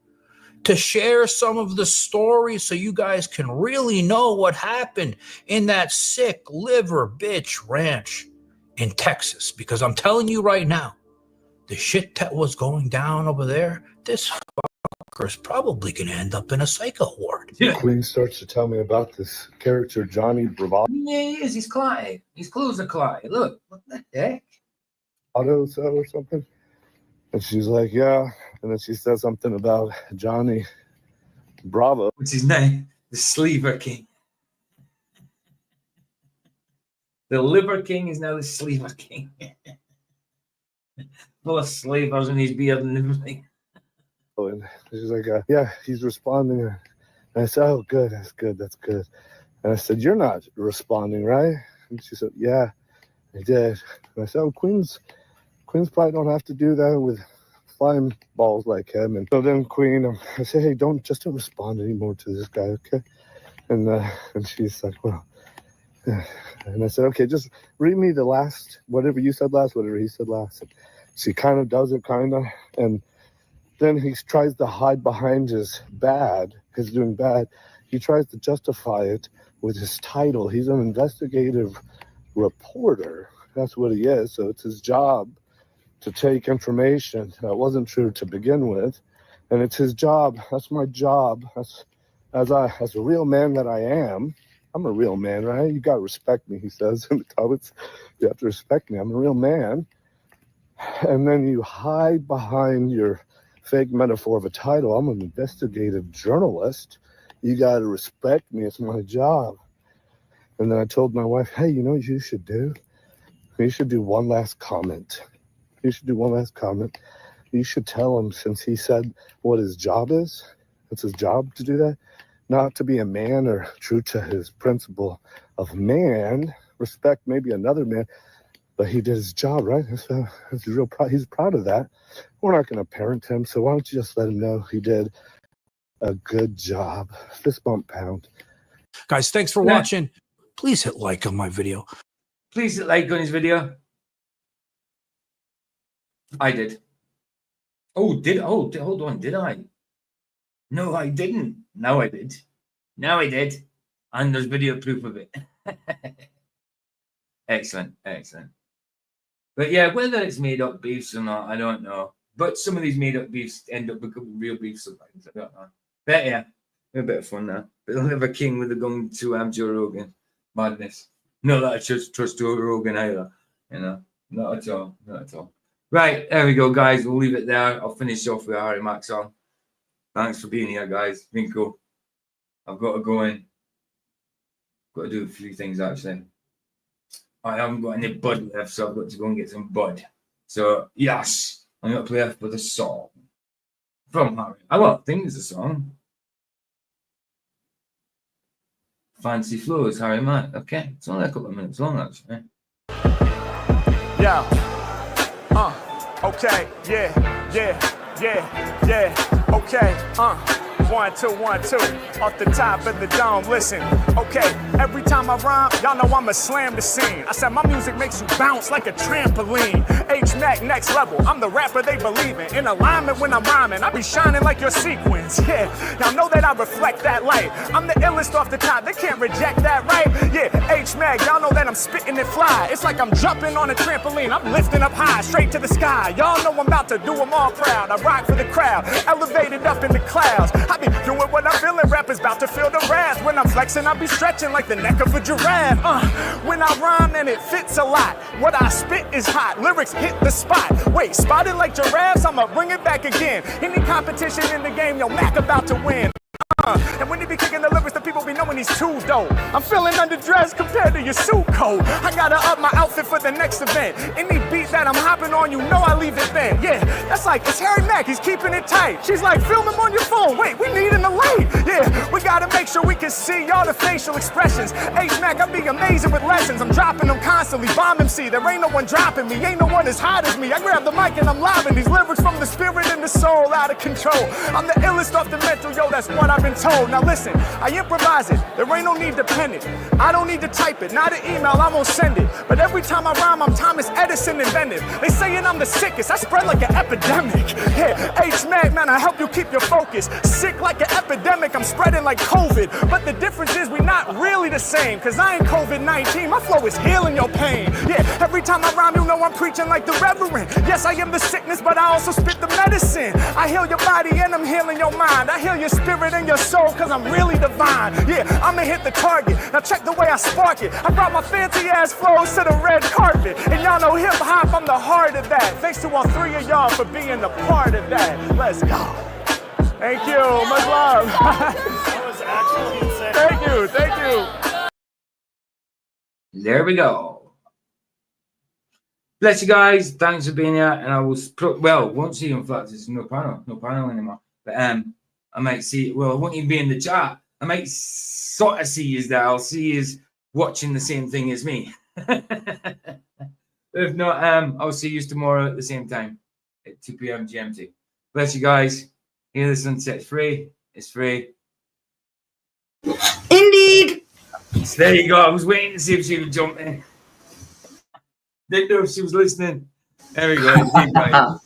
to share some of the stories so you guys can really know what happened in that sick liver bitch ranch in Texas. Because I'm telling you right now, the shit that was going down over there, this fucker's probably going to end up in a psycho ward. Queen starts to tell me about this character, Johnny Bravado. Yeah, he is. He's Clyde. His clothes are Clyde. Look, what the heck? Or something. And she's like, yeah. And then she says something about Johnny Bravo. What's his name? The Sleeper King. The Liver King is now the Sleeper King. Full of slavers in his beard and everything. And she's like, yeah, he's responding. And I said, oh, good, that's good, that's good. And I said, you're not responding, right? And she said, yeah, I did. And I said, oh, Queens probably don't have to do that with flying balls like him. And so then Queen, I said, hey, don't respond anymore to this guy, okay? And she's like, well, and I said, okay, just read me the last, whatever you said last, whatever he said last. And she kind of does it, and then he tries to hide behind his doing bad. He tries to justify it with his title. He's an investigative reporter. That's what he is. So it's his job to take information that wasn't true to begin with. And it's his job. That's my job. As a real man that I am. I'm a real man, right? You got to respect me, he says in the comments. You have to respect me. I'm a real man. And then you hide behind your fake metaphor of a title. I'm an investigative journalist. You got to respect me. It's my job. And then I told my wife, hey, you know what you should do? You should do one last comment. You should tell him, since he said what his job is, it's his job to do that, not to be a man or true to his principle of man, respect maybe another man, but he did his job, right? That's real proud. He's proud of that. We're not going to parent him, so why don't you just let him know he did a good job. Fist bump pound. Guys, thanks for watching. Please hit like on my video. Please hit like on his video. I did. Hold on, did I? No, I didn't. Now I did. And there's video proof of it. Excellent. But yeah, whether it's made up beefs or not, I don't know. But some of these made up beefs end up becoming real beefs sometimes. I don't know. But yeah, a bit of fun now. But they'll have a king with a gun to Joe Rogan. Madness. Not that I trust Joe Rogan either. You know, not at all. Right, there we go, guys. We'll leave it there. I'll finish off with a Harry Mack song. Thanks for being here, guys. Been cool. I've got to go in. Got to do a few things, actually. I haven't got any bud left, so I've got to go and get some bud. So, yes, I'm going to play for the song from Harry. I think it's a song. Fancy Flows, Harry Mack. Okay, it's only a couple of minutes long, actually. Yeah. Okay. Yeah. Okay. 1, 2, 1, 2. Off the top of the dome, listen. Okay, every time I rhyme, y'all know I'ma slam the scene. I said my music makes you bounce like a trampoline. H-Mac, next level. I'm the rapper they believe in alignment when I'm rhyming, I be shining like your sequins. Yeah, y'all know that I reflect that light. I'm the illest off the top, they can't reject that, right? Yeah, H-Mac, y'all know that I'm spitting it fly. It's like I'm jumping on a trampoline. I'm lifting up high, straight to the sky. Y'all know I'm about to do them all proud. I rock for the crowd, elevated up in the clouds. I be doing what I'm feeling, rappers about to feel the wrath. When I'm flexing, I be stretching like the neck of a giraffe. When I rhyme and it fits a lot. What I spit is hot, lyrics hit the spot. Wait, spotted like giraffes, I'ma bring it back again. Any competition in the game, yo, Mac about to win. And when he be kicking the lyrics, the people be knowing he's too dope. I'm feeling underdressed compared to your suit coat. I gotta up my outfit for the next event. Any beat that I'm hopping on, you know I leave it bent. Yeah, that's like, it's Harry Mack, he's keeping it tight. She's like, film him on your phone. Wait, we needing a light. Yeah, we gotta make sure we can see all the facial expressions. H-Mac, I be amazing with lessons. I'm dropping them constantly. Bomb MC, there ain't no one dropping me. Ain't no one as hot as me. I grab the mic and I'm lobbing these lyrics from the spirit and the soul out of control. I'm the illest off the mental, yo, that's what I've been told. Now listen, I improvise it, there ain't no need to pen it. I don't need to type it, not an email, I won't send it. But every time I rhyme, I'm Thomas Edison inventive. They saying I'm the sickest, I spread like an epidemic. Yeah, H-Mag, man, I help you keep your focus. Sick like an epidemic, I'm spreading like COVID. But the difference is we not really the same. Cause I ain't COVID-19, my flow is healing your pain. Yeah, every time I rhyme, you know I'm preaching like the Reverend. Yes, I am the sickness, but I also spit the medicine. I heal your body and I'm healing your mind. I heal your spirit and your soul, cause I'm really divine. Yeah, I'ma hit the target. Now check the way I spark it. I brought my fancy ass flows to the red carpet. And y'all know hip hop, I'm the heart of that. Thanks to all three of y'all for being a part of that. Let's go. Thank you, much love. That was actually insane. Thank you, thank you. There we go. Bless you guys. Thanks for being here. And I will, won't see you in fact. There's no panel anymore. But I might see, well, I won't even be in the chat. I might sort of see you there. I'll see you watching the same thing as me. If not, I'll see you tomorrow at the same time at 2 p.m. GMT. Bless you guys. Hear the sunset's free. It's free. Indeed. So there you go. I was waiting to see if she would jump in. Didn't know if she was listening. There we go. Indeed, guys.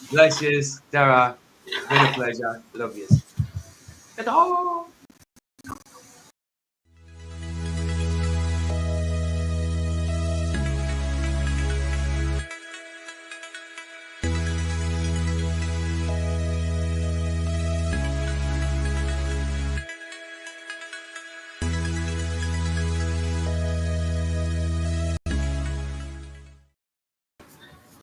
Bless yous. Tara. Been a pleasure. Love yous. Ta-da.